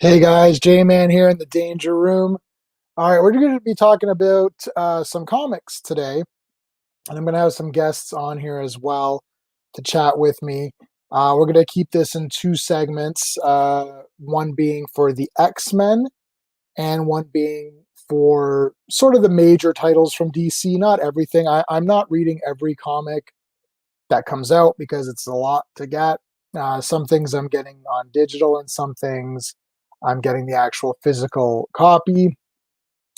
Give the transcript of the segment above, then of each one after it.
Hey guys, J-Man here in the Danger Room. All right, we're going to be talking about some comics today, and I'm going to have some guests on here as well to chat with me. We're going to keep this in two segments, one being for the X-Men and one being for sort of the major titles from DC. Not everything. I'm not reading every comic that comes out because it's a lot to get. Some things I'm getting on digital, and some things I'm getting the actual physical copy.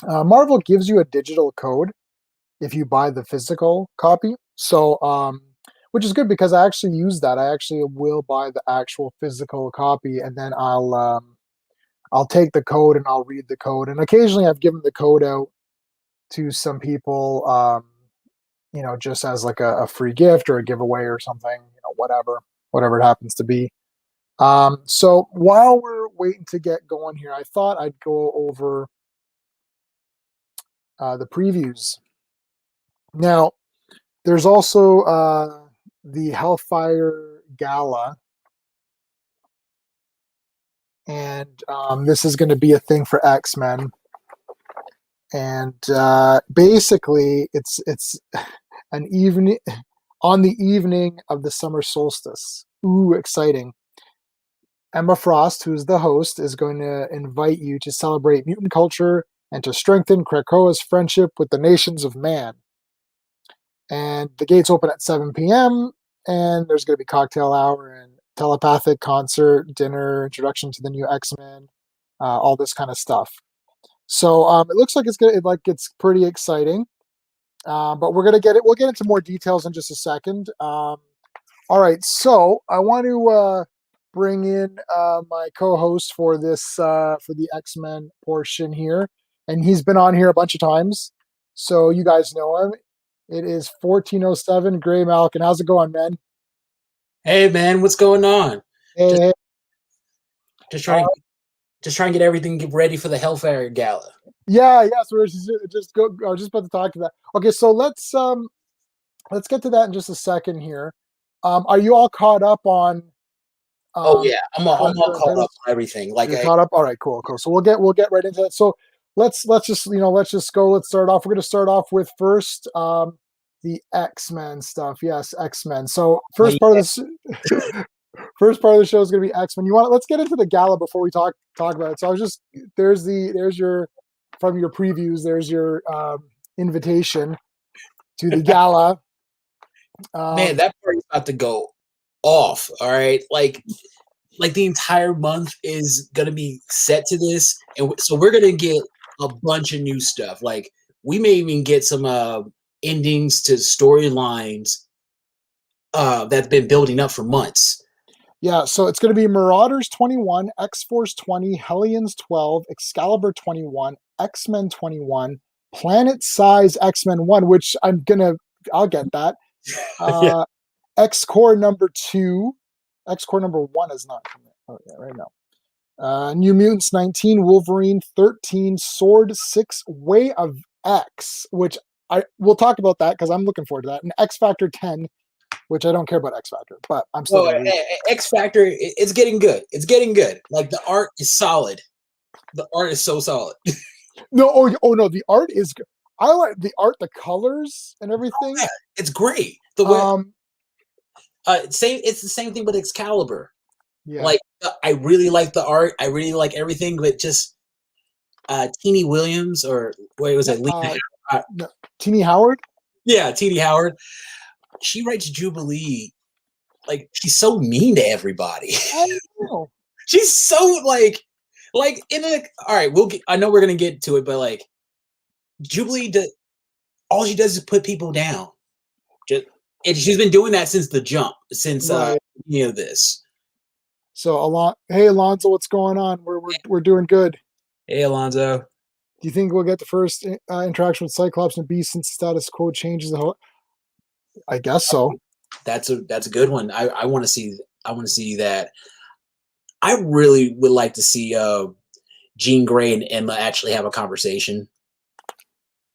Marvel gives you a digital code if you buy the physical copy. Which is good because I actually use that. I actually will buy the actual physical copy, and then I'll take the code and I'll read the code. And occasionally, I've given the code out to some people, just as like a free gift or a giveaway or something. Whatever it happens to be. So while we're waiting to get going here, I thought I'd go over the previews. Now, there's also the Hellfire Gala, and this is going to be a thing for X-Men. And basically, it's an evening on the evening of the summer solstice. Ooh, exciting! Emma Frost, who's the host, is going to invite you to celebrate mutant culture and to strengthen Krakoa's friendship with the nations of man. And the gates open at 7 p.m., and there's going to be cocktail hour and telepathic concert, dinner, introduction to the new X-Men, all this kind of stuff. So it looks like it's pretty exciting. But we'll get into more details in just a second. All right, so I want to bring in my co-host for the X-Men portion here, and he's been on here a bunch of times, so you guys know him. It is 1407 Greymalkin. How's it going, man? Hey man, what's going on? Hey, Just hey. just trying just trying to get everything ready for the Hellfire Gala. Yeah. So we're just go. I was just about to talk to that. Okay, so let's get to that in just a second here. Are you all caught up on Oh yeah, I'm all current caught up titles? on everything. You're caught up. All right, cool. So we'll get right into that. So let's just go. Let's start off. We're going to start off with first the X-Men stuff. Yes, X-Men. So first part of this first part of the show is going to be X-Men. Let's get into the gala before we talk about it. So I was just there's your from your previews. There's your invitation to the gala. Man, that party's about to go off. All right, like the entire month is gonna be set to this, and so we're gonna get a bunch of new stuff. Like we may even get some endings to storylines that's been building up for months. Yeah, so it's going to be Marauders 21, X-Force 20, Hellions 12, Excalibur 21, X-Men 21, Planet Size X-Men 1, which I'll get that. Yeah. X-Core number 2, X-Core number 1 is not coming. Oh, yeah, right now. New Mutants 19, Wolverine 13, Sword 6, Way of X, which we'll talk about that because I'm looking forward to that. And X Factor 10, which I don't care about X Factor, but I'm still going to read it. X Factor, it's getting good. It's getting good. Like the art is solid. The art is so solid. No, no, the art is good. I like the art, the colors, and everything. Yeah, it's great. The way it's the same thing with Excalibur. Yeah. Like I really like the art. I really like everything, but just Teeny Williams or wait, was it no, Teeny Howard? Yeah, Teeny Howard. She writes Jubilee. Like she's so mean to everybody. I know. She's so like in a all right. I know we're gonna get to it, but like Jubilee, all she does is put people down. And she's been doing that since the jump, since Right. this. So hey Alonzo, what's going on? We're doing good. Hey Alonzo. Do you think we'll get the first interaction with Cyclops and Beast since status quo changes the whole? I guess so. That's a good one. I want to see that. I really would like to see Jean Grey and Emma actually have a conversation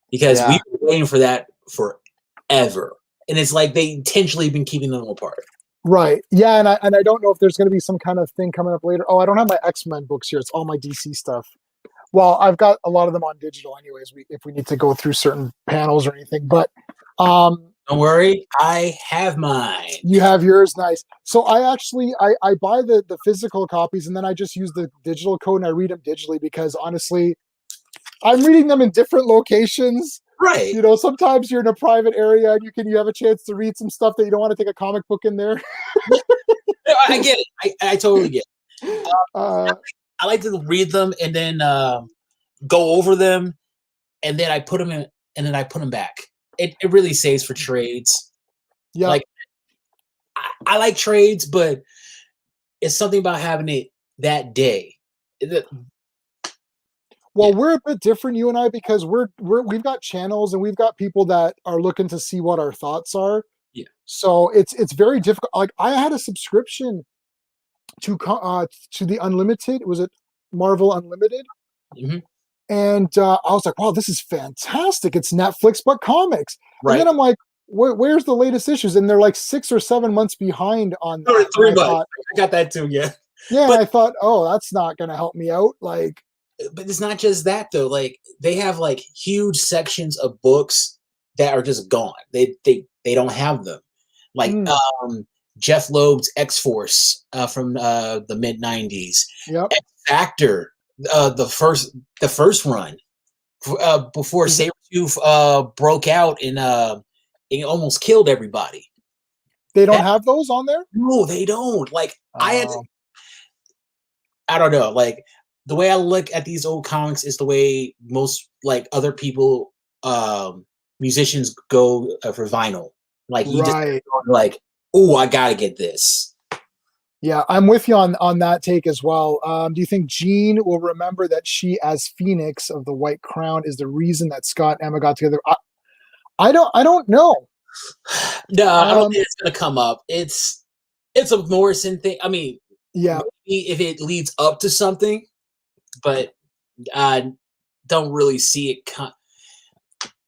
because we've been waiting for that forever, and it's like they intentionally been keeping them apart. Right. Yeah, and I don't know if there's going to be some kind of thing coming up later. Oh, I don't have my X-Men books here. It's all my DC stuff. Well, I've got a lot of them on digital anyways, if we need to go through certain panels or anything. But don't worry, I have mine. You have yours, nice. So I actually I buy the physical copies and then I just use the digital code and I read them digitally because honestly, I'm reading them in different locations. Right. You know, sometimes you're in a private area and you have a chance to read some stuff that you don't want to take a comic book in there. I get it. I totally get it. I like to read them and then go over them, and then I put them in, and then I put them back. It really saves for trades. Yeah, like I like trades, but it's something about having it that day. Well, we're a bit different, you and I, because we've got channels and we've got people that are looking to see what our thoughts are. Yeah. So it's very difficult. Like I had a subscription to the Unlimited. Was it Marvel Unlimited? Mm-hmm. And I was like, wow, this is fantastic. It's Netflix, but comics. Right. And then I'm like, where's the latest issues? And they're like 6 or 7 months behind on that. 3 months. I got that too, yeah. Yeah, but, and I thought, oh, that's not going to help me out. Like, but it's not just that though. Like they have like huge sections of books that are just gone. They don't have them. Like Jeff Loeb's X-Force from the mid '90s. Yep. X Factor, the first run before Sabretooth broke out and it almost killed everybody. They don't have those on there? No, they don't. Like I don't know. Like the way I look at these old comics is the way most like other people, musicians go for vinyl. Like you just like, oh, I gotta get this. Yeah, I'm with you on that take as well. Do you think Jean will remember that she, as Phoenix of the White Crown, is the reason that Scott and Emma got together? I don't know. No, I don't think it's gonna come up. It's a Morrison thing. I mean, yeah, maybe if it leads up to something, but I don't really see it.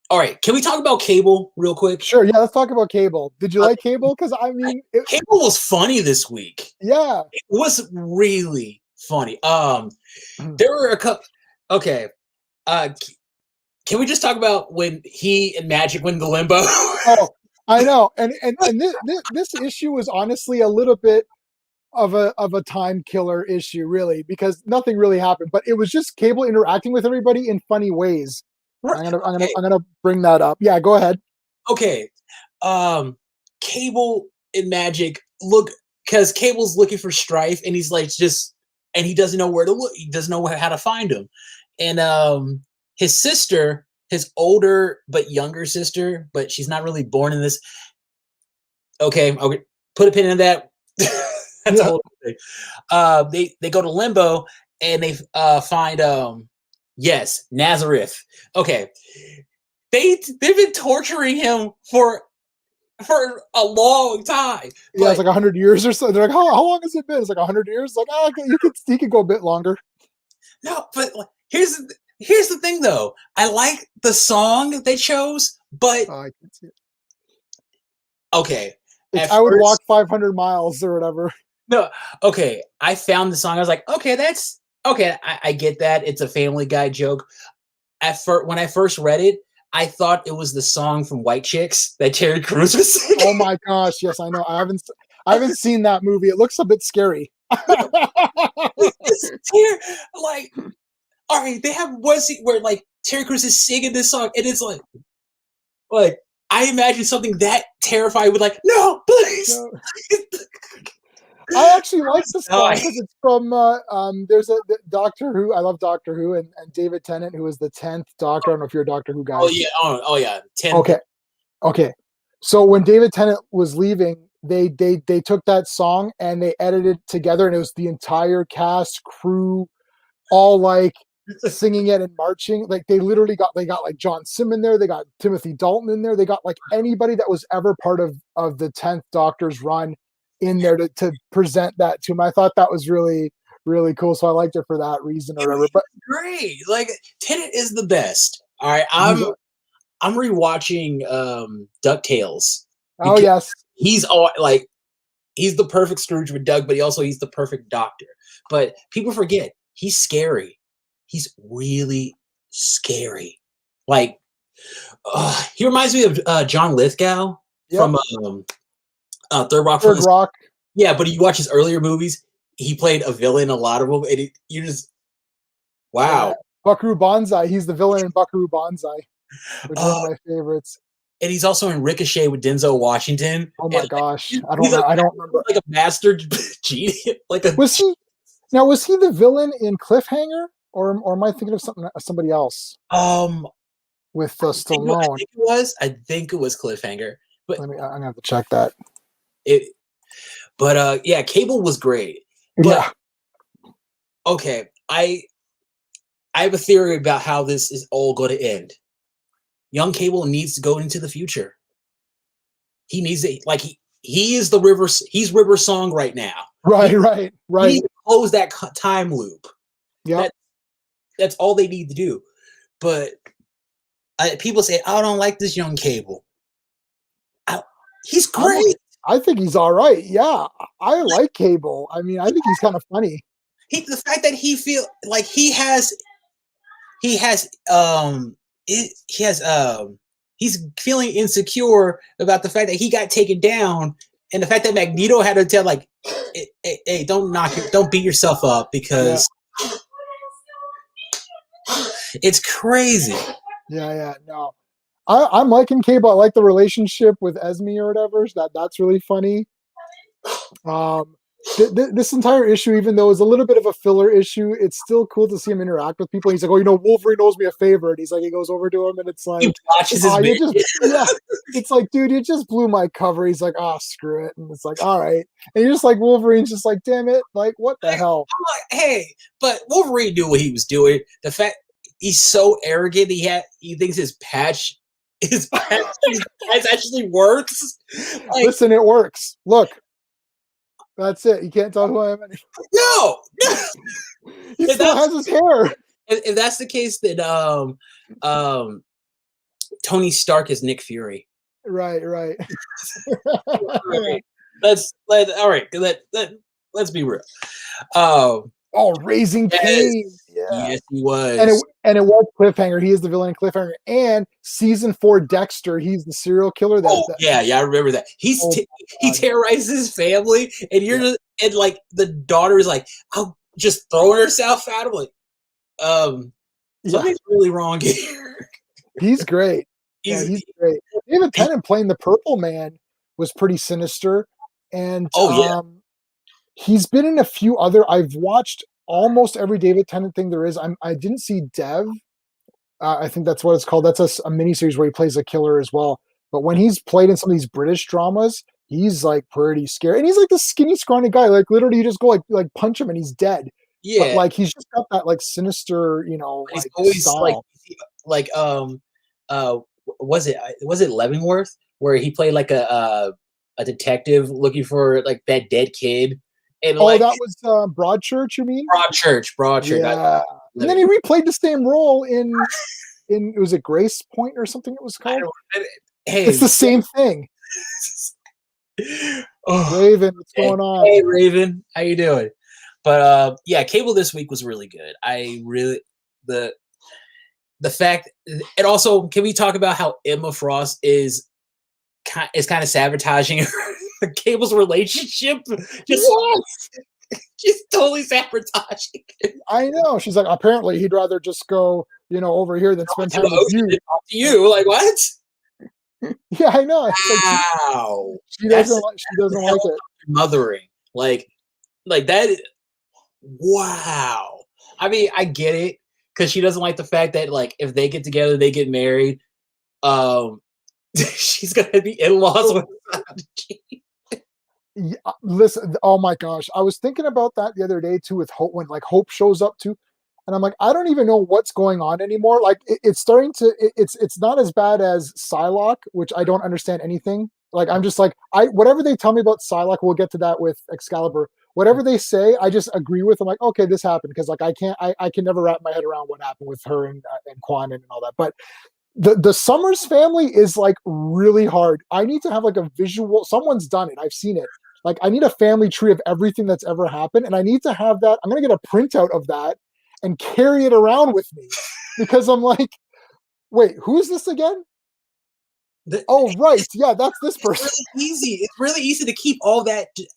All right, can we talk about Cable real quick? Sure. Yeah, let's talk about Cable. Did you like Cable? Because I mean, Cable was funny this week. Yeah, it was really funny. There were a couple. Okay, can we just talk about when he and Magic went to Limbo? Oh, I know, and this issue was honestly a little bit of a time killer issue, really, because nothing really happened, but it was just Cable interacting with everybody in funny ways. I'm gonna bring that up. Yeah, go ahead. Okay, Cable and Magic look, because Cable's looking for Strife, and he's like and he doesn't know where to look. He doesn't know how to find him, and his sister, his older but younger sister, but she's not really born in this. Okay, put a pin in that. That's a whole thing. They go to Limbo and they find yes, Nazareth. Okay. They've been torturing him for a long time. Yeah, it's like 100 years or so. They're like, how long has it been? It's like 100 years. Like, he could go a bit longer. No, but here's the thing though. I like the song they chose, but I can see it. Okay. I would walk 500 miles or whatever. No, okay. I found the song. I was like, okay, that's okay. I get that. It's a Family Guy joke. When I first read it, I thought it was the song from White Chicks that Terry Crews was singing. Oh my gosh, yes, I know. I haven't seen that movie. It looks a bit scary. Like, all right, they have one scene where like Terry Crews is singing this song, and it's like I imagine something that terrifying with like, no, please. No. I actually like the song because it's from there's a Doctor Who. I love Doctor Who and David Tennant, who is the 10th Doctor. I don't know if you're a Doctor Who guy. Oh yeah, 10th. Okay. So when David Tennant was leaving, they took that song and they edited it together, and it was the entire cast, crew, all like singing it and marching. Like they literally got like John Simmon there, they got Timothy Dalton in there, they got like anybody that was ever part of the 10th Doctor's run in there to present that to him. I thought that was really, really cool. So I liked it for that reason or whatever. But great. Like Tennant is the best. All right. I'm rewatching DuckTales. Oh yes. He's all like he's the perfect Scrooge McDuck, but he's the perfect doctor. But people forget he's scary. He's really scary. Like he reminds me of John Lithgow from Third Rock. Third Rock. Yeah, but you watch his earlier movies, he played a villain in a lot of them, and you just wow. Yeah. Buckaroo Banzai. He's the villain in Buckaroo Banzai, which is one of my favorites. And he's also in Ricochet with Denzel Washington. Oh my gosh, I don't remember. Like a master genius. Was he the villain in Cliffhanger, or am I thinking of somebody else? With Stallone. I think it was Cliffhanger. But I'm gonna have to check that. Cable was great. But, okay, I have a theory about how this is all going to end. Young Cable needs to go into the future. He needs it. Like he is the River. He's River Song right now. Right. He needs to close that time loop. Yeah, that's all they need to do. But people say, I don't like this Young Cable. He's great. I think he's all right. Yeah, I like Cable. I mean, I think he's kind of funny. The fact that he feel like he's feeling insecure about the fact that he got taken down, and the fact that Magneto had to tell like, hey, don't beat yourself up because it's crazy. Yeah, no. I'm liking Cable. I like the relationship with Esme or whatever. That's really funny. This entire issue, even though it's a little bit of a filler issue, it's still cool to see him interact with people. He's like, oh, Wolverine owes me a favor. And he goes over to him, and it's like, it's like, dude, you just blew my cover. He's like, screw it. And it's like, all right. And you're just like, Wolverine's just like, damn it. Like, what the hell? I'm like, hey, but Wolverine knew what he was doing. The fact he's so arrogant, he thinks his patch actually works. Like, listen, it works. Look. That's it. You can't tell who I am anymore. No. He still has his hair. If that's the case, then Tony Stark is Nick Fury. Right. Let's be real. Raising Cain. Yeah. Yes, he was. And it was Cliffhanger. He is the villain in Cliffhanger. And season 4 Dexter, he's the serial killer. I remember that. He terrorizes his family, and and like the daughter is like, just throwing herself at him. Like, something's really wrong here. He's great. He's great. David Tennant playing the Purple Man was pretty sinister. And he's been in a few other. I've watched almost every David Tennant thing there is. I didn't see Dev. I think that's what it's called. That's a miniseries where he plays a killer as well. But when he's played in some of these British dramas, he's like pretty scary. And he's like this skinny, scrawny guy. Like literally, you just go like punch him and he's dead. Yeah. But like he's just got that like sinister, he's always style. Was it Leavenworth where he played like a detective looking for like that dead kid? And that was Broadchurch, you mean? Broadchurch. Yeah. And then he replayed the same role in was it Grace Point or something it was called? It's the same thing. Raven, what's going on? Hey, Raven, how you doing? But Cable this week was really good. The fact, and also, can we talk about how Emma Frost is kind of sabotaging Cable's relationship? She's totally sabotaging. I know. She's like, apparently he'd rather just go, over here than spend time with you. Talk to you, like what? Yeah, I know. Wow. She doesn't like it. Mothering, like that. Wow. I mean, I get it because she doesn't like the fact that like if they get together, they get married. She's gonna be in-laws with Yeah, listen, oh my gosh, I was thinking about that the other day too with Hope when like Hope shows up too, and I'm like, I don't even know what's going on anymore. Like it's starting to, it's not as bad as Psylocke, which I don't understand anything. Like I'm just like whatever they tell me about Psylocke, we'll get to that with Excalibur. Whatever they say, I just agree with. I'm like, okay, this happened because like I can never wrap my head around what happened with her and Quanon and all that, but. The Summers family is like really hard. I need to have like a visual. Someone's done it. I've seen it. Like, I need a family tree of everything that's ever happened, and I need to have that. I'm gonna get a printout of that and carry it around with me because I'm like, wait, who is this again? Oh, right, yeah, that's this person. It's really easy. It's really easy to keep all that. You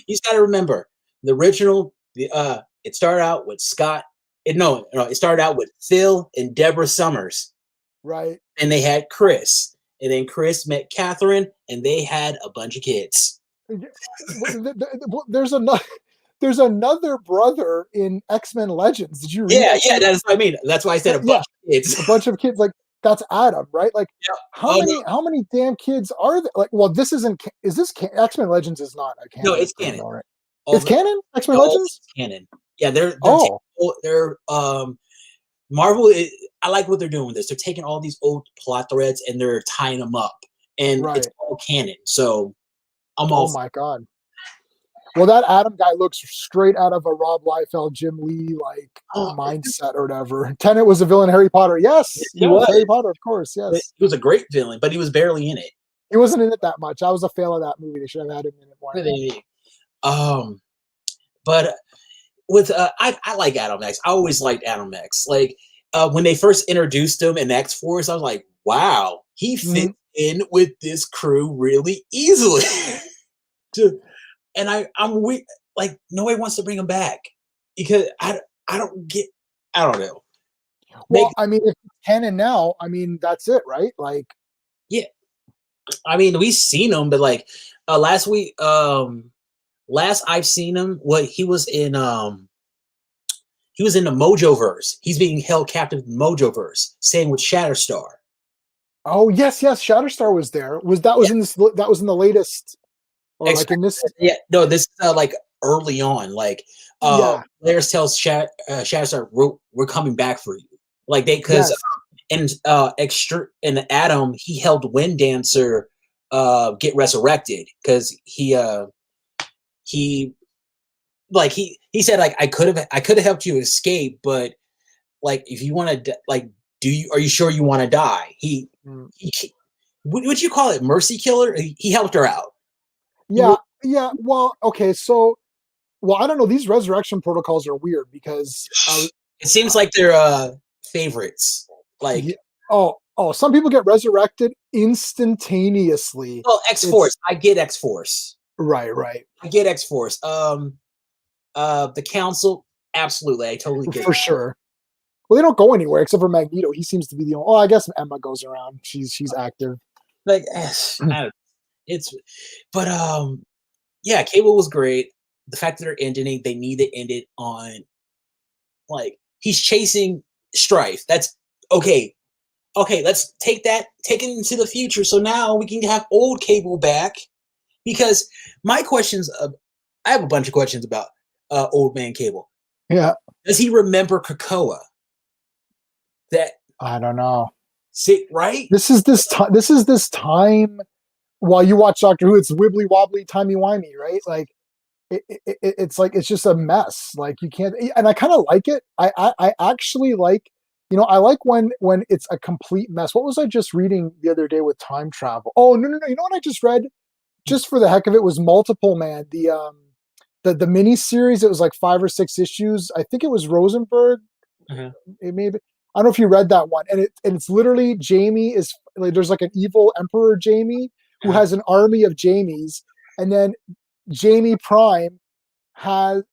just got to remember the original. It started out with Scott. It started out with Phil and Deborah Summers. Right. And they had Chris. And then Chris met Catherine, and they had a bunch of kids. There's another brother in X-Men Legends. Did you read that? Yeah, that's what I mean. That's why I said a bunch of kids. A bunch of kids. Like, that's Adam, right? Like, how many damn kids are there? Like, well, this isn't. Is this X-Men Legends? Is not a canon? No, it's canon. Right? It's canon. X-Men Legends. Canon. Yeah, they're Marvel. I like what they're doing with this. They're taking all these old plot threads and they're tying them up, and it's all canon. So I'm all. Oh my god. Well, that Adam guy looks straight out of a Rob Liefeld, Jim Lee mindset or whatever. Tenet was a villain in Harry Potter. Yes, he was. Harry Potter, of course. Yes, he was a great villain, but he was barely in it. He wasn't in it that much. I was a fan of that movie. They should have had him in it more. But with I like Adam X. I always liked Adam X. Like when they first introduced him in X Force, I was like, wow, he fit in with this crew really easily. And I'm weak. Like nobody wants to bring him back because I don't know. Well, I mean, if it's canon now, I mean that's it, right? Like, yeah. I mean, we've seen him, but like last I've seen him, he was in the Mojoverse. He's being held captive in the Mojoverse. Same with Shatterstar. Oh yes, Shatterstar was there. That was in the latest. Or like in this, this is like early on. Like, Blair tells Shatterstar, "We're coming back for you." Like and Adam, he helped Wind Dancer get resurrected because he said like I could have helped you escape, but like if you want to are you sure you want to die? He would you call it mercy killer? He helped her out. Yeah. Well, okay. So, I don't know. These resurrection protocols are weird because it seems like they're favorites. Like, some people get resurrected instantaneously. Well, X-Force. I get X-Force. Right. I get X-Force. The Council, absolutely. I totally get for sure. Well, they don't go anywhere except for Magneto. He seems to be the only. Oh, I guess Emma goes around. She's active. Like, Cable was great. The fact that they're ending, they need to end it on, like, he's chasing Strife. That's okay. Let's take it into the future. So now we can have old Cable back. Because my questions, I have a bunch of questions about old man Cable. Yeah. Does he remember Krakoa? That I don't know. See, right? This is this time. While you watch Doctor Who, it's wibbly wobbly, timey wimey, right? Like it's like it's just a mess. Like you can't, and I kind of like it. I actually like, I like when it's a complete mess. What was I just reading the other day with time travel? Oh no! You know what I just read? Just for the heck of it, was Multiple Man, the mini series. It was like 5 or 6 issues. I think it was Rosenberg. It maybe. I don't know if you read that one, and it's literally Jamie is like, there's like an evil Emperor Jamie who has an army of Jamies, and then Jamie Prime has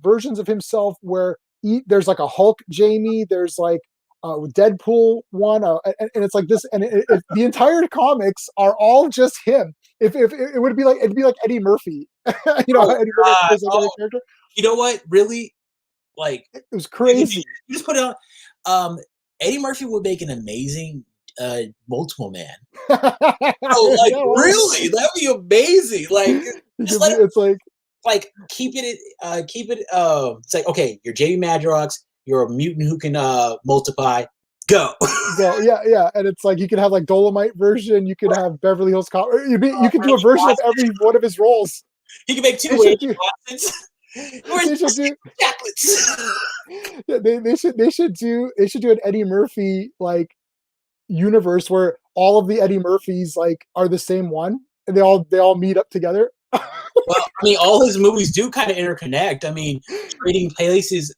versions of himself where there's like a Hulk Jamie, there's like a Deadpool one, and it's like this, and the entire comics are all just him. If it would be like it'd be like Eddie Murphy, Eddie Murphy plays like every character. You know what? Really, like it was crazy. You just put it on. Eddie Murphy would make an amazing Multiple Man. Really, that'd be amazing. Like, it's like keep it. It's like, okay, you're Jamie Madrox. You're a mutant who can multiply. Go. Yeah, and it's like you could have like Dolomite version. You could have Beverly Hills Cop. You could do a version of every one of his roles. He can make 2 They should do an Eddie Murphy like universe where all of the Eddie Murphys like are the same one and they all meet up together. Well, I mean, all his movies do kind of interconnect. I mean, Trading Places,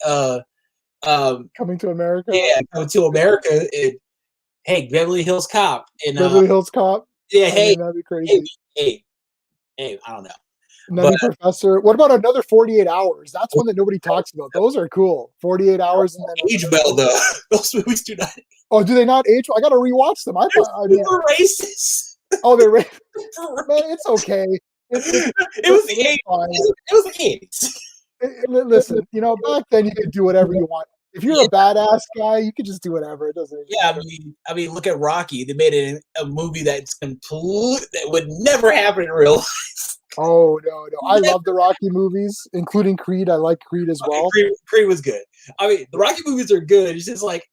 Coming to America. Yeah, Coming to America. Hey, Beverly Hills Cop. And, Beverly Hills Cop. Yeah, hey, that'd be crazy. Hey, I don't know. Nutty Professor. What about another 48 Hours? That's one that nobody talks about. Those are cool. 48 Hours and then age well though. Those movies do not. Oh, do they not age? I got to rewatch them. I mean, racist. Oh, they're racist. Man, it's okay. It was the 80s. It was the 80s. Listen, back then you could do whatever you want. If you're a badass guy, you could just do whatever. It doesn't. I mean, look at Rocky. They made it a movie that's complete that would never happen in real life. Oh no! I love the Rocky movies, including Creed. I like Creed as well. Creed was good. I mean, the Rocky movies are good. It's just like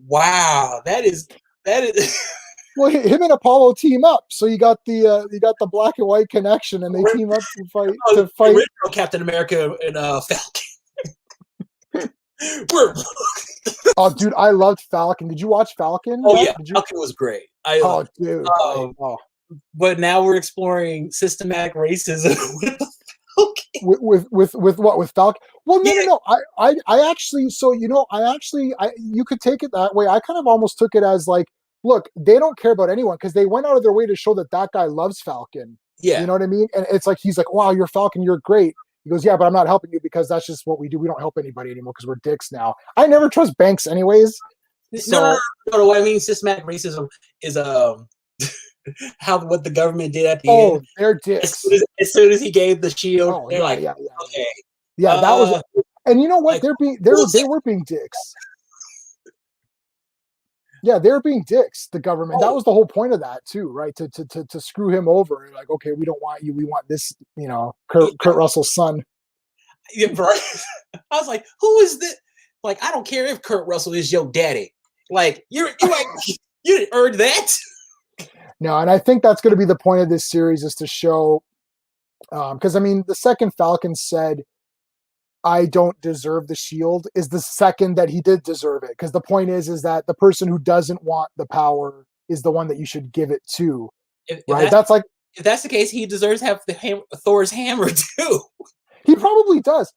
wow, that is. Well, him and Apollo team up, so you got the black and white connection, and they team up to fight. The original Captain America and Falcon. Oh, dude, I loved Falcon. Did you watch Falcon? Oh yeah, Falcon was great. Dude. But now we're exploring systematic racism with what, with Falcon? Well, no. I actually, you could take it that way. I kind of almost took it as like, look, they don't care about anyone because they went out of their way to show that guy loves Falcon. Yeah, you know what I mean. And it's like he's like, wow, you're Falcon, you're great. He goes, yeah, but I'm not helping you because that's just what we do. We don't help anybody anymore because we're dicks now. I never trust banks, anyways. No. What I mean, systematic racism is what the government did at the end. Oh, they're dicks. As soon as he gave the shield, oh, they're yeah, like, yeah. okay, yeah, that was. And you know what? They were being dicks. Yeah, they're being dicks. The government. That was the whole point of that too, right? To screw him over. Like, okay, we don't want you. We want this. Kurt Russell's son. Yeah, right. I was like, who is this? Like, I don't care if Kurt Russell is your daddy. Like, you didn't earn that. No, and I think that's going to be the point of this series is to show, because I mean, the second Falcon said, "I don't deserve the shield," is the second that he did deserve it. Because the point is that the person who doesn't want the power is the one that you should give it to, right? If that's the case, he deserves to have Thor's hammer too. He probably does.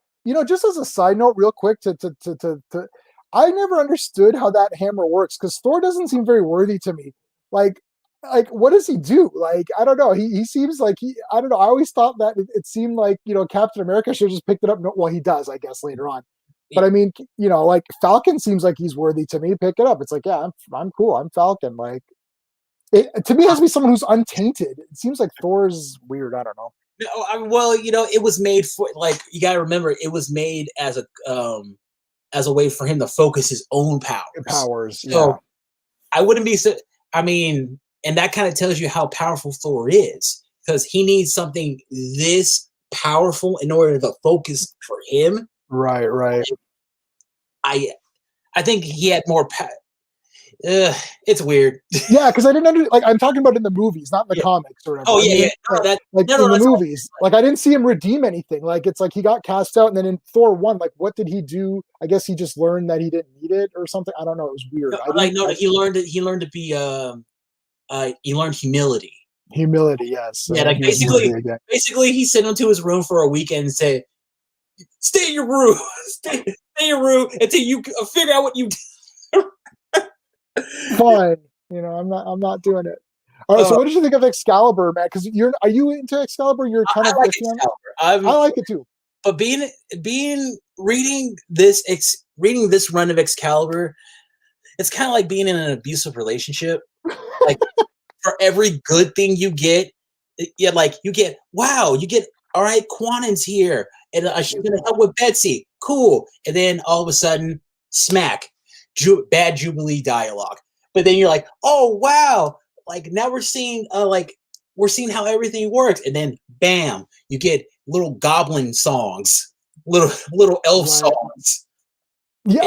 Just as a side note, real quick, I never understood how that hammer works because Thor doesn't seem very worthy to me. Like, what does he do? Like, I don't know. He seems like I don't know. I always thought that it seemed like, Captain America should have just picked it up. No, well, he does, I guess, later on. But I mean, like Falcon seems like he's worthy to me. Pick it up. It's like, yeah, I'm cool. I'm Falcon. Like, to me, it has to be someone who's untainted. It seems like Thor's weird. I don't know. No, well, it was made for, like, you got to remember, it was made as a way for him to focus his own powers. So I wouldn't be I mean, and that kind of tells you how powerful Thor is, because he needs something this powerful in order to focus for him. Right. I think he had more power. It's weird. Yeah, because I didn't I'm talking about in the movies, not in the comics or whatever. Oh, yeah. In the movies. Like, I didn't see him redeem anything. Like, it's like he got cast out, and then in Thor 1, like, what did he do? I guess he just learned that he didn't need it or something. I don't know. It was weird. He learned to be he learned humility. Humility, yes. Yeah, like basically he sent him to his room for a weekend and said, "Stay in your room, stay in your room until you figure out what you do." Fine, I'm not doing it. All right, so what did you think of Excalibur, man? Because are you into Excalibur? You're kind of like Excalibur. I like it too. But reading this run of Excalibur, it's kind of like being in an abusive relationship. Like, for every good thing you get, you get all right, Quanen's here, and she's gonna help with Betsy. Cool, and then all of a sudden, smack. Bad Jubilee dialogue, but then you're like, oh wow, like now we're seeing how everything works, and then bam, you get little goblin songs, little elf songs. Yeah.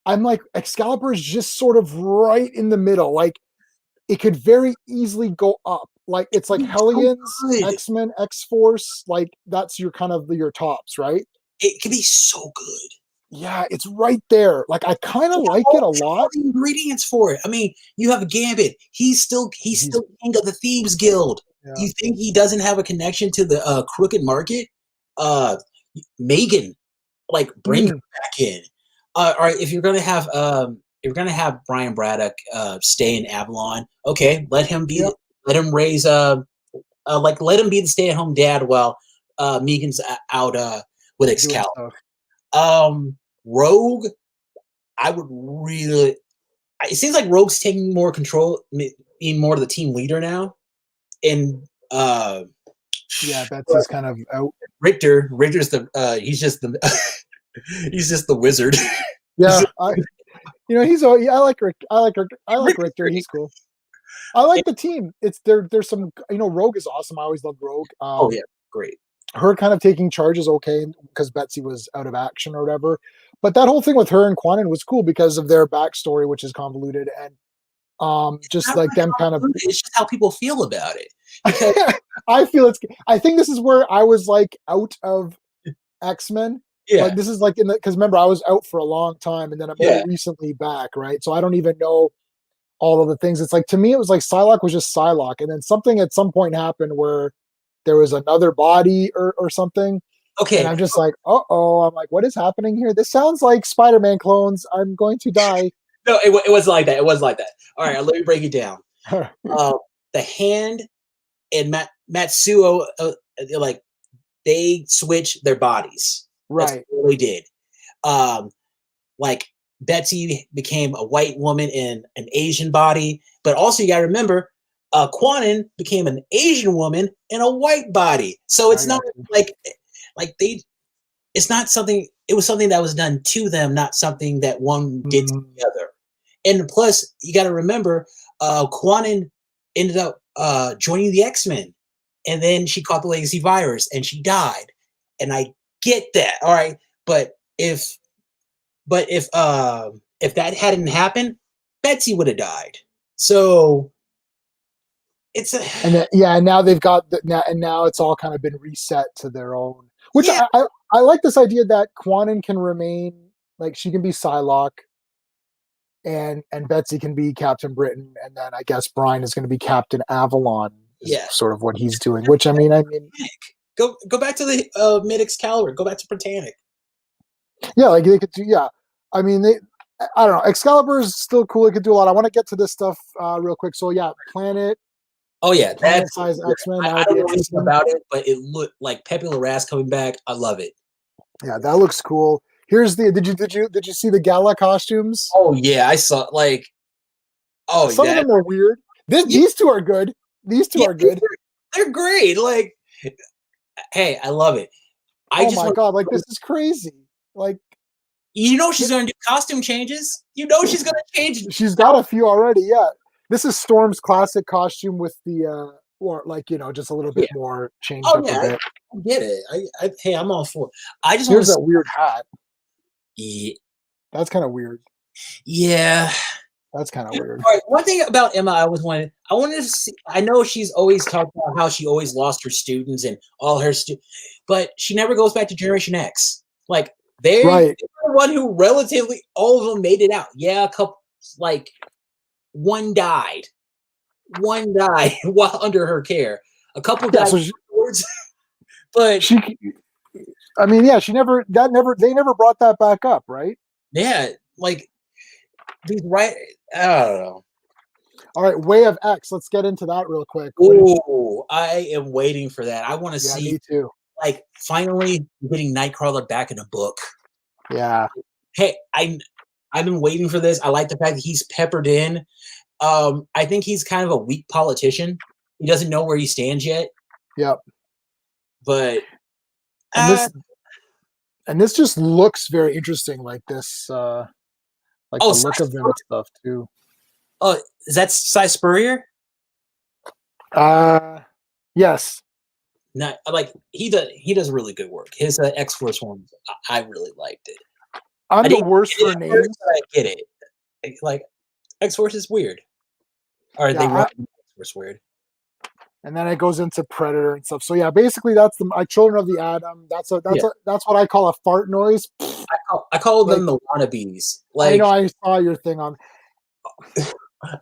I'm like, Excalibur is just sort of right in the middle. Like, it could very easily go up. Like, it's like Hellions, X-Men, X-Force. Like, that's your kind of your tops, right? It can be so good. Yeah, it's right there. Like, I kind of like it a lot. Ingredients for it. I mean, you have Gambit. He's still king of the Thieves Guild. Yeah. you think he doesn't have a connection to the crooked market? Megan, like bring her back in. All right, if you're gonna have Brian Braddock stay in Avalon, okay, let him raise let him be the stay-at-home dad while Megan's out with Excalibur. Rogue, I would really. It seems like Rogue's taking more control, being more of the team leader now, and Betsy's kind of out. Richter's the he's just the he's just the wizard. Yeah, I like Rick. I like Richter. He's cool. I like the team. It's there's some Rogue is awesome. I always loved Rogue. Oh yeah, great. Her kind of taking charge is okay because Betsy was out of action or whatever. But that whole thing with her and Quanon was cool because of their backstory, which is convoluted, and just like them kind of. It's just how people feel about it. Because I think this is where I was like out of X-Men. Yeah. Like this is like because remember I was out for a long time and then I'm more recently back, right? So I don't even know all of the things. It's like to me it was like Psylocke was just Psylocke, and then something at some point happened where there was another body or something. Okay. And I'm just like, I'm like, what is happening here? This sounds like Spider-Man clones. I'm going to die. No, it was like that. It was like that. All right, let me break it down. The Hand and Matsuo, like they switch their bodies. Right. That's what they did. Like Betsy became a white woman in an Asian body, but also you got to remember, Quanon became an Asian woman in a white body. So it's not like they. It's not something. It was something that was done to them, not something that one did together. And plus, you got to remember, Quanon ended up joining the X-Men, and then she caught the legacy virus and she died. And I get that, all right. But if that hadn't happened, Betsy would have died. So it's and now they've got now it's all kind of been reset to their own. Which I like this idea that Quanon can remain, like she can be Psylocke, and Betsy can be Captain Britain, and then I guess Brian is going to be Captain Avalon. Is sort of what he's doing. Which I mean, go back to the mid Excalibur. Go back to Britannic. Yeah, like they could do. Yeah, I mean I don't know. Excalibur is still cool. It could do a lot. I want to get to this stuff real quick. So yeah, Planet. Oh yeah, that's size X-Men. I don't know anything about it, but it looked like Pepe Larraz coming back. I love it. Yeah, that looks cool. Here's the. Did you see the gala costumes? Oh yeah, I saw some of them are weird. These two are good. These two are good. They're great. Like, hey, I love it. My god, like this is crazy. Like, she's gonna do costume changes. She's gonna change. She's got a few already. Yeah. This is Storm's classic costume with the or like just a little bit more changed up a bit. I get it. Hey, I'm all for it. I just here's that weird hat. Yeah, that's kind of weird. Yeah, that's kind of weird. All right, one thing about Emma, I wanted to see. I know she's always talked about how she always lost her students and all her but she never goes back to Generation X. Like they're the one who relatively all of them made it out. Yeah, a couple one died while under her care. A couple died afterwards. But she they never brought that back up, right? Yeah, like these I don't know. All right, Way of X. Let's get into that real quick. Oh, I am waiting for that. I want to see. Me too. Like finally getting Nightcrawler back in a book. Yeah. Hey, I've been waiting for this. I like the fact that he's peppered in. I think he's kind of a weak politician. He doesn't know where he stands yet. Yep. But and this just looks very interesting, like this the look of them and stuff too. Oh, is that Cy Spurrier? Yes. Not like he does really good work. His X-Force ones, I really liked it. I'm the worst for names. I get it. Like X-Force is weird. Or they run X-Force weird. And then it goes into Predator and stuff. So yeah, basically that's the Children of the Atom. That's what I call a fart noise. I call them the wannabes. Like I know I saw your thing on.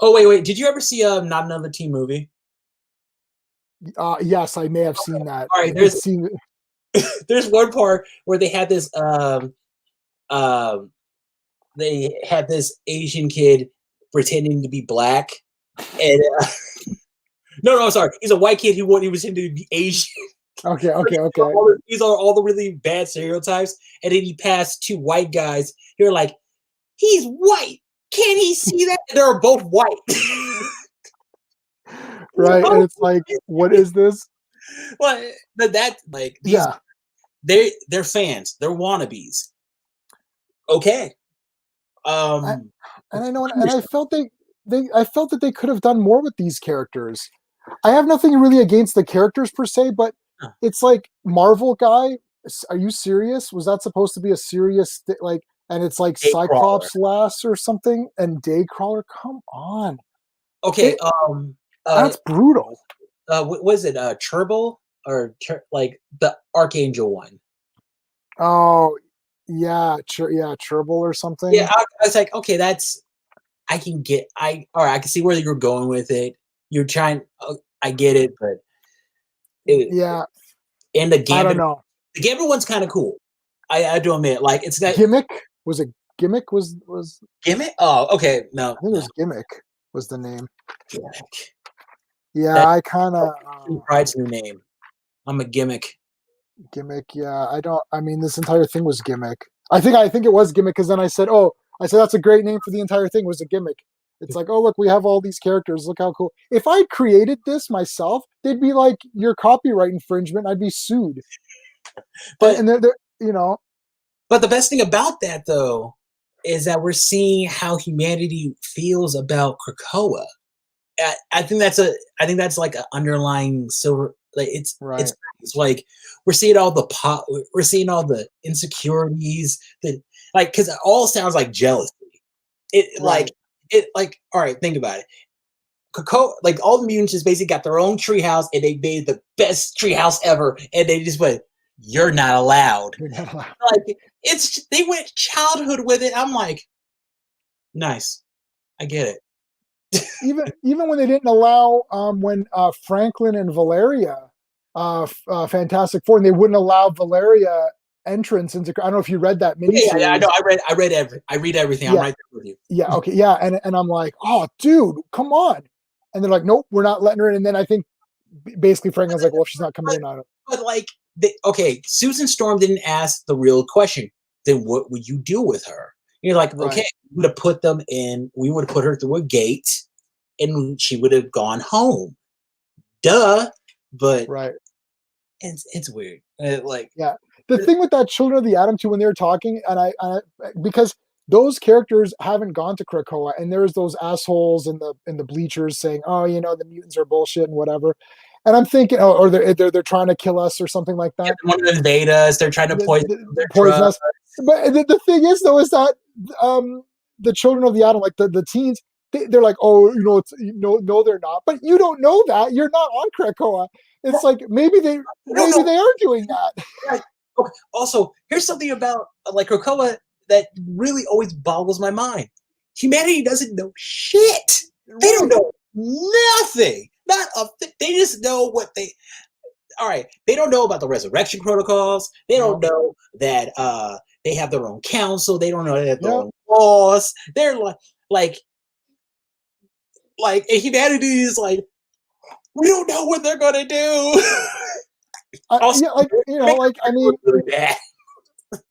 Oh wait! Did you ever see Not Another Teen Movie? Yes, I may have seen that. All right, It seemed there's one part where they had this they had this Asian kid pretending to be black, and no, sorry, he's a white kid who he was pretending to be Asian. okay. These are all the really bad stereotypes, and then he passed two white guys. They were like, "He's white. Can't he see that?" And they're both white. Right, and it's like, what is this? Well, that like these, they're fans. They're wannabes. Okay. And I know, and I felt I felt that they could have done more with these characters. I have nothing really against the characters per se, but it's like Marvel guy. Are you serious? Was that supposed to be a serious like? And it's like Cyclops Lass or something, and Daycrawler. Come on. Okay. That's brutal. What was it? Cherbil or like the Archangel one? Oh, yeah, Cherbil or something. Yeah, I was like, okay, I can see where you're going with it. You're trying. I get it, but yeah. And the Gambit, I don't know. The Gambit one's kind of cool. I do admit, like it's got Gimmick. Was it Gimmick? Was Gimmick? Oh, okay. No, I think it was Gimmick. Was the name? Gimmick. Yeah, I kind of. Pride's new name. I'm a Gimmick. Gimmick. Yeah, I don't. I mean, this entire thing was Gimmick. I think it was Gimmick because then I said that's a great name for the entire thing. Was a Gimmick. It's like, oh look, we have all these characters. Look how cool. If I created this myself, they'd be like, your copyright infringement. I'd be sued. But and they're you know. But the best thing about that though is that we're seeing how humanity feels about Krakoa. I think that's like an underlying silver. Like it's like we're seeing all the insecurities that like because it all sounds like jealousy. All right, think about it. Krakoa, like all the mutants just basically got their own treehouse and they made the best treehouse ever, and they just went, "You're not allowed." Like they went childhood with it. I'm like, nice, I get it. even when they didn't allow when Franklin and Valeria Fantastic Four, and they wouldn't allow Valeria entrance into. I don't know if you read that miniseries. Yeah, I know. I read everything. I'm right there with you. Yeah, okay, yeah, and I'm like, oh, dude, come on, and they're like, nope, we're not letting her in. And then I think basically Franklin's like, well, if she's not coming in on it. But like, Susan Storm didn't ask the real question. Then what would you do with her? You're like, okay, we would have put them in. We would have put her through a gate, and she would have gone home. Duh. But it's weird. The thing with that Children of the Atom too, when they were talking, and I because those characters haven't gone to Krakoa, and there's those assholes in the bleachers saying, "Oh, the mutants are bullshit and whatever." And I'm thinking, or they're trying to kill us or something like that. One of the betas, they're trying to poison us. But the thing is, though, is that the Children of the Atom, like the teens, they're like, oh, no, they're not. But you don't know that. You're not on Krakoa. It's like maybe they are doing that. Right. Also, here's something about like Krakoa that really always boggles my mind. Humanity doesn't know shit. They don't know nothing. Not a they just know what they. All right, they don't know about the resurrection protocols. They don't know that they have their own council. They don't know they have their own laws. They're like humanity is like, we don't know what they're gonna do.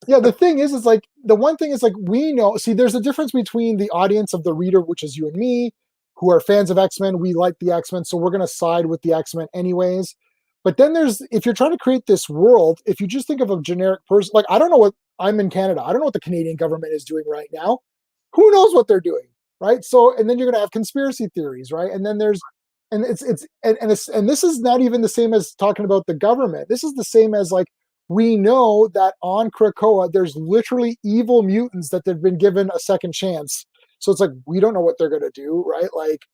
The thing is, it's like the one thing is like we know. See, there's a difference between the audience of the reader, which is you and me, who are fans of X-Men. We like the X-Men, so we're gonna side with the X-Men anyways. But then if you're trying to create this world, if you just think of a generic person, like I don't know what I'm in Canada, I don't know what the Canadian government is doing right now. Who knows what they're doing, right? So, and then you're gonna have conspiracy theories, right? And then and this is not even the same as talking about the government. This is the same as like we know that on Krakoa there's literally evil mutants that they've been given a second chance. So it's like we don't know what they're gonna do, right? Like,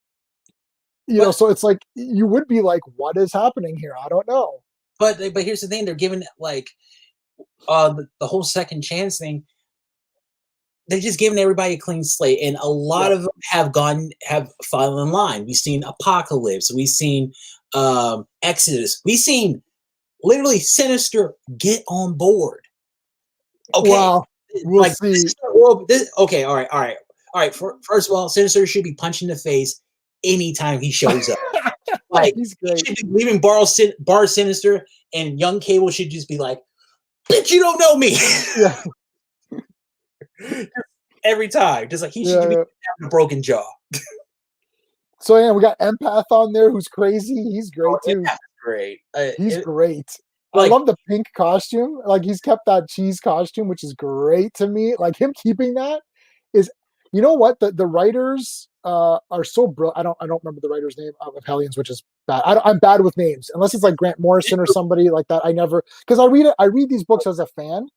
so it's like you would be like, what is happening here? I don't know. But here's the thing: they're given like the whole second chance thing. they're just giving everybody a clean slate, and a lot of them have fallen in line. We've seen Apocalypse, we've seen Exodus, we've seen literally Sinister get on board. Okay, well, we'll see. Okay, all right. First of all, Sinister should be punched in the face anytime he shows up. Like, he's great. He should be leaving Bar Sinister, and Young Cable should just be like, "Bitch, you don't know me." Yeah. Every time, just like he should be having a broken jaw. So yeah, we got Empath on there, who's crazy. He's great too. Great. He's great. Like, I love the pink costume. Like, he's kept that cheese costume, which is great to me. Like, him keeping that is, you know what? The writers are so brilliant. I don't remember the writer's name of Hellions, which is bad. I'm bad with names, unless it's like Grant Morrison or somebody like that. I never, because I read these books as a fan.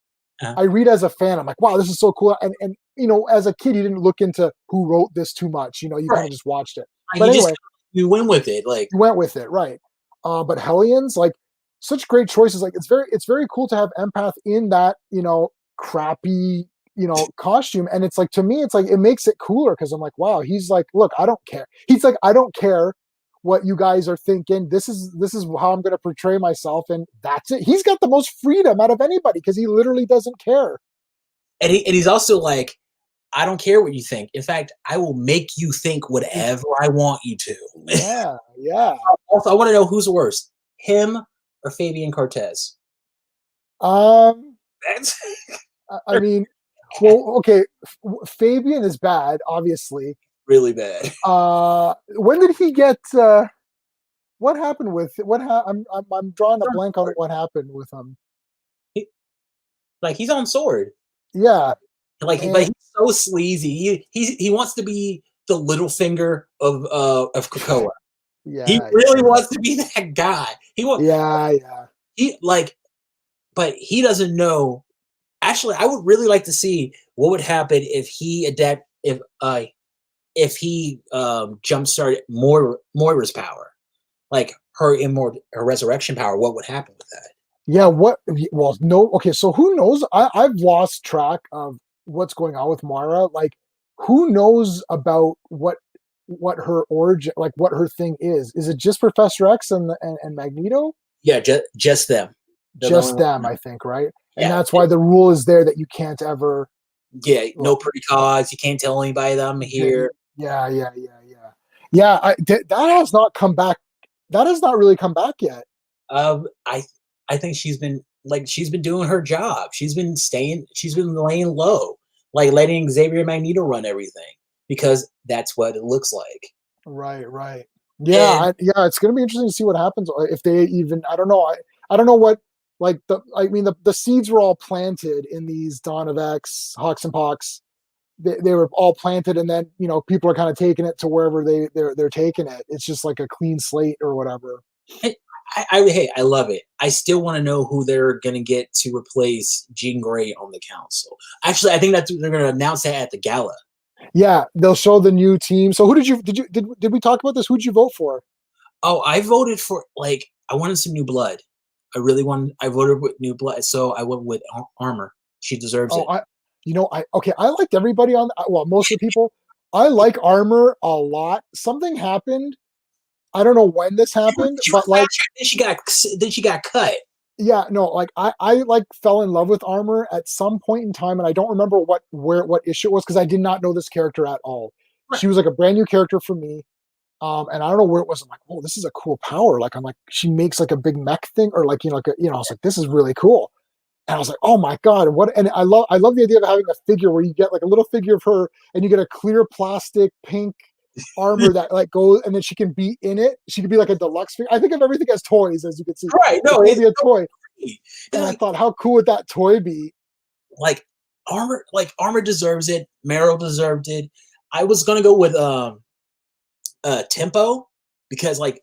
I read as a fan. I'm like, wow, this is so cool. And you know, as a kid, you didn't look into who wrote this too much. You know, you kind of just watched it. But anyway, you went with it. Like, you went with it, right? But Hellions, like, such great choices. Like, it's very cool to have Empath in that, you know, crappy, you know, costume. And it's like, to me, it's like, it makes it cooler, because I'm like, wow, he's like, look, I don't care. He's like, I don't care what you guys are thinking. This is how I'm going to portray myself, and that's it. He's got the most freedom out of anybody, because he literally doesn't care. And he's also like, I don't care what you think. In fact, I will make you think whatever I want you to. Yeah. Also, I want to know who's worse, him or Fabian Cortez. I mean, well, okay, Fabian is bad, obviously. Really bad. When did he get? What happened with what? I'm drawing a blank on what happened with him. He's on Sword. Yeah. But he's so sleazy. He wants to be the Littlefinger of Krakoa. Yeah. He really wants to be that guy. But he doesn't know. Actually, I would really like to see what would happen if he jump started Moira's power, like her resurrection power. What would happen with that? Yeah. Well, no. Okay. So who knows? I've lost track of what's going on with Moira. Like, who knows about what her origin, like what her thing is? Is it just Professor X and Magneto? Yeah, just them. Just them, I think, right? And that's why the rule is there that you can't ever. Yeah, no precogs. You can't tell anybody that I'm here. Yeah. That has not come back. That has not really come back yet. I think she's been doing her job. She's been laying low, like letting Xavier and Magneto run everything, because that's what it looks like. Right. Yeah, it's going to be interesting to see what happens if they even. I don't know. I don't know what. Like, the seeds were all planted in these Dawn of X, Hawks and Pox. They were all planted, and then, you know, people are kind of taking it to wherever they're taking it. It's just like a clean slate or whatever. I love it. I still want to know who they're going to get to replace Jean Grey on the council. Actually, I think they're going to announce that at the gala. Yeah, they'll show the new team. So who did we talk about this? Who'd you vote for? Oh, I voted for, like, I wanted some new blood. I voted with new blood, so I went with Armor. She deserves it. I liked everybody on. Well, most of the people. I like Armor a lot. Something happened. I don't know when this happened, but like, then she got cut. Yeah, no, like I like fell in love with Armor at some point in time, and I don't remember what issue it was, because I did not know this character at all. Right. She was like a brand new character for me. And I don't know where it was. I'm like, oh, this is a cool power. Like, I'm like, she makes like a big mech thing, or like, I was like, this is really cool. And I was like, oh my God. And I love the idea of having a figure where you get like a little figure of her, and you get a clear plastic pink armor that like goes, and then she can be in it. She could be like a deluxe figure. I think of everything as toys, as you can see. Right. No, it'd be a toy. And I thought, how cool would that toy be? Like Armor deserves it. Meryl deserved it. I was going to go with, Tempo, because like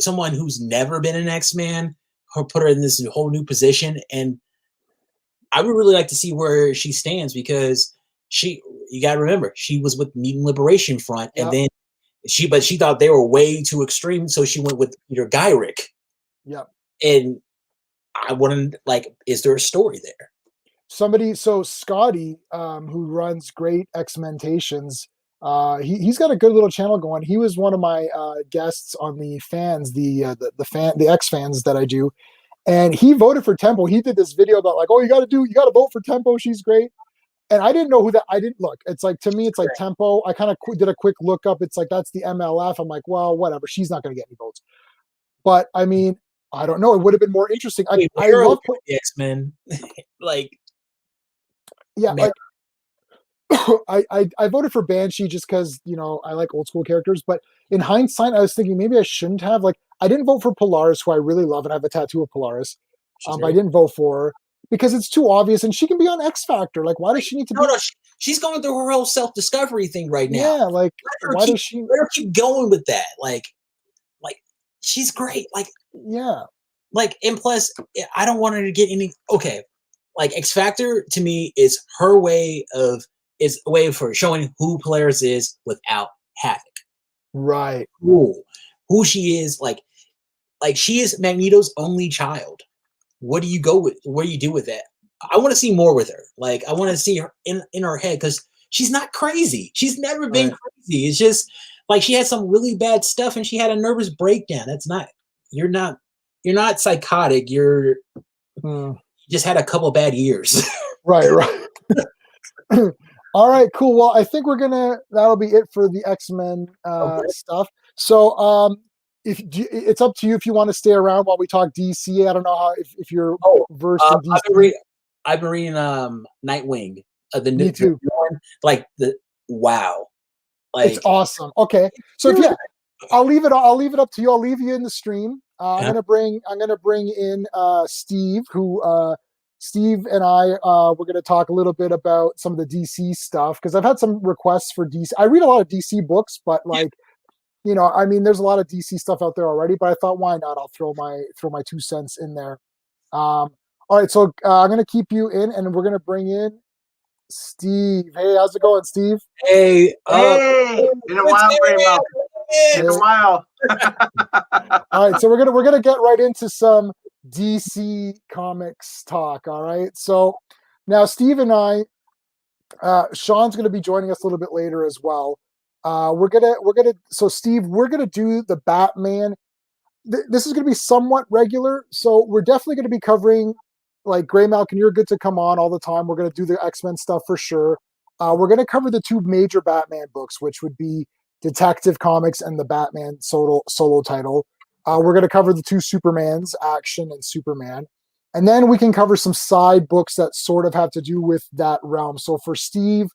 someone who's never been an X-Man, put her in this whole new position, and I would really like to see where she stands, because you got to remember, she was with Mutant Liberation Front, and then she thought they were way too extreme, so she went with Peter Gyrick. Yep. And I wouldn't, like, is there a story there? So Scotty, who runs Great X-Mentations, he's got a good little channel going. He was one of my guests on the fans, the X fans that I do, and he voted for Tempo. He did this video about like, oh, you got to vote for Tempo. She's great. And I didn't know who that. I didn't look. It's like to me, it's like Tempo. I kind of did a quick look up. It's like that's the MLF. I'm like, well, whatever. She's not going to get any votes. But I mean, I don't know. It would have been more interesting. I love the X-Men. Like, yeah, man. Like I voted for Banshee just because I like old school characters. But in hindsight, I was thinking maybe I shouldn't have. Like, I didn't vote for Polaris, who I really love, and I have a tattoo of Polaris. But I didn't vote for her because it's too obvious, and she can be on X Factor. Like, why does she need to? No, she's going through her whole self-discovery thing right now. Yeah, like why does she? Let her keep going with that. Like she's great. Like, yeah. Like, and plus, I don't want her to get any. Okay, like X Factor to me is her way of a way for showing who Polaris is without Havoc. Right. Who she is. Like she is Magneto's only child. What do you go with? What do you do with that? I want to see more with her. Like, I want to see her in her head because she's not crazy. She's never been crazy. It's just like she had some really bad stuff and she had a nervous breakdown. That's not. You're not psychotic. You just had a couple bad years. Right. All right, cool. Well, I think that'll be it for the X-Men stuff. So, it's up to you if you want to stay around while we talk DC. I don't know how if you're versed in DC. I've been reading Nightwing. Me too. Like wow, like it's awesome. Okay, so I'll leave it up to you. I'll leave you in the stream. I'm gonna bring in Steve, who Steve and I we're gonna talk a little bit about some of the DC stuff because I've had some requests for DC. I read a lot of DC books, but like. I mean, there's a lot of DC stuff out there already, but I thought, why not? I'll throw my 2 cents in there. All right, so I'm gonna keep you in, and we're gonna bring in Steve. Hey, how's it going, Steve? Hey, been a while, Greymalkin. Been a while. All right, so we're gonna get right into some DC Comics talk. All right, so now Steve and I, Sean's gonna be joining us a little bit later as well. So Steve, we're gonna do the Batman. This is gonna be somewhat regular, so we're definitely gonna be covering like Greymalkin. You're good to come on all the time. We're gonna do the X-Men stuff for sure. We're gonna cover the 2 major Batman books, which would be Detective Comics and the Batman solo title. We're gonna cover the 2 Supermans, Action and Superman, and then we can cover some side books that sort of have to do with that realm. So for Steve,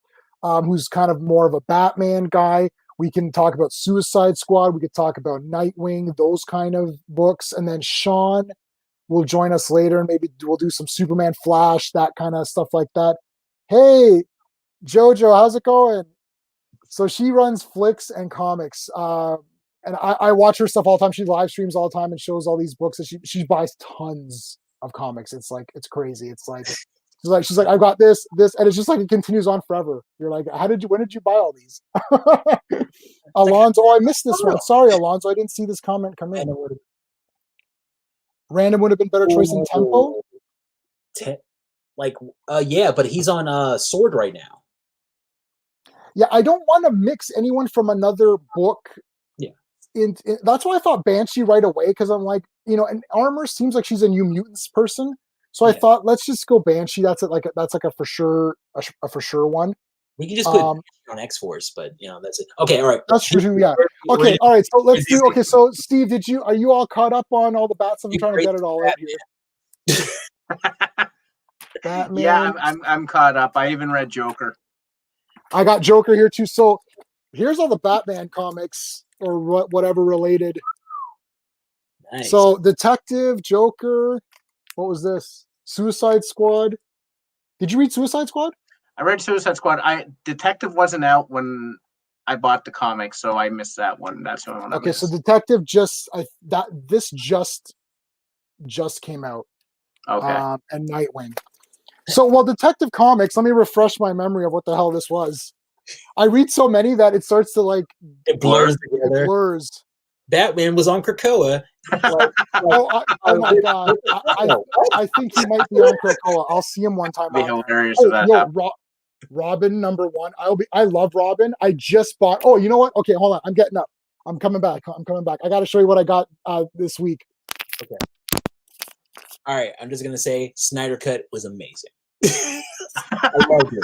who's kind of more of a Batman guy, we can talk about Suicide Squad. We could talk about Nightwing, those kind of books. And then Sean will join us later, and maybe we'll do some Superman, Flash, that kind of stuff like that. Hey, Jojo, how's it going? So she runs Flicks and Comics. And I watch her stuff all the time. She live streams all the time and shows all these books. And she buys tons of comics. It's crazy. It's like... She's like, I've got this, and it's just like it continues on forever. You're like, when did you buy all these? Alonzo, I missed this one. Sorry, Alonzo, I didn't see this comment come in. Random would have been better choice than Tempo. Yeah, but he's on Sword right now. Yeah, I don't want to mix anyone from another book. Yeah, that's why I thought Banshee right away because I'm like, and Armor seems like she's a New Mutants person. So I thought, let's just go Banshee. That's a for sure one. We can just put on X-Force, but that's it. Okay, all right. That's true. Yeah. Okay, all right. So let's do. Okay, so Steve, are you all caught up on all the bats? I'm trying to get it all out here. Batman. Yeah, I'm caught up. I even read Joker. I got Joker here too. So here's all the Batman comics or whatever related. Nice. So Detective, Joker. What was this? Suicide Squad. Did you read Suicide Squad? I read Suicide Squad. Detective wasn't out when I bought the comic, so I missed that one. That's the one. Okay, so Detective just came out. Okay. And Nightwing. So, Detective Comics. Let me refresh my memory of what the hell this was. I read so many that it starts to like it blurs together. It blurs. Batman was on Krakoa. Oh my god! I think he might be on Krakoa. I'll see him one time. It'd be on hilarious there. if that happened. Robin #1. I love Robin. I just bought. Oh, you know what? Okay, hold on. I'm getting up. I'm coming back. I got to show you what I got this week. Okay. All right. I'm just gonna say Snyder Cut was amazing. I loved it.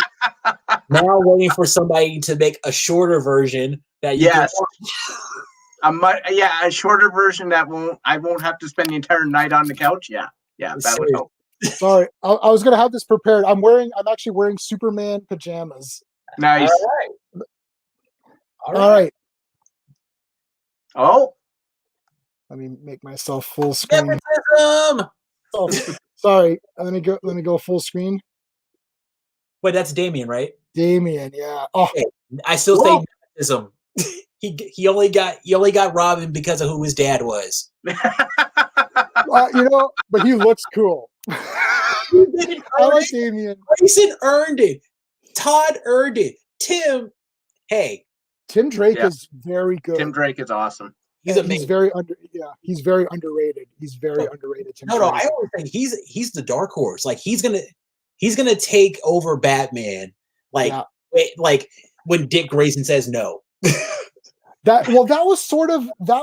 Now waiting for somebody to make a shorter version that you can watch. A shorter version that I won't have to spend the entire night on the couch. Yeah, that would help. Sorry, I was gonna have this prepared. I'm actually wearing Superman pajamas. Nice. All right. Oh, let me make myself full screen. Nepotism! Oh, sorry. Let me go full screen. Wait, that's Damien, right? Damien, yeah. Oh, okay. I still say nepotism. He only got Robin because of who his dad was. But he looks cool. I like Damien. Grayson earned it. Todd earned it. Tim Drake is very good. Tim Drake is awesome. He's very underrated. He's very underrated. I always think he's the dark horse. Like he's gonna take over Batman. Like when Dick Grayson says no. that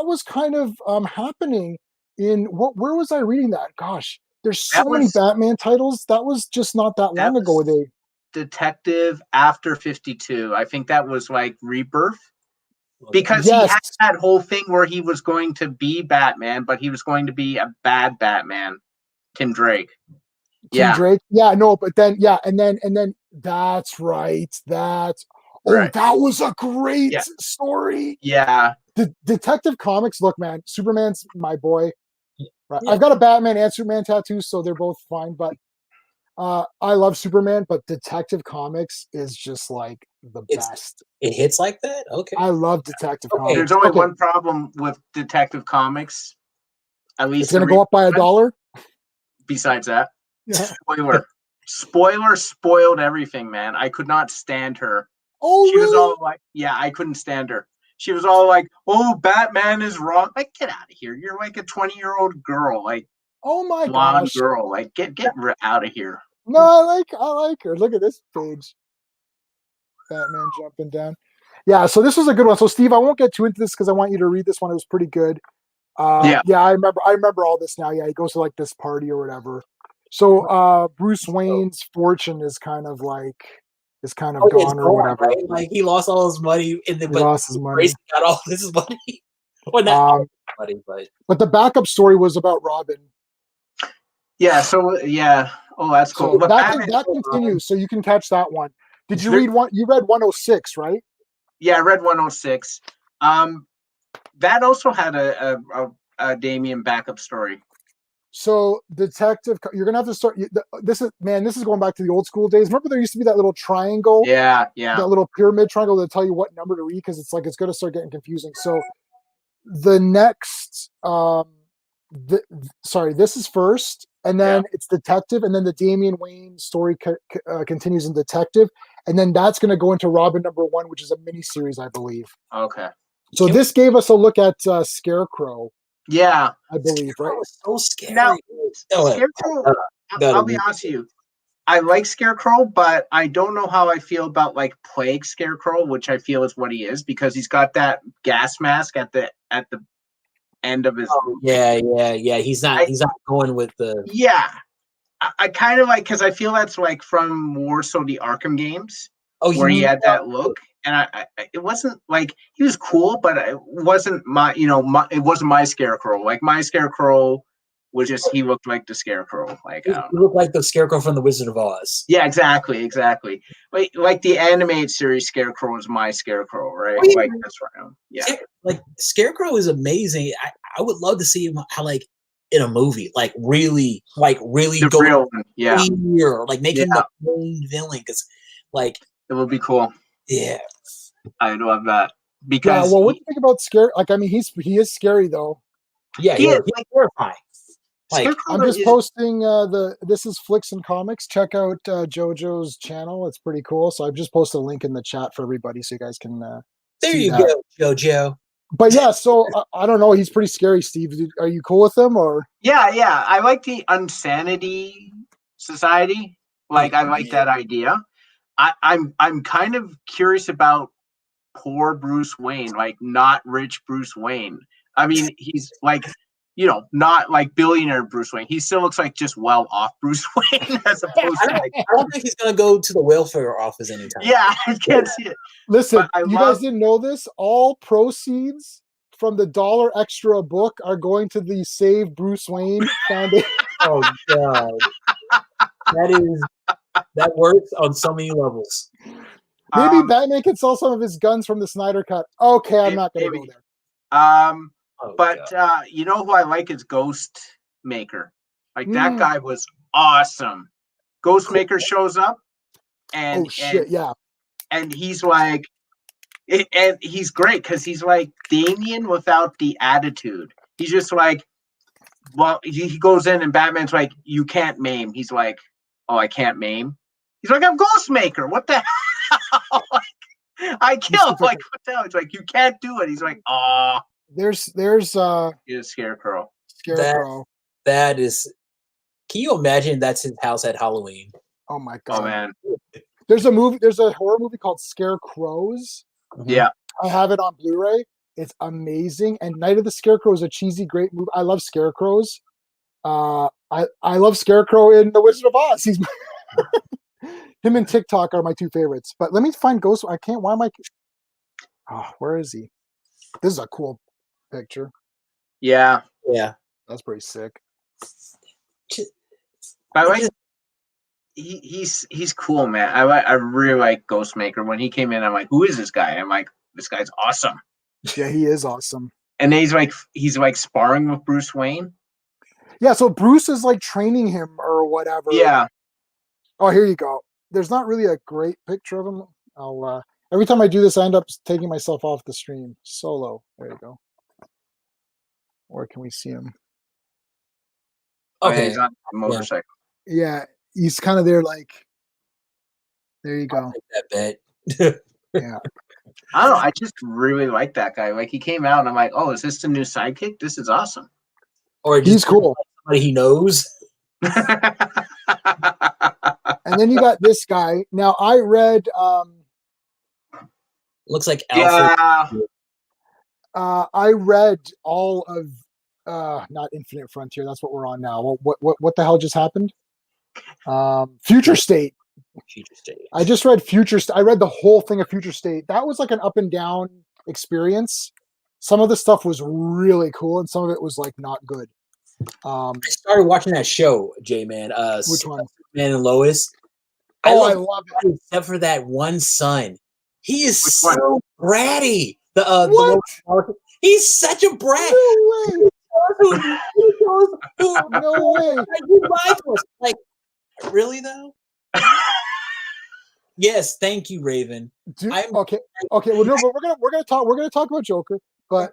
was kind of happening in where was I reading that? Gosh, there's so many Batman titles. That was just not that long ago. Detective after 52. I think that was like Rebirth. Because he had that whole thing where he was going to be Batman, but he was going to be a bad Batman. Tim Drake. Drake. Yeah, no, but then and then that's right. That was a great story. Yeah. The Detective Comics, look, man, Superman's my boy. Right. Yeah. I've got a Batman and Superman tattoo, so they're both fine, but I love Superman, but Detective Comics is just like the best. It hits like that? Okay. I love Detective Comics. There's only one problem with Detective Comics. At least it's going to go up by $1. Besides that, Spoiler spoiled everything, man. I could not stand her. Oh, she was all like, I couldn't stand her. She was all like, "Oh, Batman is wrong." Like, get out of here. You're like a 20-year-old girl. Like, oh my blonde girl. Like, get out of here. No, I like her. Look at this page. Batman jumping down. Yeah, so this was a good one. So Steve, I won't get too into this because I want you to read this one. It was pretty good. I remember all this now. Yeah, he goes to like this party or whatever. So Bruce Wayne's fortune is kind of gone or whatever. Right? Like he lost all his money lost his money. Got all his money. Well, not all his money, but the backup story was about Robin. Yeah, so oh, that's cool. So that continues, so you can catch that one. Did you read one? You read 106, right? Yeah, I read 106. That also had a Damien backup story. So Detective, you're gonna have to start. This is going back to the old school days. Remember, there used to be that little triangle. Yeah. That little pyramid triangle to tell you what number to read because it's going to start getting confusing. So the next, this is first, and then it's Detective, and then the Damian Wayne story continues in Detective, and then that's going to go into Robin #1, which is a mini series, I believe. Okay. So this gave us a look at Scarecrow. Yeah, I believe, right? So scary. Now, Scarecrow. I'll be honest with you. I like Scarecrow, but I don't know how I feel about like Plague Scarecrow, which I feel is what he is because he's got that gas mask at the end of his. Oh, yeah. He's not going with the. Yeah, I kind of like because I feel that's like from more so the Arkham games, where he had that look. And it wasn't like he was cool, but it wasn't it wasn't my Scarecrow. Like my Scarecrow was just he looked like the Scarecrow. Like he looked like the Scarecrow from the Wizard of Oz. Yeah, exactly. Like the animated series Scarecrow is my Scarecrow, right? Oh, yeah. Like that's right. Yeah. Like Scarecrow is amazing. I would love to see him how like in a movie, like really the go real one. Yeah. Clear, like make him the main villain because like it would be cool. Yeah, I love that because. What do you think about scary? Like, I mean, he is scary though. Yeah, he's terrifying. Like, I'm just posting this is Flicks and Comics. Check out JoJo's channel; it's pretty cool. So I've just posted a link in the chat for everybody, so you guys can. There you go, JoJo. But yeah, so I don't know. He's pretty scary, Steve. Are you cool with him or? Yeah. I like the Unsanity Society. Like, I like that idea. I'm kind of curious about poor Bruce Wayne, like not rich Bruce Wayne. I mean, he's like, not like billionaire Bruce Wayne. He still looks like just well-off Bruce Wayne as opposed to like. I don't think he's gonna go to the welfare office anytime. Yeah, I can't see it. Listen, guys didn't know this. All proceeds from the $1 extra a book are going to the Save Bruce Wayne Foundation. Oh God, that works on so many levels. Maybe Batman can sell some of his guns from the Snyder Cut. Okay, I'm not going to go there. But you know who I like is Ghostmaker. Like that guy was awesome. Ghostmaker shows up, and and he's like, and he's great because he's like Damien without the attitude. He's just like, well, he goes in and Batman's like, you can't maim. He's like, oh, I can't maim. He's like, I'm Ghostmaker. What the hell? I killed. Like, what the hell? He's like, you can't do it. He's like, oh. There's Scarecrow. That is. Can you imagine that's his house at Halloween? Oh my God. Oh man. There's a horror movie called Scarecrows. Yeah. I have it on Blu-ray. It's amazing. And Night of the Scarecrow is a cheesy, great movie. I love Scarecrows. I love Scarecrow in The Wizard of Oz. He's him and TikTok are my two favorites. But let me find Ghost. I can't. Why am I? Oh, where is he? This is a cool picture. Yeah. That's pretty sick. By the way, he's cool, man. I really like Ghostmaker. When he came in, I'm like, who is this guy? I'm like, this guy's awesome. Yeah, he is awesome. And then he's like sparring with Bruce Wayne. Yeah, so Bruce is like training him or whatever. Yeah. Oh, here you go. There's not really a great picture of him. I'll every time I do this, I end up taking myself off the stream. Solo. There you go. Or can we see him? Okay, he's on a motorcycle. Yeah, he's kind of there. Like, there you go. That bet. Yeah. I don't know. I just really like that guy. Like, he came out, and I'm like, oh, is this the new sidekick? This is awesome. Or he's cool. Somebody he knows. And then you got this guy. Now I read. Looks like Alfred. Yeah. I read all of. Not Infinite Frontier. That's what we're on now. What the hell just happened? Future State. Future State. I just read Future State. I read the whole thing of Future State. That was like an up and down experience. Some of the stuff was really cool, and some of it was like not good. I started watching that show, J-Man. Which one? Man and Lois. I love it. Except for that one son. He is Which so bratty. What? He's such a brat. No way. No way. Like, really though? Yes, thank you, Raven. Okay. Well, no, but we're gonna talk about Joker, but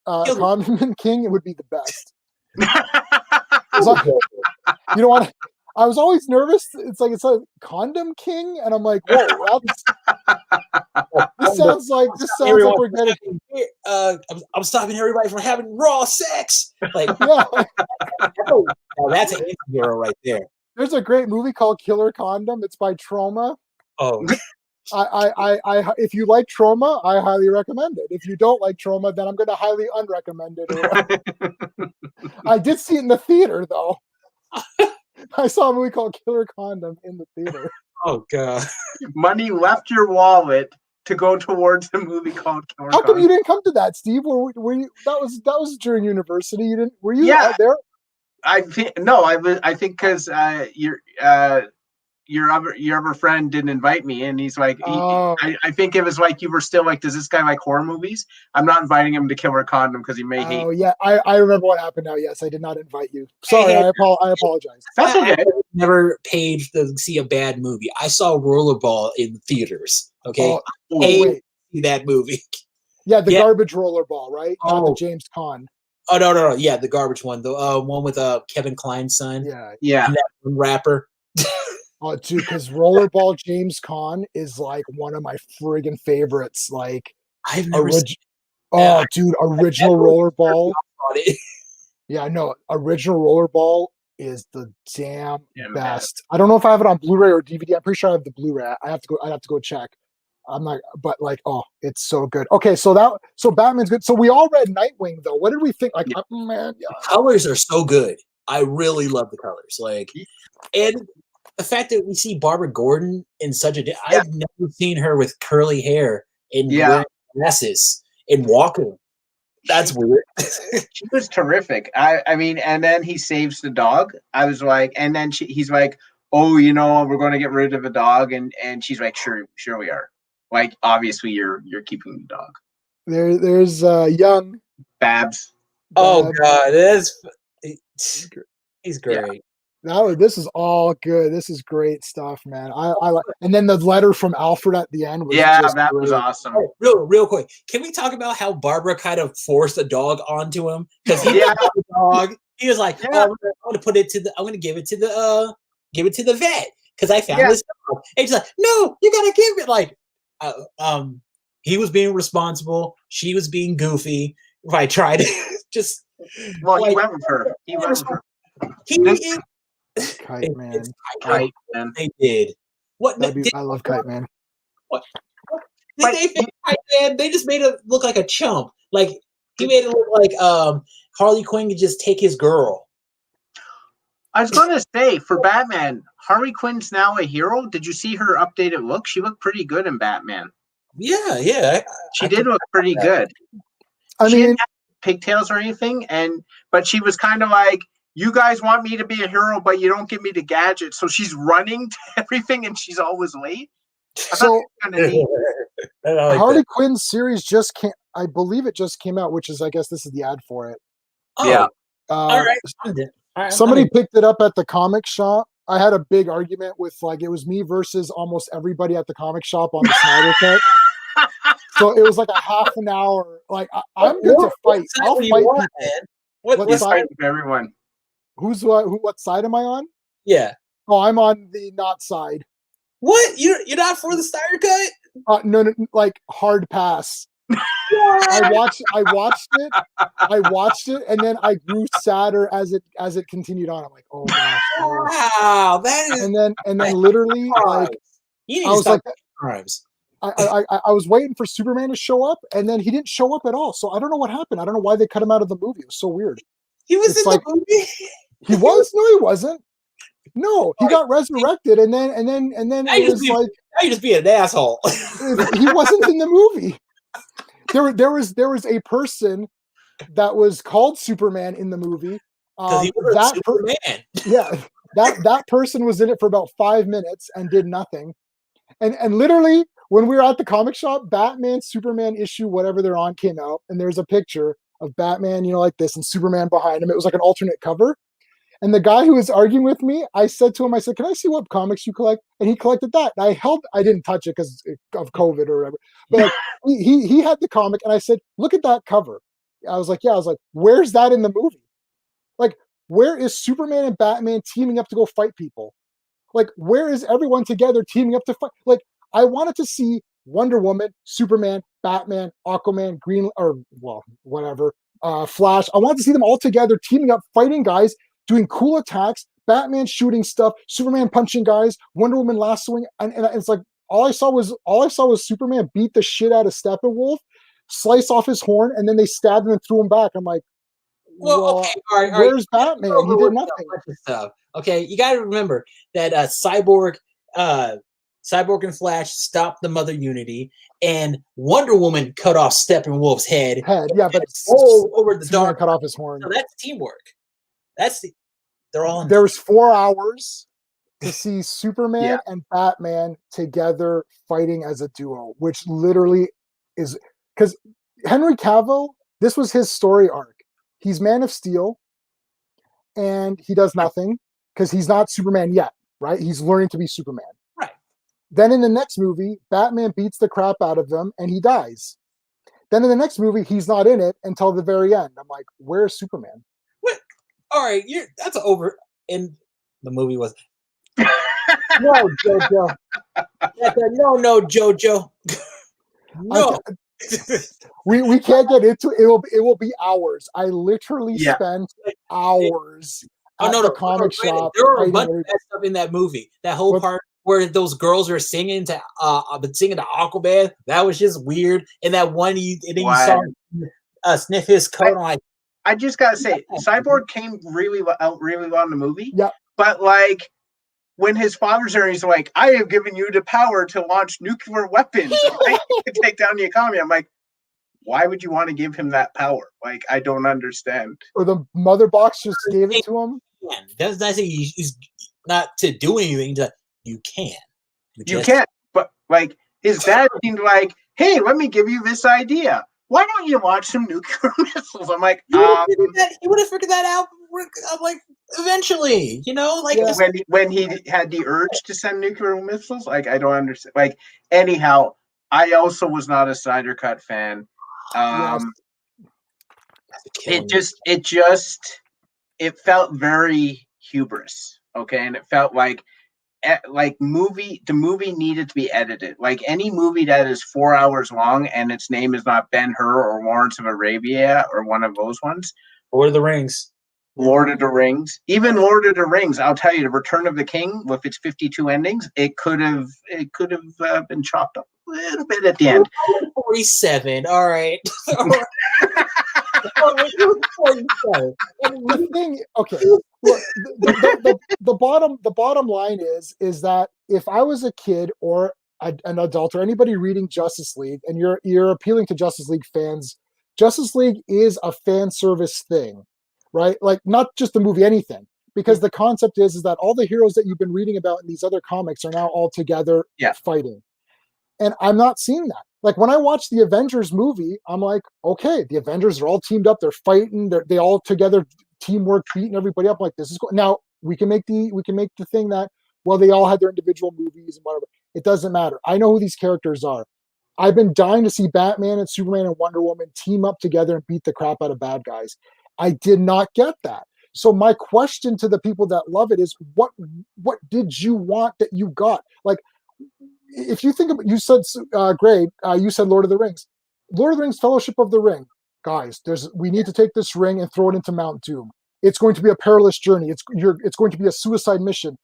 Condiment King, it would be the best. You know what? I was always nervous. It's a Condom King, and I'm like, whoa, this sounds like we're getting. I'm stopping everybody from having raw sex. Like, yeah. Oh, that's an anti-hero right there. There's a great movie called Killer Condom. It's by Troma. Oh. I if you like Troma, I highly recommend it. If you don't like Troma, then I'm going to highly unrecommend it. I did see it in the theater, though. I saw a movie called Killer Condom in the theater. Oh God! Money left your wallet to go towards a movie called Killer Condom. How come you didn't come to that, Steve? Were you? That was during university. You didn't? Were you out there? I think because your other friend didn't invite me, and he's like, I think it was like you were still like, does this guy like horror movies? I'm not inviting him to Killer Condom because he may hate. Oh yeah, I remember what happened now. Yes, I did not invite you. Sorry, I apologize. That's okay. I never paid to see a bad movie. I saw Rollerball in theaters. Okay, wait. See that movie. Yeah, the garbage Rollerball, right? Not the James Caan. Oh no! Yeah, the garbage one. The one with Kevin Kline's son. Yeah. And that rapper. Oh, dude, because Rollerball James Caan is like one of my friggin' favorites. Like, I've never seen. Oh, dude, original rollerball. Yeah, no, original rollerball is the damn best. I don't know if I have it on Blu-ray or DVD. I'm pretty sure I have the Blu-ray. I'd have to go check. I'm not, but like, oh, it's so good. Okay, so Batman's good. So we all read Nightwing though. What did we think? Like, man, the colors are so good. I really love the colors. Like, and the fact that we see Barbara Gordon in such a, I've never seen her with curly hair and wearing glasses and walking. That's weird. She was terrific. I mean, and then he saves the dog. I was like, and then he's like, oh, we're going to get rid of the dog, and she's like, sure we are. Like, obviously, you're keeping the dog. There's young Babs. Oh God, he's great. No, this is all good. This is great stuff, man. I like, and then the letter from Alfred at the end was that was awesome. Oh, real quick, can we talk about how Barbara kind of forced the dog onto him because he didn't have the dog. He was like, "Oh, I'm going to put it to the. I'm going to give it to the vet because I found this dog." And he's like, "No, you got to give it." Like, he was being responsible. She was being goofy. If I tried to just, well, he went with her. He went with her. Kite Man. They did. What? I love Kite Man. What? Did they fix Kite Man? They just made it look like a chump. Like he made it look like Harley Quinn could just take his girl. I was going to say for Batman, Harley Quinn's now a hero. Did you see her updated look? She looked pretty good in Batman. Yeah. She did look pretty good. She didn't have pigtails or anything, but she was kind of like, you guys want me to be a hero, but you don't give me the gadget. So she's running to everything, and she's always late. So Harley Quinn's series just came. I believe it just came out, which is, I guess, this is the ad for it. Oh, yeah. All right. Somebody picked it up at the comic shop. I had a big argument with it was me versus almost everybody at the comic shop on the Snyder Cut. So it was like a half an hour. Like I'm good to fight. I'll fight people. What side of everyone? What side am I on? Yeah. Oh, I'm on the not side. What? You're not for the Snyder Cut? No, like hard pass. I watched it, and then I grew sadder as it continued on. I'm like, oh gosh. Wow, that is. And then literally, like, I was like, crimes. I was waiting for Superman to show up, and then he didn't show up at all. So I don't know what happened. I don't know why they cut him out of the movie. It was so weird. He was in the movie. He was? No, he wasn't. No, he got resurrected, and then it was like, now you just being an asshole. He wasn't in the movie. There was a person that was called Superman in the movie. That person was in it for about 5 minutes and did nothing. And literally, when we were at the comic shop, Batman, Superman issue, whatever they're on, came out, and there's a picture of Batman, like this, and Superman behind him. It was like an alternate cover. And the guy who was arguing with me, I said to him, can I see what comics you collect? And he collected that. And I didn't touch it because of COVID or whatever. But he had the comic, and I said, look at that cover. I was like, where's that in the movie? Like, where is Superman and Batman teaming up to go fight people? Like, where is everyone together teaming up to fight? Like, I wanted to see Wonder Woman, Superman, Batman, Aquaman, Flash. I wanted to see them all together teaming up, fighting guys, doing cool attacks, Batman shooting stuff, Superman punching guys, Wonder Woman lassoing, and it's like all I saw was Superman beat the shit out of Steppenwolf, slice off his horn, and then they stabbed him and threw him back. I'm like, okay, all right, where's Batman? He did nothing. Okay, you got to remember that Cyborg and Flash stopped the Mother Unity, and Wonder Woman cut off Steppenwolf's head. Yeah, but over the dark, cut off his horn. So that's teamwork. They're all. There was 4 hours to see Superman and Batman together fighting as a duo, which literally is because Henry Cavill. This was his story arc. He's Man of Steel, and he does nothing because he's not Superman yet, right? He's learning to be Superman. Right. Then in the next movie, Batman beats the crap out of him, and he dies. Then in the next movie, he's not in it until the very end. I'm like, where's Superman? What? All right, that's over. And the movie was no, JoJo. No, JoJo. No. we can't get into it. It will be hours. I literally spent hours at the comic shop. There were a bunch of that stuff in that movie. That whole part where those girls are singing to Aquaman, that was just weird. And that one, you saw sniff his coat. I just gotta say, Cyborg came really well in the movie. Yeah, but like when his father's there, he's like, "I have given you the power to launch nuclear weapons to take down the economy." I'm like, why would you want to give him that power? Like, I don't understand. Or the mother box just gave it to him. That's not saying he's not to do anything. You can. You can, but like his dad seemed like, "Hey, let me give you this idea. Why don't you launch some nuclear missiles?" I'm like, he would have figured that out. Like eventually, like when he had the urge to send nuclear missiles. Like, I don't understand. Like, anyhow, I also was not a Snyder Cut fan. It felt very hubris. Okay, and it felt like the movie needed to be edited. Like any movie that is 4 hours long and its name is not Ben-Hur or Lawrence of Arabia or one of those ones. Lord of the Rings. Even Lord of the Rings, I'll tell you, The Return of the King with its 52 endings, it could have been chopped up a little bit at the end. 47. All right. The thing, okay. Look, the bottom line is that if I was a kid or an adult or anybody reading Justice League and you're appealing to Justice League fans, Justice League is a fan service thing, right? Like not just the movie, anything. Because the concept is that all the heroes that you've been reading about in these other comics are now all together fighting. And I'm not seeing that. Like when I watch the Avengers movie, I'm like, okay, the Avengers are all teamed up, they're fighting, they all together, teamwork, beating everybody up. I'm like, this is cool. Now we can make the thing that, well, they all had their individual movies and whatever. It doesn't matter. I know who these characters are. I've been dying to see Batman and Superman and Wonder Woman team up together and beat the crap out of bad guys. I did not get that. So my question to the people that love it is, what did you want that you got? Like, if you think about, you said, Gray, you said Lord of the Rings. Lord of the Rings, Fellowship of the Ring. Guys, we need to take this ring and throw it into Mount Doom. It's going to be a perilous journey. It's going to be a suicide mission.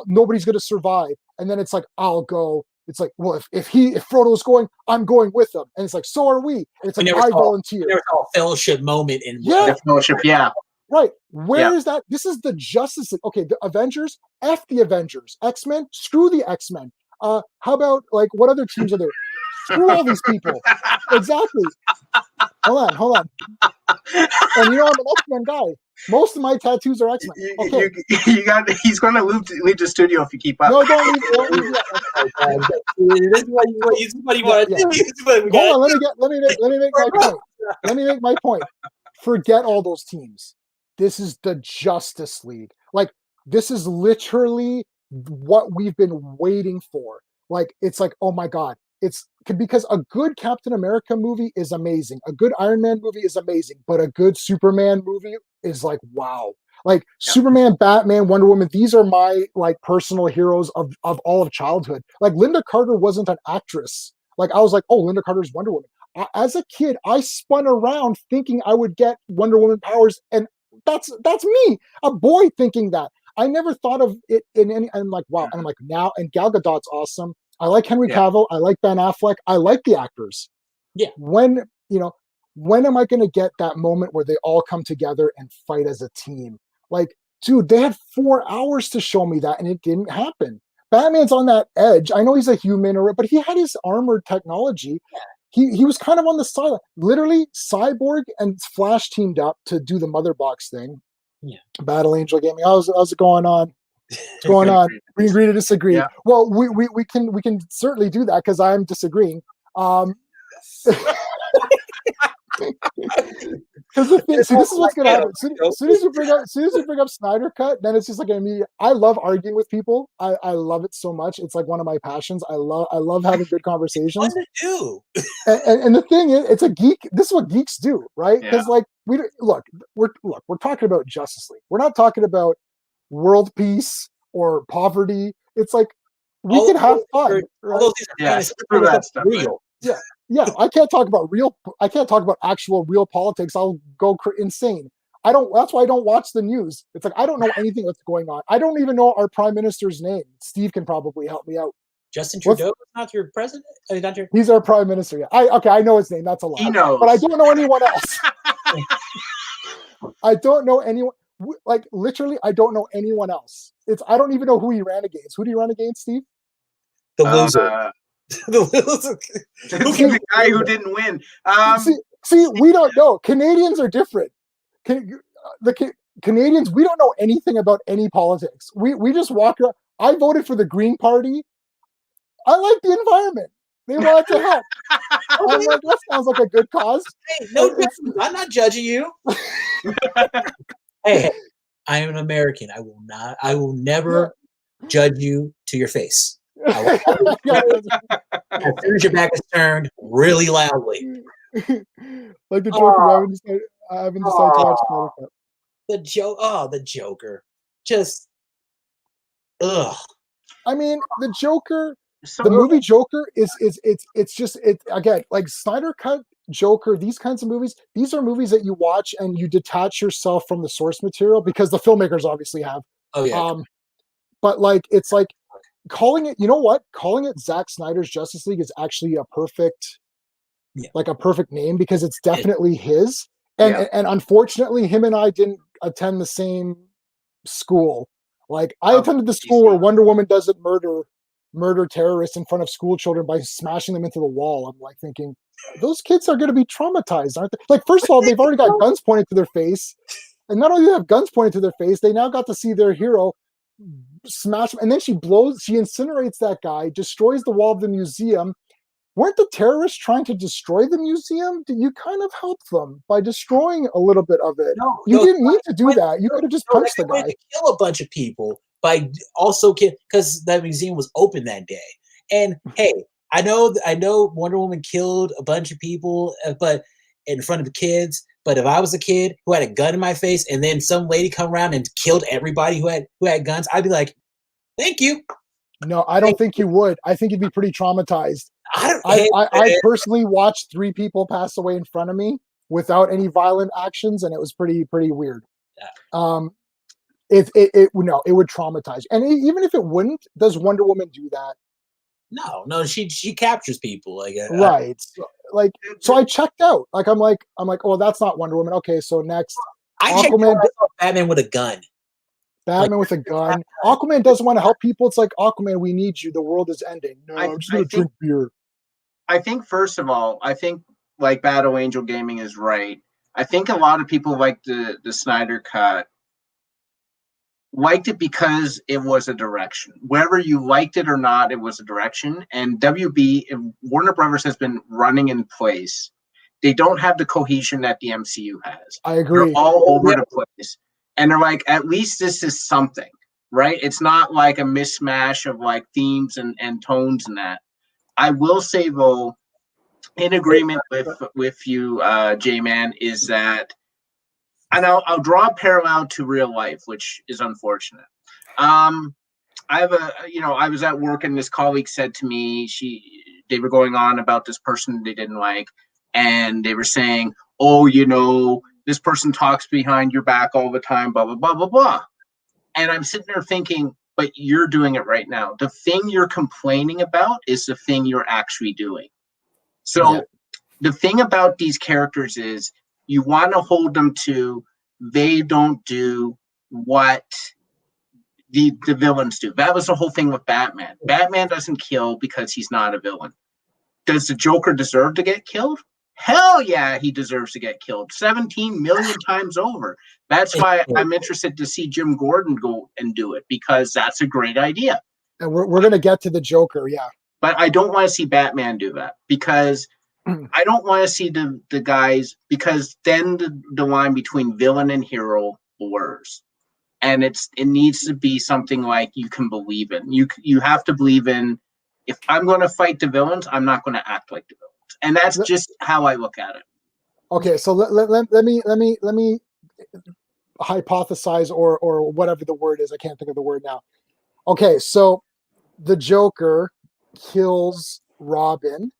Nobody's going to survive. And then it's like, I'll go. It's like, well, if Frodo's going, I'm going with him. And it's like, so are we. And it's like, I volunteer. There's a fellowship moment in fellowship, Right. Where is that? This is the Justice League. Okay, the Avengers, F the Avengers. X-Men, screw the X-Men. How about, like, what other teams are there? Screw all these people. Exactly. Hold on. And I'm an X-Men guy. Most of my tattoos are X-Men. Okay. He's going to leave the studio if you keep up. No, don't leave. This is what you want to do. Hold on, let me make my point. Forget all those teams. This is the Justice League. Like, this is literally what we've been waiting for. Like, it's like, oh my God. It's because a good Captain America movie is amazing. A good Iron Man movie is amazing. But a good Superman movie is like, wow. Like Superman, Batman, Wonder Woman, these are my like personal heroes of all of childhood. Like Linda Carter wasn't an actress. Like I was like, oh, Linda Carter's Wonder Woman. As a kid, I spun around thinking I would get Wonder Woman powers, and that's me, a boy thinking that. I never thought of it in any. I'm like, wow. And I'm like, now, and Gal Gadot's awesome. I like Henry Cavill. I like Ben Affleck. I like the actors. Yeah. When am I going to get that moment where they all come together and fight as a team? Like, dude, they had 4 hours to show me that, and it didn't happen. Batman's on that edge. I know he's a human, but he had his armored technology. Yeah. He was kind of on the side. Literally, Cyborg and Flash teamed up to do the Mother Box thing. Yeah. Battle Angel Gaming. How's it going on? What's going on? We agree to disagree. Yeah. Well, we can certainly do that because I'm disagreeing. Because this is what's gonna happen. As soon as you bring up Snyder Cut, then it's just like I love arguing with people. I love it so much. It's like one of my passions. I love having good conversations. It's fun to do. And the thing is, it's a geek. This is what geeks do, right? Because like we're talking about Justice League. We're not talking about world peace or poverty. It's like we can have fun. All those things are real. Yeah. Yeah, I can't talk about actual real politics. I'll go insane. That's why I don't watch the news. It's like I don't know anything that's going on. I don't even know our prime minister's name. Steve can probably help me out. Justin Trudeau is not your president? He's our prime minister. Yeah. I know his name. That's a lie. He knows. But I don't know anyone else. I don't know anyone. Like literally, I don't know anyone else. I don't even know who he ran against. Who did he run against, Steve? The loser. The guy who didn't win. See, we don't know. Canadians are different. The Canadians, we don't know anything about any politics. We just walk around. I voted for the Green Party. I like the environment. They wanted to help. I'm like, that sounds like a good cause. Hey, no, I'm not judging you. hey, I am an American. I will never judge you to your face. As soon as your back is turned really loudly. Like the Joker. I haven't decided to watch the Joker. Just ugh. I mean, the Joker, the movie Joker it's just again, like Snyder Cut Joker, these kinds of movies, these are movies that you watch and you detach yourself from the source material because the filmmakers obviously have. Oh yeah. But like it's like calling it Zack Snyder's Justice League is actually a perfect name because it's definitely his. And unfortunately, him and I didn't attend the same school. Like I attended the school where Wonder Woman doesn't murder terrorists in front of school children by smashing them into the wall. I'm like thinking, those kids are going to be traumatized, aren't they? Like, first of all, they've already got guns pointed to their face. And not only do they have guns pointed to their face, they now got to see their hero smash them. And then she incinerates that guy, destroys the wall of the museum. Weren't the terrorists trying to destroy the museum? Did you kind of help them by destroying a little bit of it? You didn't need to do that. You could have just punched the guy. To kill a bunch of people by also because that museum was open that day. And hey, I know Wonder Woman killed a bunch of people, but in front of the kids. But if I was a kid who had a gun in my face and then some lady come around and killed everybody who had guns, I'd be like, "Thank you." No, I don't think you would. I think you'd be pretty traumatized. I personally watched 3 people pass away in front of me without any violent actions, and it was pretty weird. Yeah. It would traumatize. And even if it wouldn't, does Wonder Woman do that? No, she captures people right. So I checked out. Like I'm like, oh, that's not Wonder Woman. Okay, so next, Aquaman, Batman with a gun. Batman with a gun. Aquaman doesn't want to help people. It's like, Aquaman, we need you. The world is ending. No, I'm just going to drink beer. I think, first of all, like Battle Angel Gaming is right. I think a lot of people like the Snyder Cut liked it because it was a direction. Whether you liked it or not, it was a direction. And Warner Brothers has been running in place. They don't have the cohesion that the MCU has. I agree. They're all over the place. And they're like, at least this is something, right? It's not like a mishmash of like themes and tones and that. I will say, though, in agreement with you, J-Man, is that, and I'll draw a parallel to real life, which is unfortunate. I was at work and this colleague said to me, they were going on about this person they didn't like, and they were saying, oh, this person talks behind your back all the time, blah, blah, blah, blah, blah. And I'm sitting there thinking, but you're doing it right now. The thing you're complaining about is the thing you're actually doing. So the thing about these characters is you want to hold them to, they don't do what the villains do. That was the whole thing with Batman. Batman doesn't kill because he's not a villain. Does the Joker deserve to get killed? Hell yeah, he deserves to get killed 17 million times over. That's why I'm interested to see Jim Gordon go and do it, because that's a great idea. And we're going to get to the Joker, yeah. But I don't want to see Batman do that, because I don't want to see the guys, because then the line between villain and hero blurs. And it needs to be something like you can believe in. You have to believe in, if I'm going to fight the villains, I'm not going to act like the villains. And that's just how I look at it. Okay, so let me hypothesize or whatever the word is. I can't think of the word now. Okay, so the Joker kills Robin.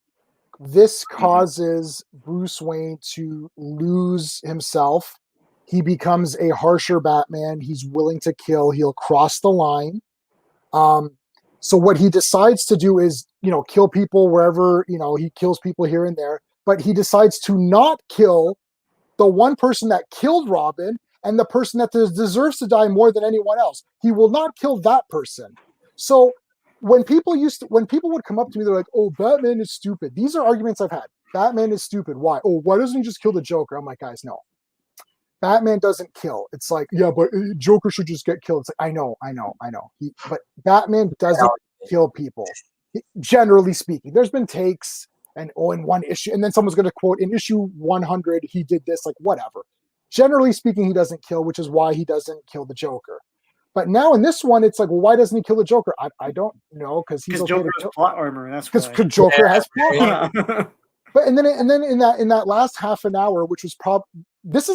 this causes Bruce Wayne to lose himself. He becomes a harsher Batman. He's willing to kill. He'll cross the line. So what he decides to do is, kill people wherever, he kills people here and there, but he decides to not kill the one person that killed Robin and the person that deserves to die more than anyone else. He will not kill that person. So when people would come up to me, they're like, "Oh, Batman is stupid." These are arguments I've had. Batman is stupid. Why? Oh, why doesn't he just kill the Joker? I'm like, guys, no. Batman doesn't kill. It's like, yeah, but Joker should just get killed. It's like, I know. But Batman doesn't kill people. Generally speaking, there's been takes and in one issue, and then someone's going to quote in issue 100, he did this, like whatever. Generally speaking, he doesn't kill, which is why he doesn't kill the Joker. But now in this one, it's like, well, why doesn't he kill the Joker? I don't know, because he's okay Joker has plot armor. That's because Joker has plot armor. But and then in that last half an hour, which was this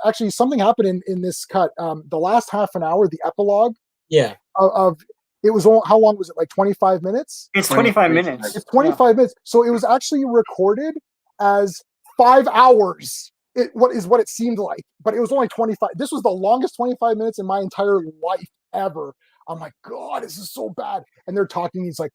actually something happened in this cut. The last half an hour, the epilogue. Yeah. Of it was how long was it? Like 25 minutes. It's 25 minutes. It's 25 minutes. So it was actually recorded as 5 hours. What it seemed like, but it was only 25. This was the longest 25 minutes in my entire life ever. I'm like, God, this is so bad. And they're talking. He's like,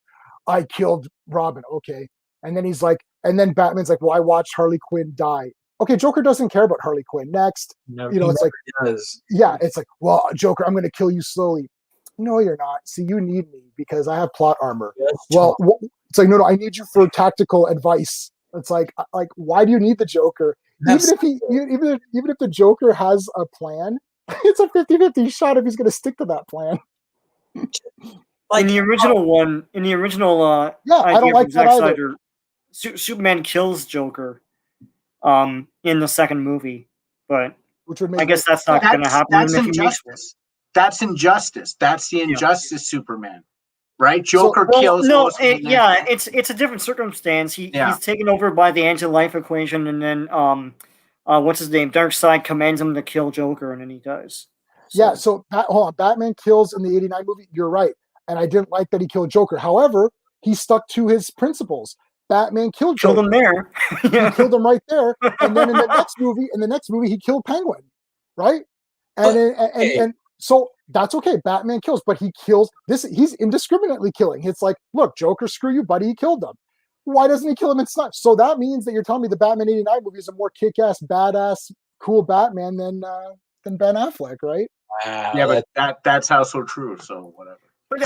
I killed Robin. Okay. And then he's like, and then Batman's like, well, I watched Harley Quinn die. Okay, Joker doesn't care about Harley Quinn. Next, it's like, yeah, it's like, well, Joker, I'm going to kill you slowly. No, you're not. See, you need me because I have plot armor. Well, it's like, no, I need you for tactical advice. It's like, why do you need the Joker? Even if the Joker has a plan, it's a 50-50 shot if he's going to stick to that plan. In the original I don't like that either. Superman kills Joker in the second movie, but I guess that's not going to happen. That's injustice. That's injustice. That's the injustice Superman. Right? Joker kills. No, it's a different circumstance. He's taken over by the anti-life equation, and then what's his name? Darkseid commands him to kill Joker, and then he does. So hold on. Batman kills in the '89 movie. You're right, and I didn't like that he killed Joker. However, he stuck to his principles. Batman killed Joker. Killed him there. He killed him right there, and then in the next movie, he killed Penguin, right? And so that's okay. Batman kills, but he kills this. He's indiscriminately killing. It's like, look, Joker, screw you, buddy. He killed him. Why doesn't he kill him in Snatch? So that means that you're telling me the Batman '89 movie is a more kick-ass, badass, cool Batman than Ben Affleck, right? Wow, yeah, but that's also true. So whatever. But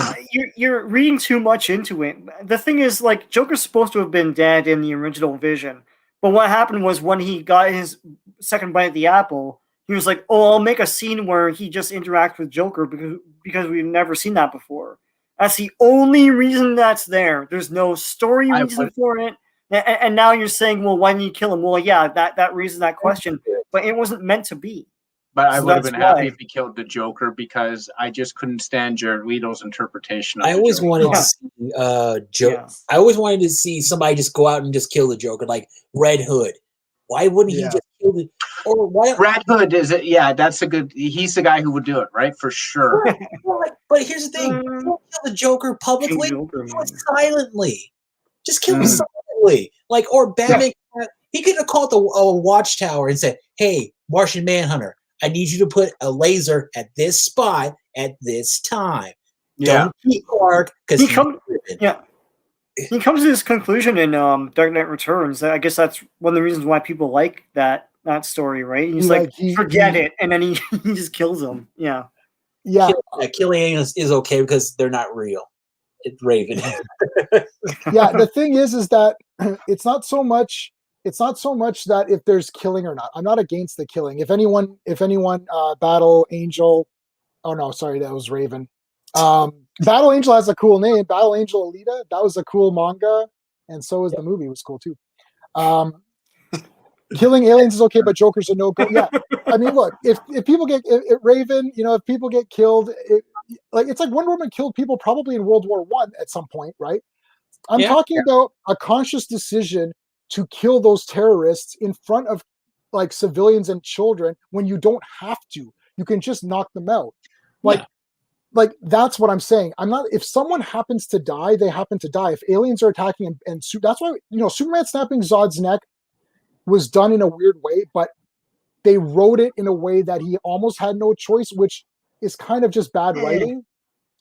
you're reading too much into it. The thing is, like, Joker's supposed to have been dead in the original Vision, but what happened was when he got his second bite at the apple, he was like, "Oh, I'll make a scene where he just interacts with Joker because we've never seen that before." That's the only reason that's there. There's no story reason for it. And now you're saying, well, why didn't you kill him? Well, yeah, that raises that question, but it wasn't meant to be. But I would have been happy if he killed the Joker because I just couldn't stand Jared Leto's interpretation of I always wanted to see I always wanted to see somebody just go out and just kill the Joker, like Red Hood. Why wouldn't he just kill the? Or why? Red Hood is it? Yeah, that's a good. He's the guy who would do it, right? For sure. But here's the thing: don't kill the Joker publicly. Do it silently. Just kill him silently. Like, or Batman. He could have called a watchtower and said, "Hey, Martian Manhunter, I need you to put a laser at this spot at this time. Don't keep Clark because he comes to this conclusion in Dark Knight Returns. I guess that's one of the reasons why people like that story, right? He's like, forget it, and then he just kills him. Yeah. Killing aliens is okay because they're not real. It's Raven. The thing is that it's not so much that if there's killing or not. I'm not against the killing. If anyone, Battle Angel. Oh no, sorry, that was Raven. Battle Angel has a cool name. Battle Angel Alita. That was a cool manga, and so was the movie. It was cool too. Killing aliens is okay, but Joker's a no go. Yeah, I mean, look, if people get Raven, if people get killed, it's like Wonder Woman killed people probably in World War I at some point, right? I'm talking about a conscious decision to kill those terrorists in front of like civilians and children when you don't have to. You can just knock them out. like that's what I'm saying. I'm not. If someone happens to die, they happen to die. If aliens are attacking, and that's why Superman snapping Zod's neck was done in a weird way, but they wrote it in a way that he almost had no choice, which is kind of just bad writing.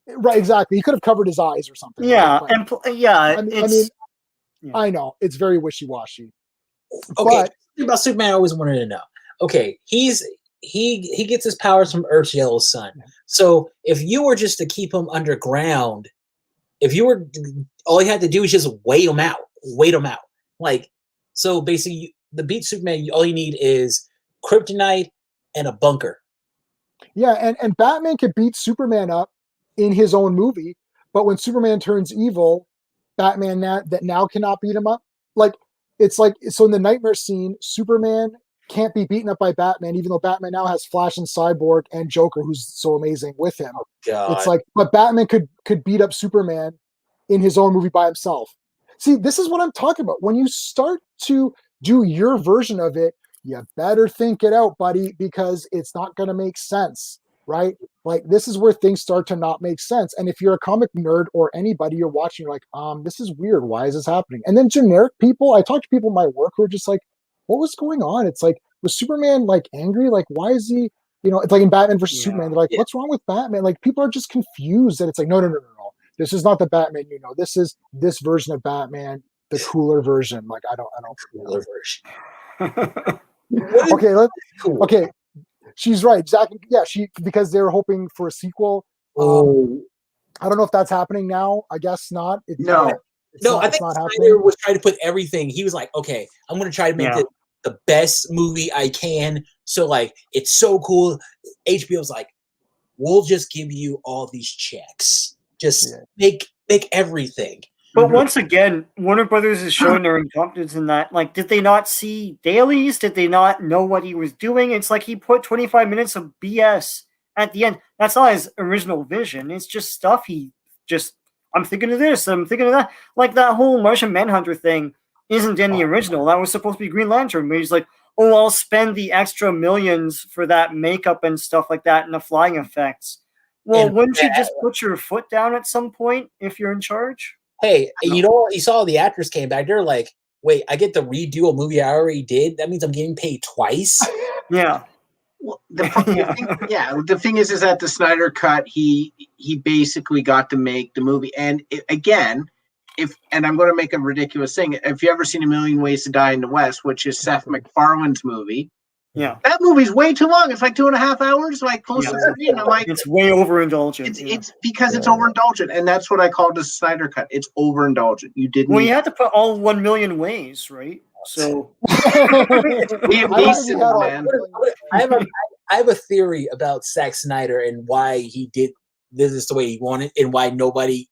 Right, exactly. He could have covered his eyes or something. Yeah, right? I know it's very wishy-washy. Okay, but about Superman, I always wanted to know. Okay, he gets his powers from Earth's yellow sun. So if you were just to keep him underground, all you had to do is just wait him out. Like, so basically, the beat Superman, all you need is kryptonite and a bunker. Yeah, and Batman could beat Superman up in his own movie, but when Superman turns evil, Batman that now cannot beat him up. Like, it's like, so in the nightmare scene, Superman can't be beaten up by Batman, even though Batman now has Flash and Cyborg and Joker, who's so amazing with him. Oh, God. It's like, but Batman could beat up Superman in his own movie by himself. See, this is what I'm talking about. When you start to do your version of it, you better think it out, buddy, because it's not going to make sense, right? Like, this is where things start to not make sense. And if you're a comic nerd or anybody you're watching, you're like, this is weird. Why is this happening? And then generic people, I talk to people in my work who are just like, what was going on? It's like, was Superman like angry? Like, why is he, it's like in Batman versus Superman. They're like, what's wrong with Batman? Like, people are just confused. And it's like, no. This is not the Batman, This is this version of Batman, the cooler version. Like, I don't. Cooler version. Okay. She's right. Exactly. Yeah. Because they're hoping for a sequel. I don't know if that's happening now. I guess not. I think Snyder was trying to put everything. He was like, okay, I'm going to try to make the best movie I can. So, like, it's so cool. HBO's like, we'll just give you all these checks. Just make everything. But once again, Warner Brothers is showing their incompetence in that. Like, did they not see dailies? Did they not know what he was doing? It's like he put 25 minutes of BS at the end. That's not his original vision. It's just stuff I'm thinking of this, I'm thinking of that. Like, that whole Martian Manhunter thing isn't in the original. That was supposed to be Green Lantern, where he's like, oh, I'll spend the extra millions for that makeup and stuff like that and the flying effects. Well, wouldn't you just put your foot down at some point if you're in charge? Hey, you know what? You saw the actors came back. They're like, wait, I get to redo a movie I already did? That means I'm getting paid twice? Yeah. Well, the thing is that the Snyder Cut, he basically got to make the movie. And again, and I'm going to make a ridiculous thing. If you ever seen A Million Ways to Die in the West, which is Seth MacFarlane's movie, that movie's way too long. It's like 2.5 hours, like close to 3. And I'm like, it's way overindulgent. It's because it's overindulgent, and that's what I call the Snyder Cut. It's overindulgent. You didn't. Well, you had to put all 1 million ways, right? So man. I have a theory about Zack Snyder and why he did this the way he wanted, and why nobody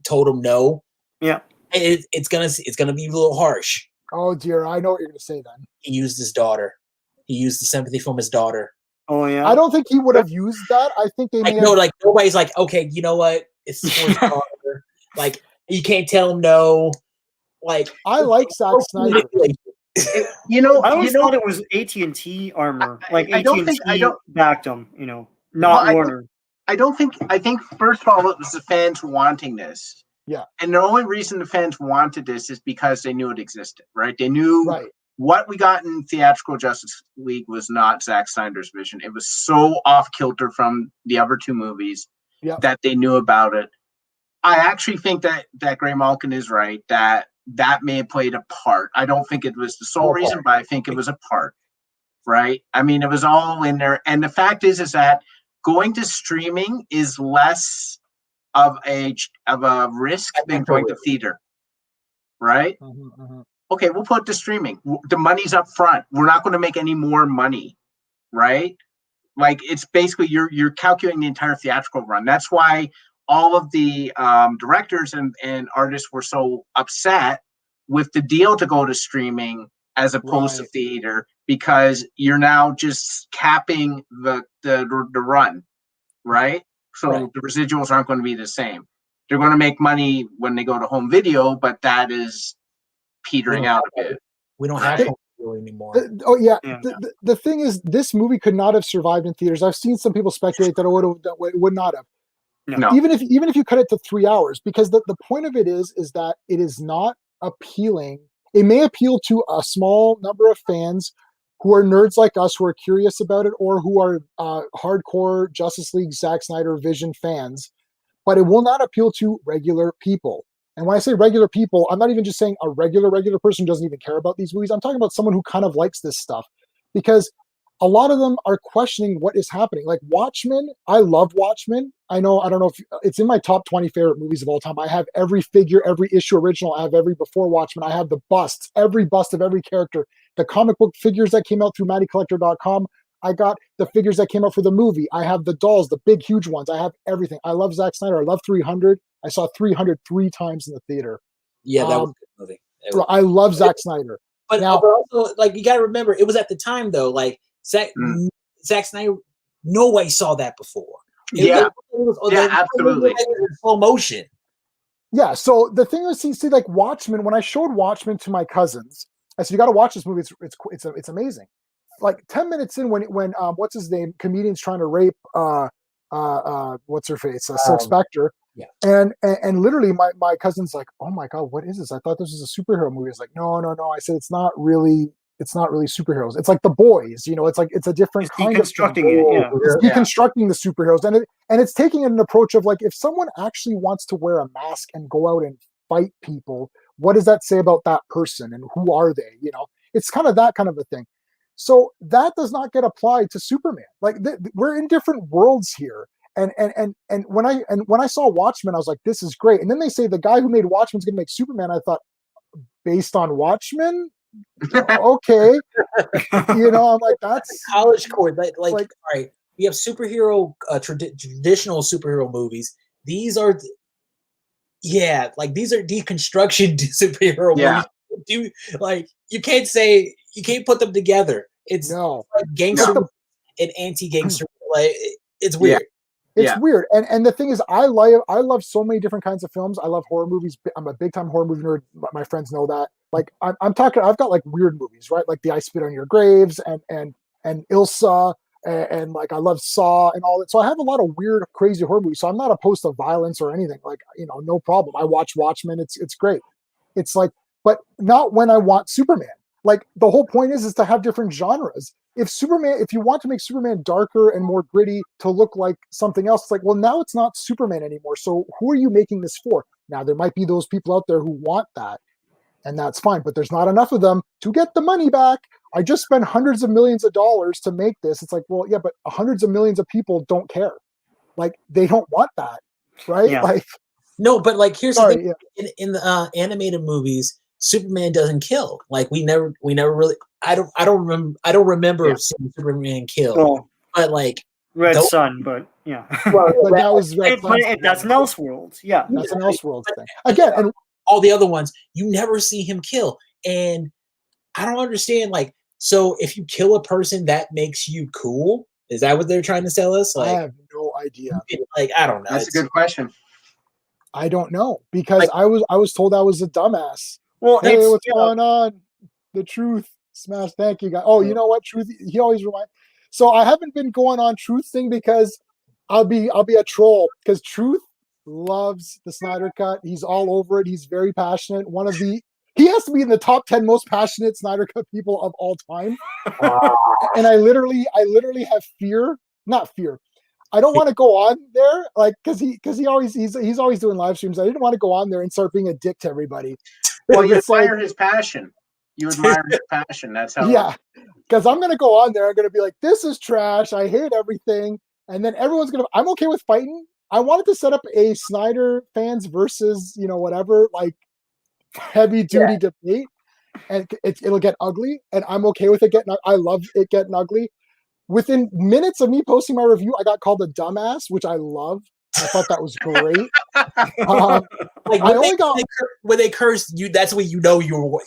told him no. Yeah, it's gonna be a little harsh. Oh dear, I know what you're gonna say then. He used his daughter. He used the sympathy from his daughter. Oh yeah. I don't think he would have used that. I think they like nobody's like, okay, you know what? It's for his daughter. Like, you can't tell him no. Like, I like Zack Snyder. I always thought it was AT&T armor. Like, AT&T backed him. Not Warner. I think first of all, it was the fans wanting this. Yeah. And the only reason the fans wanted this is because they knew it existed, right? They knew what we got in theatrical Justice League was not Zack Snyder's vision. It was so off kilter from the other two movies that they knew about it. I actually think that Greymalkin is right, that may have played a part. I don't think it was the sole reason, but I think it was a part, right? I mean, it was all in there. And the fact is that going to streaming is less of a risk than going to theater, right? Okay, we'll put it to streaming. The money's up front. We're not going to make any more money, right? Like, it's basically you're calculating the entire theatrical run. That's why all of the directors and artists were so upset with the deal to go to streaming as opposed to theater, because you're now just capping the run, right? So the residuals aren't going to be the same. They're going to make money when they go to home video, but that is petering out a bit. We don't have home video anymore. The thing is, this movie could not have survived in theaters. I've seen some people speculate that it would not have. No. Even if you cut it to 3 hours, because the point of it is that it is not appealing. It may appeal to a small number of fans who are nerds like us, who are curious about it, or who are hardcore Justice League, Zack Snyder, Vision fans, but it will not appeal to regular people. And when I say regular people, I'm not even just saying a regular person who doesn't even care about these movies. I'm talking about someone who kind of likes this stuff, because a lot of them are questioning what is happening. Like Watchmen, I love Watchmen. I don't know if it's in my top 20 favorite movies of all time. I have every figure, every issue original. I have every before Watchmen. I have the busts, every bust of every character. The comic book figures that came out through MattyCollector.com. I got the figures that came out for the movie. I have the dolls, the big, huge ones. I have everything. I love Zack Snyder. I love 300. I saw 300 3 times in the theater. Yeah, that was a good movie. I love Zack Snyder. But also, like, you got to remember, it was at the time, though, like, Zack Snyder, nobody saw that before. Yeah, absolutely. Slow motion. Yeah, so the thing is, see, like Watchmen, when I showed Watchmen to my cousins, I said, you got to watch this movie. It's amazing. Like 10 minutes in, when what's his name, comedian's trying to rape what's her face, Silk Spectre. Yeah. And literally my cousin's like, oh my God, what is this? I thought this was a superhero movie. It's like, no. I said, it's not really superheroes. It's like The Boys, it's a different kind of deconstructing it. Yeah. It's deconstructing the superheroes. And it's taking an approach of like, if someone actually wants to wear a mask and go out and fight people, what does that say about that person and who are they? It's kind of that kind of a thing. So that does not get applied to Superman. Like we're in different worlds here. And when I saw Watchmen, I was like, this is great. And then they say the guy who made Watchmen's going to make Superman. I thought, based on Watchmen, okay. I'm like, that's College Court. Like, all right, we have superhero, traditional superhero movies. These are, these are deconstruction superhero movies. You can't put them together. It's like gangster and anti-gangster. Like, it's weird. It's weird. And the thing is, I love so many different kinds of films. I love horror movies. I'm a big time horror movie nerd. My friends know that. Like I'm talking, I've got like weird movies, right? Like the I Spit on Your Graves and Ilsa and like I love Saw and all that. So I have a lot of weird, crazy horror movies. So I'm not opposed to violence or anything. Like, no problem. I watch Watchmen. It's great. It's like, but not when I want Superman. Like the whole point is to have different genres. If you want to make Superman darker and more gritty to look like something else, it's like, well, now it's not Superman anymore. So who are you making this for? Now there might be those people out there who want that, and that's fine, but there's not enough of them to get the money back. I just spent hundreds of millions of dollars to make this. It's like, well, yeah, but hundreds of millions of people don't care. Like they don't want that, right? Yeah. Like, no, but like here's the thing. In the animated movies, Superman doesn't kill. Like we never really. I don't remember seeing Superman kill. Well, but like Red Sun, but yeah. Well, but that was that's an Elseworlds. Yeah, that's an Elseworlds thing. Again, and all the other ones, you never see him kill, and I don't understand. Like, so if you kill a person, that makes you cool? Is that what they're trying to sell us? Like, I have no idea. Like, I don't know. That's a good question. I don't know, because I was told I was a dumbass. Well, hey, what's going on? The Truth. Smash, thank you guys. Oh, you know what? Truth, he always reminds. So I haven't been going on Truth thing because I'll be a troll, because Truth loves the Snyder Cut. He's all over it. He's very passionate. He has to be in the top 10 most passionate Snyder Cut people of all time. And I literally have fear, not fear. I don't want to go on there, like, because he's always doing live streams. I didn't want to go on there and start being a dick to everybody. Well, you admire his passion. You admire his passion. That's how. Yeah, because I'm gonna go on there. I'm gonna be like, "This is trash. I hate everything," and then everyone's gonna. I'm okay with fighting. I wanted to set up a Snyder fans versus whatever, like heavy duty debate, and it'll get ugly, and I'm okay with it getting. I love it getting ugly. Within minutes of me posting my review, I got called a dumbass, which I love. I thought that was great. Like when they curse you, that's when you know you won.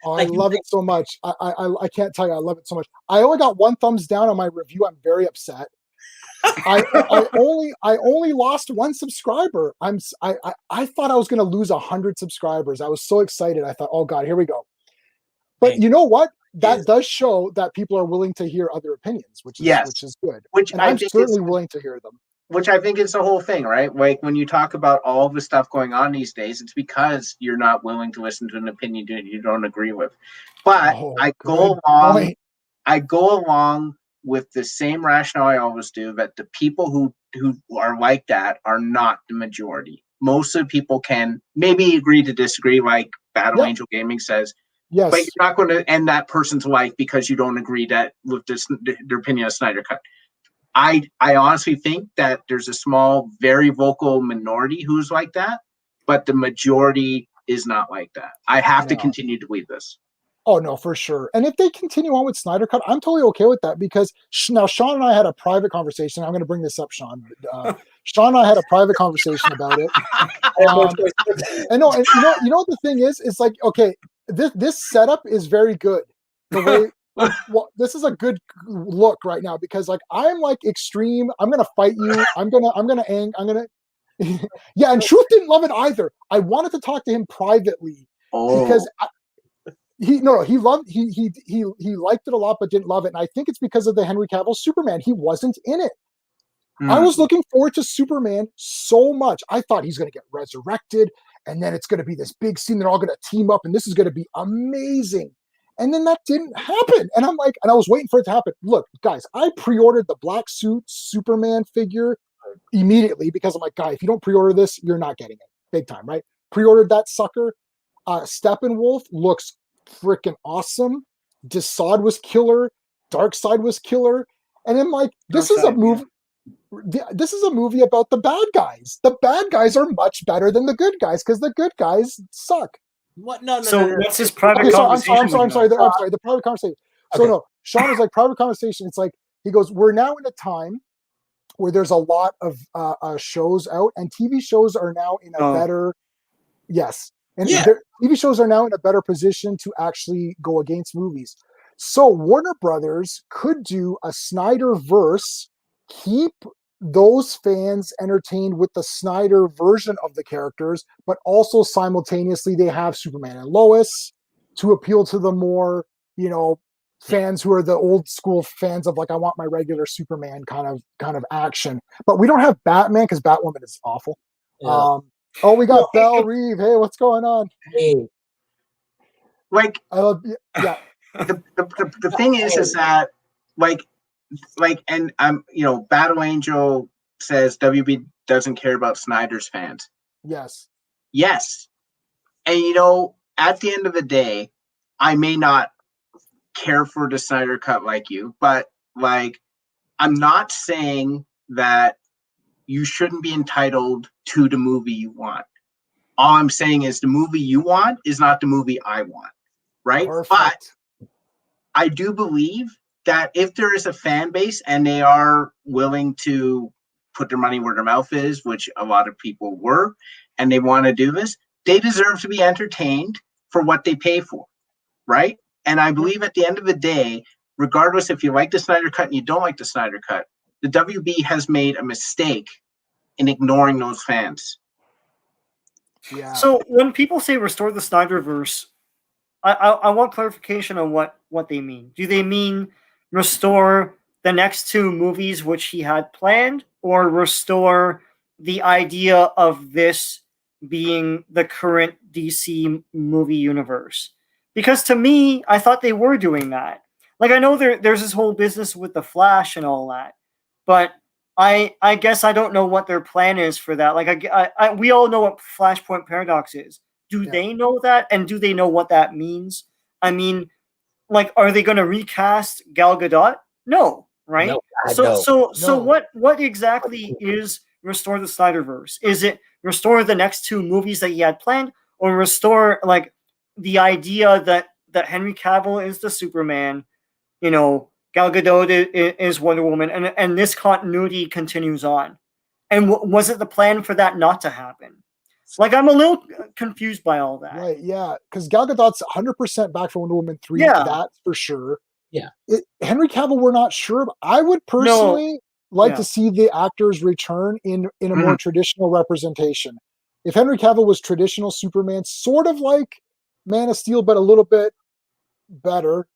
I love it so much. I can't tell you, I love it so much. I only got 1 thumbs down on my review. I'm very upset. I only lost 1 subscriber. I thought I was going to lose 100 subscribers. I was so excited. I thought, oh God, here we go. But you know what? That does show that people are willing to hear other opinions, which is good. Which and I'm certainly willing to hear them. which I think is the whole thing, right? Like when you talk about all the stuff going on these days, it's because you're not willing to listen to an opinion you don't agree with. But I go along with the same rationale I always do, that the people who are like that are not the majority. Most of the people can maybe agree to disagree, like Battle Angel Gaming says. Yes. But you're not going to end that person's life because you don't agree with their opinion of Snyder Cut. I honestly think that there's a small, very vocal minority who's like that, but the majority is not like that. I have to continue to believe this. Oh, no, for sure. And if they continue on with Snyder Cut, I'm totally okay with that, because now Sean and I had a private conversation. I'm going to bring this up, Sean. Sean and I had a private conversation about it. And you know what the thing is? It's like, okay, this setup is very good. The way, well, this is a good look right now, because like I'm like extreme. I'm going to fight you. I'm going to. Yeah, and Truth didn't love it either. I wanted to talk to him privately because. He liked it a lot, but didn't love it. And I think it's because of the Henry Cavill Superman. He wasn't in it. I was looking forward to Superman so much. I thought he's going to get resurrected, and then it's going to be this big scene. They're all going to team up, and this is going to be amazing. And then that didn't happen. And I'm like, and I was waiting for it to happen. Look, guys, I pre-ordered the black suit Superman figure immediately, because I'm like, guy, if you don't pre-order this, you're not getting it. Big time, right? Pre-ordered that sucker. Steppenwolf looks freaking awesome. Desaad was killer. Darkseid was killer. And I'm like, this is a movie. This is a movie about the bad guys. The bad guys are much better than the good guys, because the good guys suck. What? No. What's his private conversation? I'm sorry. The private conversation. Okay. So no, Sean is like, private conversation. It's like, he goes, we're now in a time where there's a lot of shows out, and TV shows are now in a better. Yes. And TV shows are now in a better position to actually go against movies. So Warner Brothers could do a Snyderverse, keep those fans entertained with the Snyder version of the characters, but also simultaneously they have Superman and Lois to appeal to the more, fans who are the old school fans of like, I want my regular Superman kind of action. But we don't have Batman, because Batwoman is awful. Yeah. Oh, we got Belle Reeve. Hey, what's going on? Hey. Like, I love, yeah. The thing is that and Battle Angel says WB doesn't care about Snyder's fans. Yes. And at the end of the day, I may not care for the Snyder Cut like you, but like, I'm not saying that you shouldn't be entitled to the movie you want. All I'm saying is the movie you want is not the movie I want, right? Perfect. But I do believe that if there is a fan base and they are willing to put their money where their mouth is, which a lot of people were, and they want to do this, they deserve to be entertained for what they pay for, right? And I believe at the end of the day, regardless if you like the Snyder Cut and you don't like the Snyder Cut, the WB has made a mistake in ignoring those fans. Yeah. So when people say restore the Snyderverse, I want clarification on what they mean. Do they mean restore the next two movies which he had planned, or restore the idea of this being the current DC movie universe? Because to me, I thought they were doing that. Like, I know there's this whole business with the Flash and all that, but I guess I don't know what their plan is for that. Like, we all know what Flashpoint Paradox is. Do they know that? And do they know what that means? I mean, like, are they going to recast Gal Gadot? No, right? No, So what exactly is restore the Snyderverse? Is it restore the next two movies that he had planned, or restore like the idea that Henry Cavill is the Superman, Gal Gadot is Wonder Woman, and this continuity continues on? And was it the plan for that not to happen? Like, I'm a little confused by all that. Right, yeah, because Gal Gadot's 100% back for Wonder Woman 3, that's for sure. Yeah. Henry Cavill, we're not sure. But I would personally like to see the actors return in a more traditional representation. If Henry Cavill was traditional Superman, sort of like Man of Steel, but a little bit better,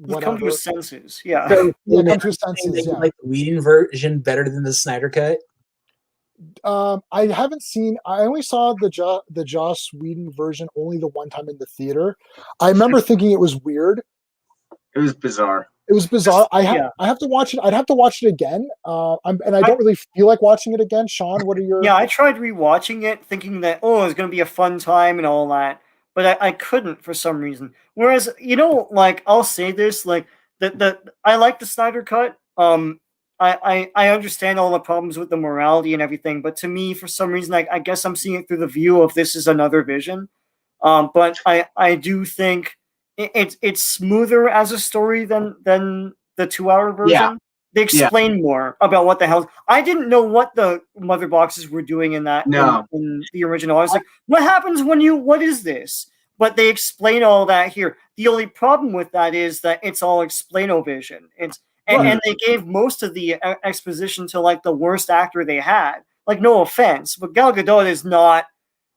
He's come to his senses. Yeah. So, come to his senses. Like the Whedon version better than the Snyder cut. I haven't seen. I only saw the Joss Whedon version only the one time in the theater. I remember thinking it was weird. It was bizarre. It was bizarre. I have to watch it. I'd have to watch it again. I don't really feel like watching it again. Sean, what are your? Yeah, I tried rewatching it, thinking that it's going to be a fun time and all that, but I couldn't for some reason. Whereas, like I'll say this, like I like the Snyder cut. I understand all the problems with the morality and everything, but to me, for some reason, I guess I'm seeing it through the view of this is another vision. But I do think it's smoother as a story than the 2-hour version. Yeah. They explain more about what the hell. I didn't know what the mother boxes were doing in that in the original. I was like, what happens what is this? But they explain all that here. The only problem with that is that it's all explain-o-vision. And they gave most of the exposition to like the worst actor they had. Like, no offense, but Gal Gadot she's not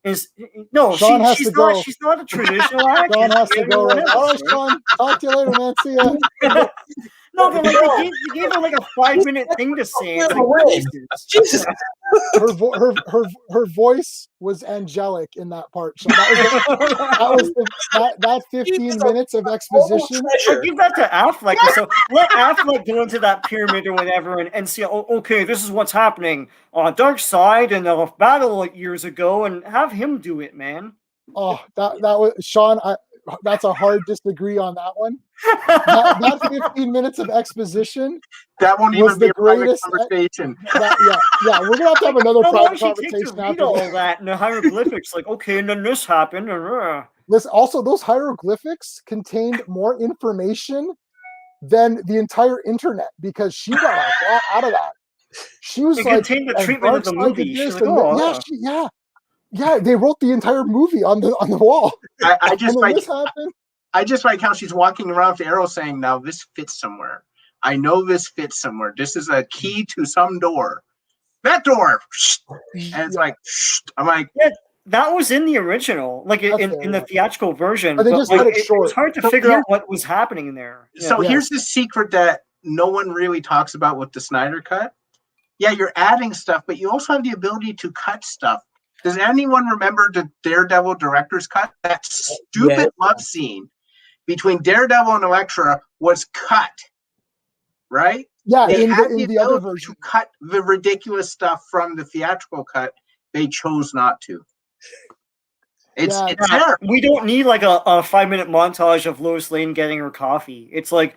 a traditional actor. Sean has to go. Right. All right, Sean. Talk to you later, man. See ya. No, but like they gave her like a 5-minute thing to say. It's like, Jesus. Her voice was angelic in that part. So that 15 minutes of exposition. I'll give that to Affleck. So let Affleck go into that pyramid or whatever and see. Oh, okay, this is what's happening on Dark Side and a battle years ago, and have him do it, man. Oh, that was Sean. That's a hard disagree on that one. That 15 minutes of exposition. That won't even be a private conversation. Yeah, we're gonna have to have another private conversation after all that and the hieroglyphics. Like, okay, and then this happened. Listen, also those hieroglyphics contained more information than the entire internet because she got a lot out of that. She was contained the treatment of the movie. Yeah, they wrote the entire movie on the wall. I just like how she's walking around with the arrow saying, "Now this fits somewhere. I know this fits somewhere. This is a key to some door. That door." And it's like, I'm like, yeah, that was in the original, like in the theatrical version. But it was hard to figure out what was happening in there. So here's the secret that no one really talks about with the Snyder cut. Yeah, you're adding stuff, but you also have the ability to cut stuff. Does anyone remember the Daredevil director's cut? That stupid love scene between Daredevil and Elektra was cut, right? Yeah, they in had the other version. To cut the ridiculous stuff from the theatrical cut. They chose not to. It's terrible. We don't need like a 5-minute montage of Lois Lane getting her coffee. It's like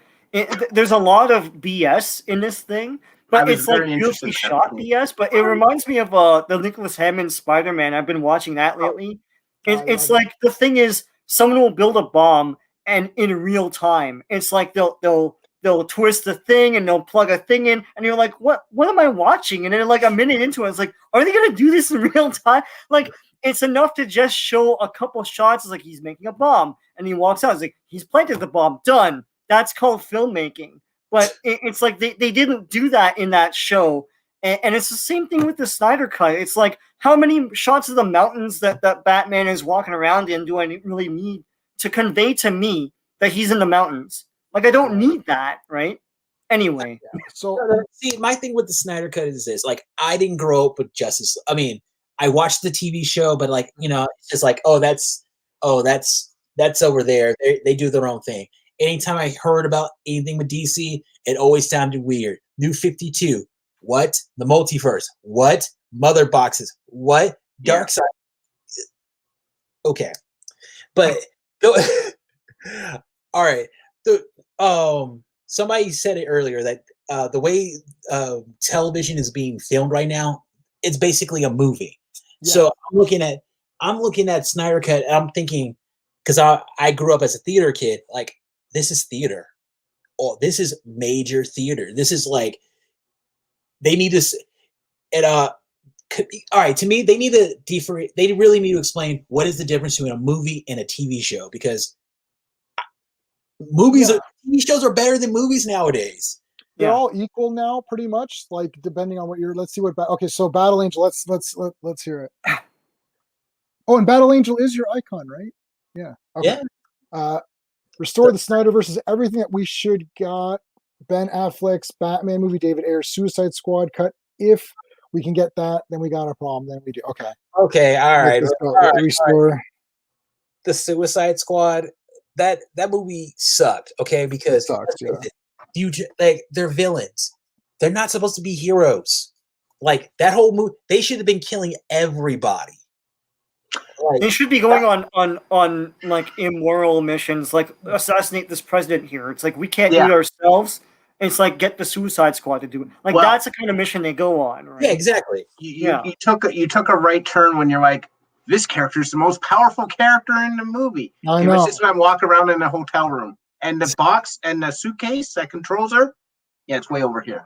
there's a lot of BS in this thing. But it's like beautifully shot BS, but it reminds me of the Nicholas Hammond Spider-Man. I've been watching that lately. It's like the thing is someone will build a bomb and in real time. It's like they'll twist the thing and they'll plug a thing in and you're like, what am I watching? And then like a minute into it, it's like, are they gonna do this in real time? Like it's enough to just show a couple shots. It's like he's making a bomb and he walks out. It's like he's planted the bomb. Done. That's called filmmaking. But it's like they didn't do that in that show. And it's the same thing with the Snyder Cut. It's like, how many shots of the mountains that Batman is walking around in do I really need to convey to me that he's in the mountains? Like, I don't need that, right? Anyway. So, see, my thing with the Snyder Cut is this. Like, I didn't grow up with Justice. I mean, I watched the TV show, but like, it's just like, that's over there. They do their own thing. Anytime I heard about anything with DC, it always sounded weird. New 52. What? The multiverse. What? Mother boxes. What? Dark Side. Okay. But all right. Somebody said it earlier that the way television is being filmed right now, it's basically a movie. Yeah. So I'm looking at Snyder Cut and I'm thinking, because I grew up as a theater kid, like, this is theater. Oh, this is major theater. This is like, they need to, all right, to me, they really need to explain what is the difference between a movie and a TV show, because TV shows are better than movies nowadays. They're all equal now, pretty much, like, depending on what let's see what, okay, so Battle Angel, let's hear it. Oh, and Battle Angel is your icon, right? Yeah. Okay. Yeah. Restore the Snyderverse is everything that we should got. Ben Affleck's Batman movie, David Ayer's Suicide Squad cut. If we can get that, then we got a problem. Then we do. Okay. Okay. All right. Restore. The Suicide Squad. That movie sucked. Okay, because sucks, they're villains. They're not supposed to be heroes. Like that whole movie, they should have been killing everybody. Like, they should be going on like immoral missions, like assassinate this president here. It's like we can't do it ourselves. It's like get the Suicide Squad to do it. Like that's the kind of mission they go on, right? Yeah, exactly. You took a right turn when you're like, this character is the most powerful character in the movie. I know. This time walk around in a hotel room and the box and the suitcase that controls her, it's way over here.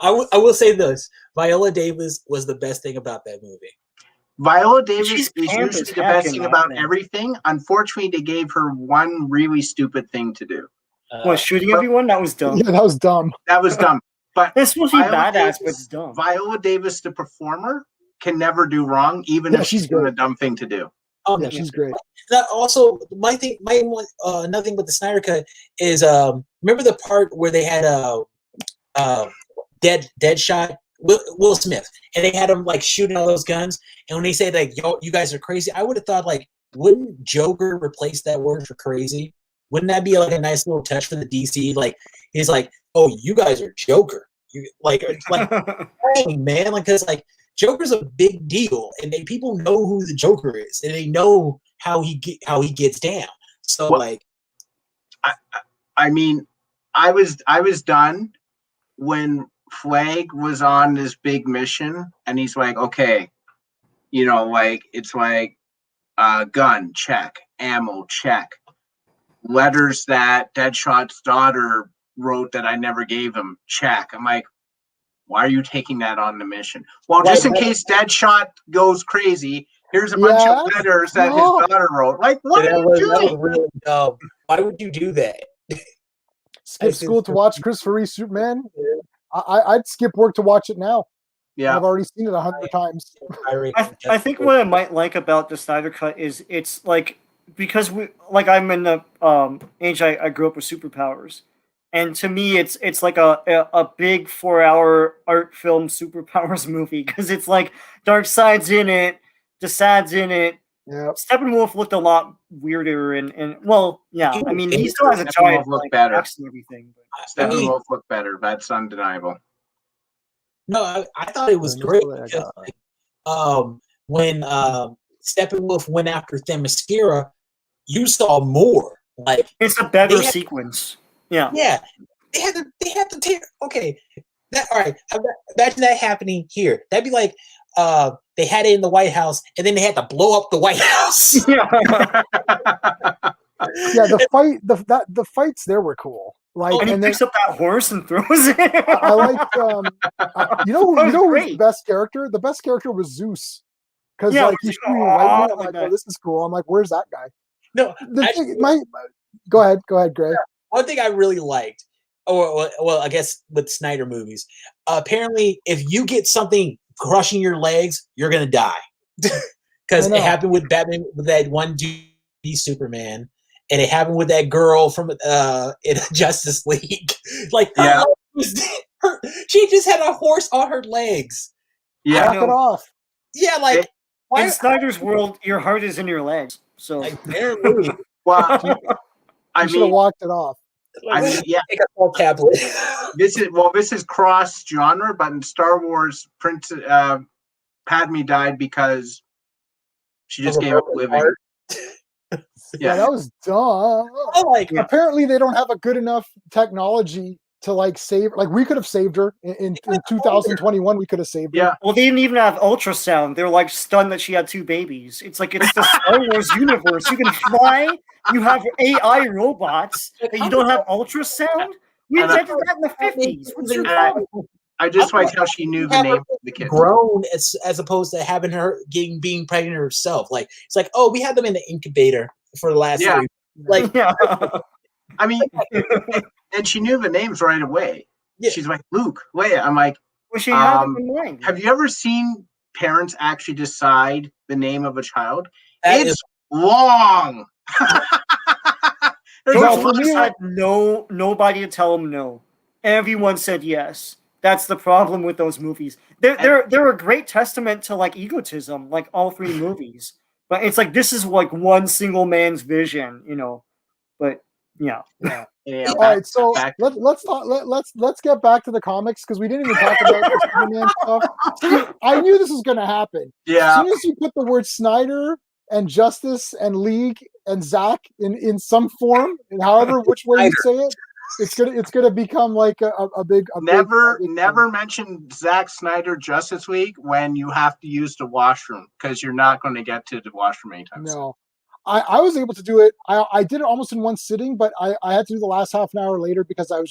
I will say this: Viola Davis was the best thing about that movie. Viola Davis is usually the best thing about everything. Unfortunately, they gave her one really stupid thing to do. Shooting everyone? That was dumb. Yeah, that was dumb. That was dumb. But this was badass, but it's dumb. Viola Davis, the performer, can never do wrong, even if she's doing a dumb thing to do. Oh, yeah, she's great. Also, another thing with the Snyder Cut is remember the part where they had Deadshot Will Smith, and they had him like shooting all those guns, and when they say like you guys are crazy, I would have thought like, wouldn't Joker replace that word for crazy? Wouldn't that be like a nice little touch for the DC? Like he's like, oh, you guys are Joker. You like dang, man, like because like Joker's a big deal, and people know who the Joker is, and they know how he gets down. So I mean, I was done when Flag was on this big mission, and he's like, okay, it's like gun check, ammo check, letters that Deadshot's daughter wrote that I never gave him check. I'm like, why are you taking that on the mission? Well, just in case Deadshot goes crazy, here's a bunch of letters that his daughter wrote. Like, what are you doing? That was really dumb. Why would you do that? Skip school to watch Christopher Reeve Superman? I'd skip work to watch it now. Yeah, I've already seen it 100 times. I think what I might like about the Snyder Cut is it's like, because I'm in the age I grew up with superpowers, and to me it's like a big 4-hour art film superpowers movie, because it's like Darkseid's in it, Desaad's in it. Yeah, Steppenwolf looked a lot weirder, and well, yeah. I mean, he still has a giant look better and everything. Steppenwolf looked better. That's undeniable. No, I thought it was great because when Steppenwolf went after Themyscira, you saw more. Like it's a better sequence. Yeah. Yeah. They had to tear. Okay. All right. Imagine that happening here. That'd be like they had it in the White House, and then they had to blow up the White House. Yeah, the fights there were cool. Like, and he picks up that horse and throws it. I like you know who was the best character? The best character was Zeus. Because he's shooting lightning. I'm like, oh, this is cool. I'm like, where's that guy? No, go ahead, Gray. One thing I really liked, well, I guess with Snyder movies, apparently, if you get something crushing your legs, you're gonna die. Because it happened with Batman, with that one dude, Superman, and it happened with that girl from in Justice League. Like, she just had a horse on her legs. Yeah, knock it off. Yeah, like in Snyder's world, your heart is in your legs. So, like, barely. Well, I should have walked it off. I mean, yeah. Take a full tablet. This is cross genre, but in Star Wars, Padme died because she just gave up living. Yeah, that was dumb. Apparently, they don't have a good enough technology to like save. Like, we could have saved her in 2021. We could have saved her. Yeah. Well, they didn't even have ultrasound. They were like stunned that she had 2 babies. It's like it's the Star Wars universe. You can fly. You have AI robots, but you don't have ultrasound. We invented that in the 50s. What's your problem? I just like how she knew the name of the kid. Grown as opposed to having her being pregnant herself. Like, it's like, oh, we had them in the incubator for the last 3. Like, I mean, and she knew the names right away. Yeah. She's like, Luke, Leia. I'm like, well, she had them in mind. Have you ever seen parents actually decide the name of a child? It's long. George Lucas had nobody to tell him no. Everyone said yes. That's the problem with those movies. They're a great testament to like egotism, like all three movies. But it's like this is like one single man's vision, you know. But yeah. All right, so let's get back to the comics because we didn't even talk about the Superman stuff. So I knew this was going to happen. Yeah. As soon as you put the word Snyder and Justice and League and Zack in some form, and however which way you say it, it's gonna become like a big. Never mention Zack Snyder Justice League when you have to use the washroom because you're not going to get to the washroom anytime soon. No. I was able to do it. I did it almost in one sitting, but I had to do the last half an hour later because I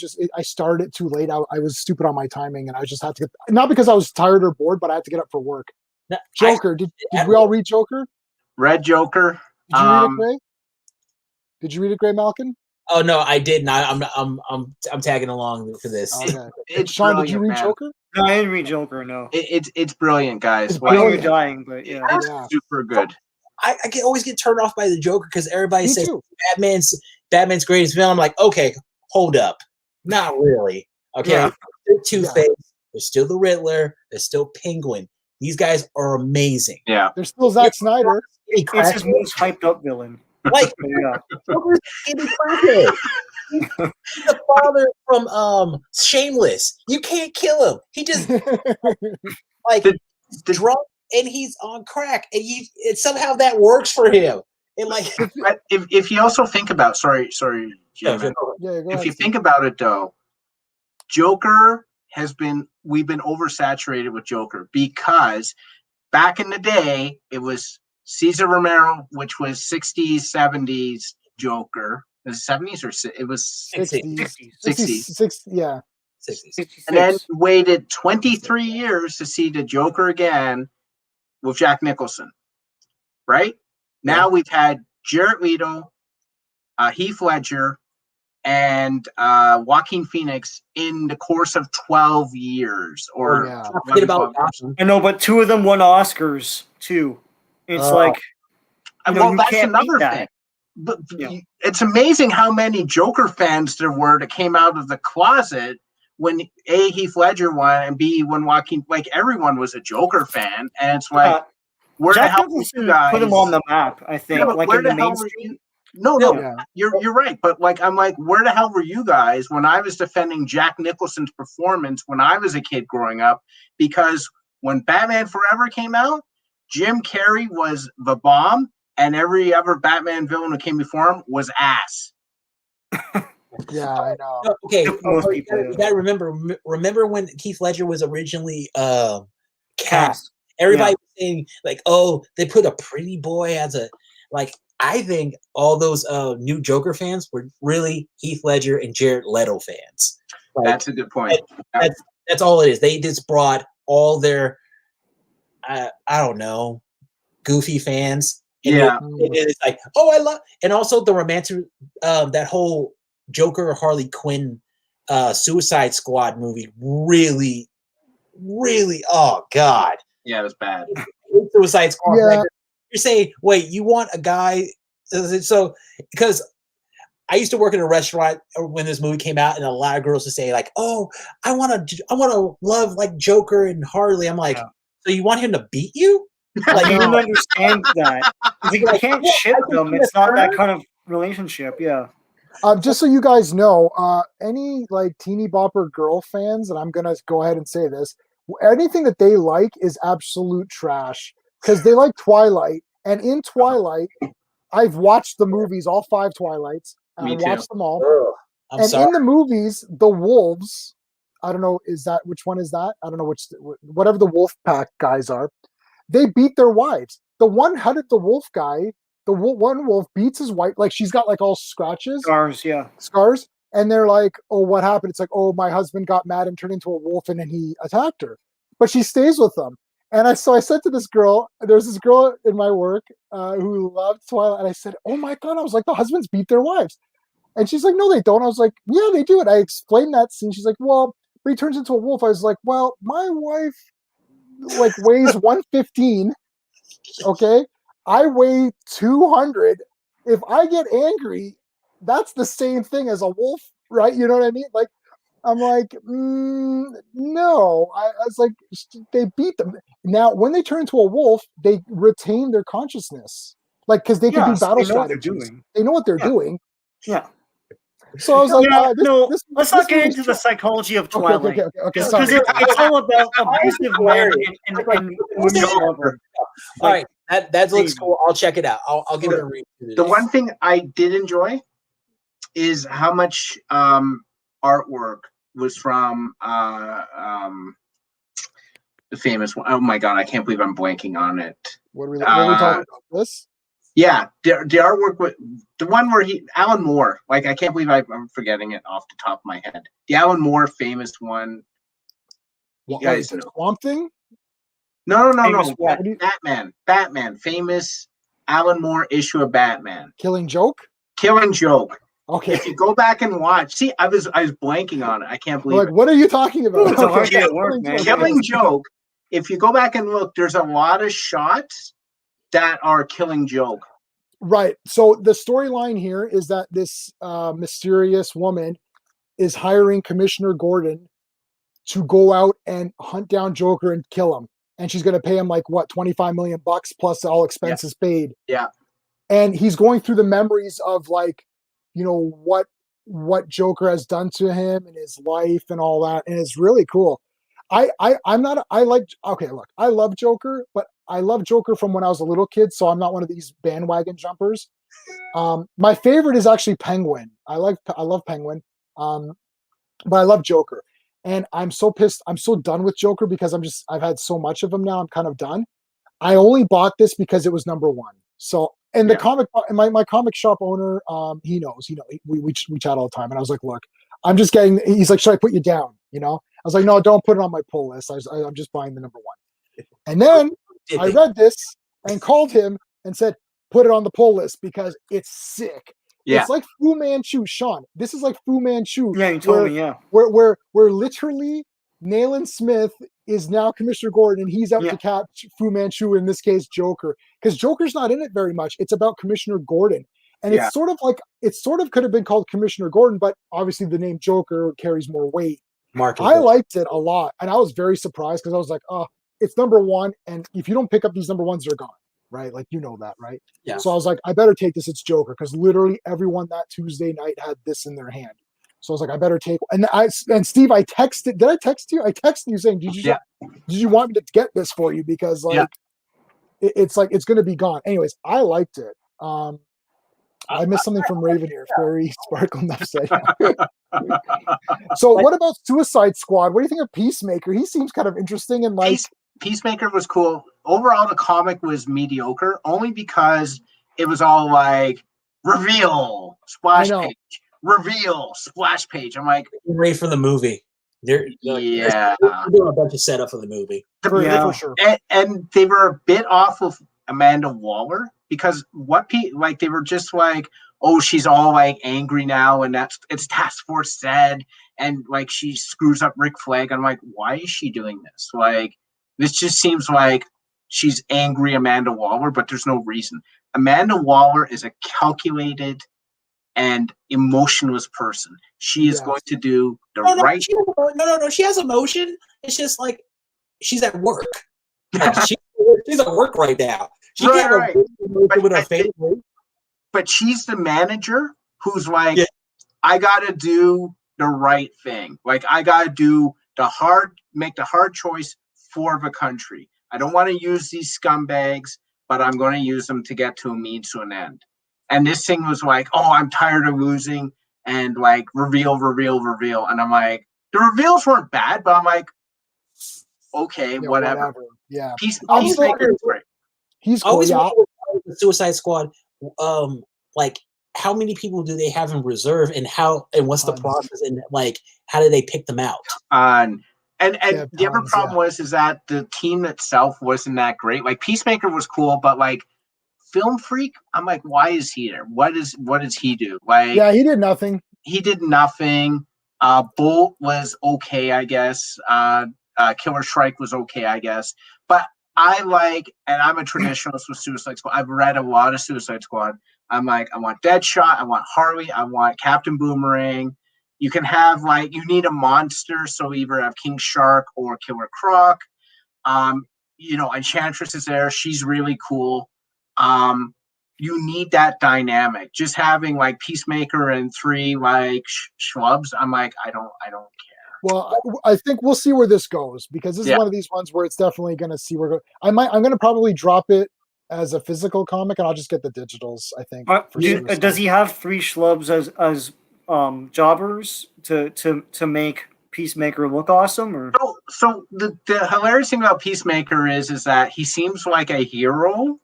started it too late. I was stupid on my timing, and I just had to get, not because I was tired or bored, but I had to get up for work. Now, Joker. Did we all read Joker? Read Joker. Did you read it, Gray? Did you read it, Greymalkin? Oh no, I didn't. I'm tagging along for this. Okay. It's Sean, did you read Joker? No, I didn't read Joker. No. It's brilliant, guys. It's brilliant. You're dying, but yeah, it's super good. I can always get turned off by the Joker because everybody says Batman's greatest villain. I'm like, okay, hold up, not really. Okay, Yeah. Two-Face. There's still the Riddler. There's still Penguin. These guys are amazing. Yeah, there's still Zack Snyder. It's his most hyped up villain. Like, Joker's the father from Shameless. You can't kill him. He just like drunk and he's on crack, and somehow that works for him. And like, if you also think about, sorry, Jim, if you think about it though, Joker we've been oversaturated with Joker because back in the day it was Cesar Romero, which was 60s, 70s Joker. Was it 70s or it was 60s? Yeah. 60s. And then waited 23 years to see the Joker again with Jack Nicholson. Right? Now we've had Jared Leto, Heath Ledger, and Joaquin Phoenix in the course of 12 years. Forget about I know, but two of them won Oscars too. It's like, that's another thing. But it's amazing how many Joker fans there were that came out of the closet when A, Heath Ledger won, and B, when Joaquin, like everyone was a Joker fan, and it's like, where the hell were you guys? Put him on the map, I think. Like where in the the hell mainstream. were you? No, you're right. But like, I'm like, where the hell were you guys when I was defending Jack Nicholson's performance when I was a kid growing up? Because when Batman Forever came out, Jim Carrey was the bomb, and every other Batman villain who came before him was ass. Yeah, I know. Okay, you gotta remember when Heath Ledger was originally cast. Everybody was saying like, "Oh, they put a pretty boy as a like." I think all those new Joker fans were really Heath Ledger and Jared Leto fans. Like, that's a good point. That's all it is. They just brought all their I don't know, goofy fans. And it's like, oh, I love, and also the romantic, that whole Joker Harley Quinn Suicide Squad movie really, oh God. Yeah, it was bad. Suicide Squad. Yeah. You're saying, wait, you want a guy? So, because I used to work in a restaurant when this movie came out, and a lot of girls would say like, "Oh, I want to love like Joker and Harley." I'm like, so you want him to beat you? Like, you didn't understand that. You can't ship them. It's not that kind of relationship. Yeah. Just so you guys know, any like teeny bopper girl fans, and I'm gonna go ahead and say this: anything that they like is absolute trash because they like Twilight, and in Twilight, I've watched the movies, all 5 Twilights. I watched them all. In the movies, the wolves, I don't know, which one is that? I don't know whatever the wolf pack guys are. They beat their wives. The one-headed wolf guy, one wolf beats his wife, like she's got like all scratches. Scars. And they're like, oh, what happened? It's like, oh, my husband got mad and turned into a wolf and then he attacked her. But she stays with them. And I said to this girl, there's this girl in my work who loved Twilight. And I said, oh my God, I was like, the husbands beat their wives. And she's like, no, they don't. I was like, yeah, they do. And I explained that scene. She's like, well, but he turns into a wolf. I was like, well, my wife like weighs 115. Okay. I weigh 200. if I get angry, that's the same thing as a wolf, right? You know what I mean? Like, I'm like, no. I was like, they beat them. Now, when they turn into a wolf, they retain their consciousness. Like, because they can do battle strategies. They know what they're doing. Yeah. So I was like, let's not get into the psychology of Twilight. Okay. Because it's all about abusive men and women. All right, that looks cool. I'll check it out. I'll give it a read. The one thing I did enjoy is how much artwork was from the famous one. Oh my god, I can't believe I'm blanking on it. What are we talking about? This? Yeah, the artwork with the one where Alan Moore. Like, I can't believe I'm forgetting it off the top of my head. The Alan Moore famous one. You guys know. Swamp Thing? No. Batman. Famous Alan Moore issue of Batman. Killing Joke. Okay. If you go back and watch, see, I was blanking on it. I can't believe it. What are you talking about? Killing Joke. If you go back and look, there's a lot of shots that are Killing Joke. Right. So the storyline here is that this mysterious woman is hiring Commissioner Gordon to go out and hunt down Joker and kill him. And she's going to pay him like what, $25 million plus all expenses paid. Yeah. And he's going through the memories of like, you know, what Joker has done to him in his life and all that. And it's really cool. I love Joker, but I love Joker from when I was a little kid. So I'm not one of these bandwagon jumpers. My favorite is actually Penguin. I love Penguin. But I love Joker. And I'm so pissed. I'm so done with Joker because I've had so much of him now. I'm kind of done. I only bought this because it was number one. So, and the comic, my comic shop owner, he knows, we chat all the time. And I was like, look, I'm just getting, he's like, should I put you down? You know, I was like, no, don't put it on my pull list. I'm just buying the number one. And then I read this and called him and said, put it on the pull list because it's sick. Yeah. It's like Fu Manchu, Sean. This is like Fu Manchu. Yeah, you told me, yeah. Where literally Nayland Smith is now Commissioner Gordon and he's out to catch Fu Manchu, in this case, Joker. Because Joker's not in it very much. It's about Commissioner Gordon. And it's sort of could have been called Commissioner Gordon, but obviously the name Joker carries more weight. I liked it a lot. And I was very surprised because I was like, oh, it's number one. And if you don't pick up these number ones, they're gone. Right? Like, you know that, right? Yeah. So I was like, I better take this. It's Joker. Because literally everyone that Tuesday night had this in their hand. So I was like, I better take. And Steve, I texted. Did I text you? I texted you saying, did you want me to get this for you? Because like, it's like, it's going to be gone. Anyways, I liked it. I missed something from Raven here. Fairy Sparkle enough said. So what about Suicide Squad? What do you think of Peacemaker? He seems kind of interesting and like. Peacemaker was cool. Overall, the comic was mediocre, only because it was all like reveal, splash page, reveal, splash page. I'm like, ready for the movie. They're doing a bunch of setup for the movie. For sure. And they were a bit off of Amanda Waller because they were just like, oh, she's all like angry now, and it's Task Force said, and like she screws up Rick Flag. I'm like, why is she doing this? Like. This just seems like she's angry Amanda Waller, but there's no reason. Amanda Waller is a calculated and emotionless person. She is going to do the right. No. She has emotion. It's just like she's at work. Like, she's at work right now. She can't with her family. But she's the manager who's like, I got to do the right thing. Like, I got to make the hard choice for the country. I don't want to use these scumbags, but I'm going to use them to get to a means to an end. And this thing was like, oh, I'm tired of losing, and like reveal. And I'm like, the reveals weren't bad, but I'm like, okay, whatever. Yeah. Peacemaker is great. He's cool. Always the Suicide Squad, like how many people do they have in reserve, and what's the process, and like how do they pick them out? And the other problem is that the team itself wasn't that great. Like Peacemaker was cool, but like Film Freak, I'm like, why is he there? What does he do? Like, he did nothing. Bolt was okay, I guess. Killer Shrike was okay, I guess. But and I'm a traditionalist with Suicide Squad. I've read a lot of Suicide Squad, I'm like, I want Deadshot, I want Harley, I want Captain Boomerang. You can have like, you need a monster, so either have King Shark or Killer Croc. Enchantress is there. She's really cool. You need that dynamic. Just having like Peacemaker and 3 like schlubs, I'm like, I don't care. Well, I think we'll see where this goes, because this is one of these ones where it's definitely going to see where go. I'm going to probably drop it as a physical comic, and I'll just get the digitals. I think. Does he have 3 schlubs as jobbers to make Peacemaker look awesome? Or so the hilarious thing about Peacemaker is that he seems like a hero,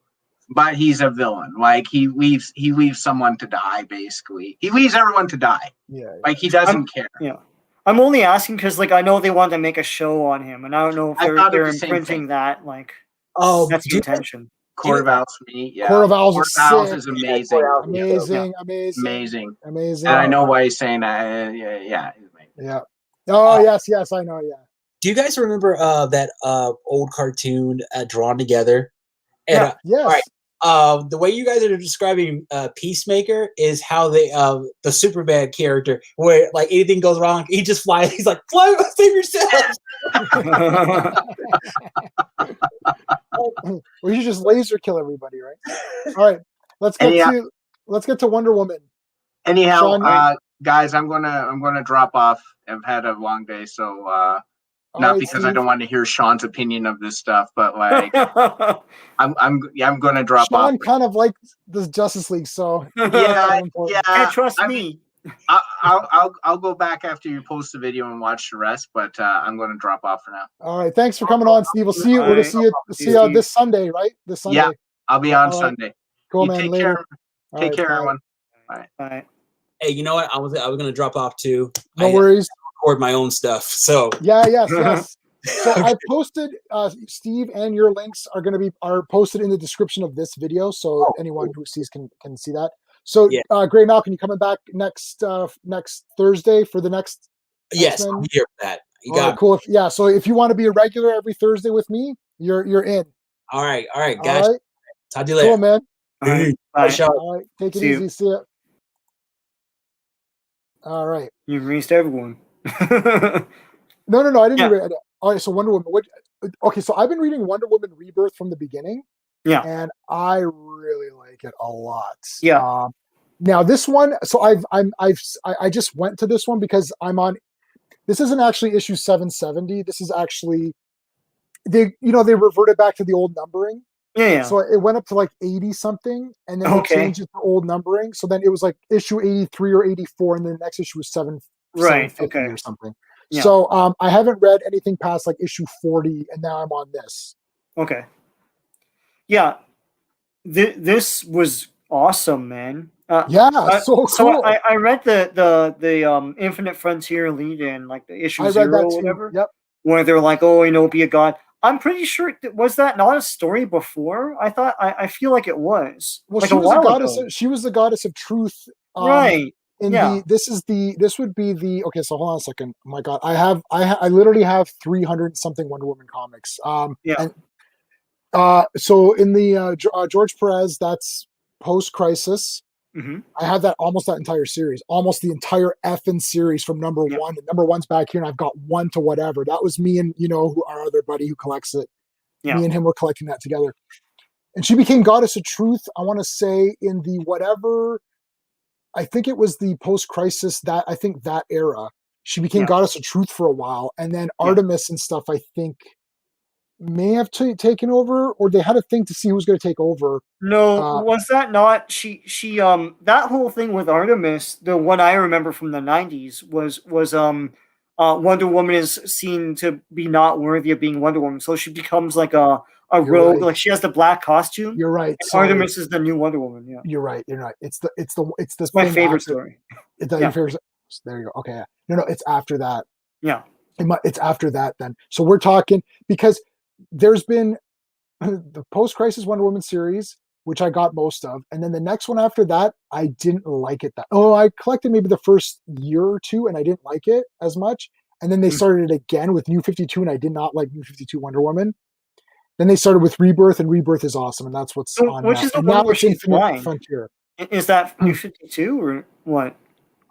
but he's a villain. Like he leaves someone to die. Basically, he leaves everyone to die. Yeah. Like he doesn't care. Yeah. I'm only asking because, like, I know they wanted to make a show on him, and I don't know if they're imprinting that. Like, that's the intention. Court of Owls for me, yeah. Court of Owls is amazing. Amazing. And I know why he's saying that. Yeah. Oh, yes, I know, yeah. Do you guys remember that old cartoon, Drawn Together? And, yes. All right. The way you guys are describing Peacemaker is how they the Superman character, where like anything goes wrong, he just flies. He's like, "Fly, save yourselves!" We should just laser kill everybody, right? All right, let's get to Wonder Woman. Anyhow, guys, I'm gonna drop off. I've had a long day, so. Not because Steve. I don't want to hear Sean's opinion of this stuff, but like I'm going to drop off. Sean kind of like the Justice League, so yeah. Can't trust me. I'll go back after you post the video and watch the rest, but I'm going to drop off for now. All right, thanks for coming on, Steve. We'll see you. We're going to see you this Sunday, right? This Sunday. Yeah, I'll be on Sunday. Cool, man. Later. Take care, everyone. Bye. Hey, you know what? I was going to drop off too. No worries. Record my own stuff. So yes. So I posted Steve, and your links are posted in the description of this video, so anyone who sees can see that. So Greymalkin, you coming back next Thursday for the next? Yes, I'm here for that. You got cool. So if you want to be a regular every Thursday with me, you're in. All right, guys. Right. Talk to you later. Cool, man. All right. All right. Take it easy. See ya. All right. You released everyone. No, I didn't read it. All right, so Wonder Woman. So I've been reading Wonder Woman Rebirth from the beginning. Yeah. And I really like it a lot. Yeah. Now this one, so I just went to this one because I'm on. This isn't actually issue 770. This is actually they reverted back to the old numbering. Yeah. So it went up to like 80 something, and then they changed it to old numbering. So then it was like issue 83 or 84, and then the next issue was 750 or something. Yeah. So I haven't read anything past like issue 40, and now I'm on this. Okay. Yeah. This was awesome, man. So cool. So I read the Infinite Frontier lead-in, like the issue 0 or whatever. Yep. Where they're like, be a god. I'm pretty sure was that not a story before? I feel like it was. Well, like she was a goddess. She was the goddess of truth. Right. This would be the okay. So hold on a second. Oh my God, I literally have 300 something Wonder Woman comics. So in the George Perez, that's post Crisis. Mm-hmm. I have that entire series, almost the entire effing series from number one. And number one's back here, and I've got 1 to whatever. That was me and who our other buddy who collects it. Yeah. Me and him were collecting that together. And she became Goddess of Truth. I want to say in the whatever. I think it was the post-crisis that era. She became Goddess of Truth for a while, and then Artemis and stuff. I think may have taken over, or they had a thing to see who was going to take over. No, was that not she? That whole thing with Artemis, the one I remember from the 90s was Wonder Woman is seen to be not worthy of being Wonder Woman, so she becomes like a rogue. Right. Like she has the black costume. You're right. Artemis is the new Wonder Woman. Yeah. You're right. It's my favorite story. Your favorite. There you go. Okay. Yeah. No, it's after that. Yeah. It's after that then. So we're talking because there's been the post-crisis Wonder Woman series, which I got most of, and then the next one after that, I didn't like it. I collected maybe the first year or two, and I didn't like it as much. And then they started it again with New 52, and I did not like New 52 Wonder Woman. Then they started with Rebirth, and Rebirth is awesome, and that's what's on. Which is the one where she's flying. Frontier. Is that New 52 or what?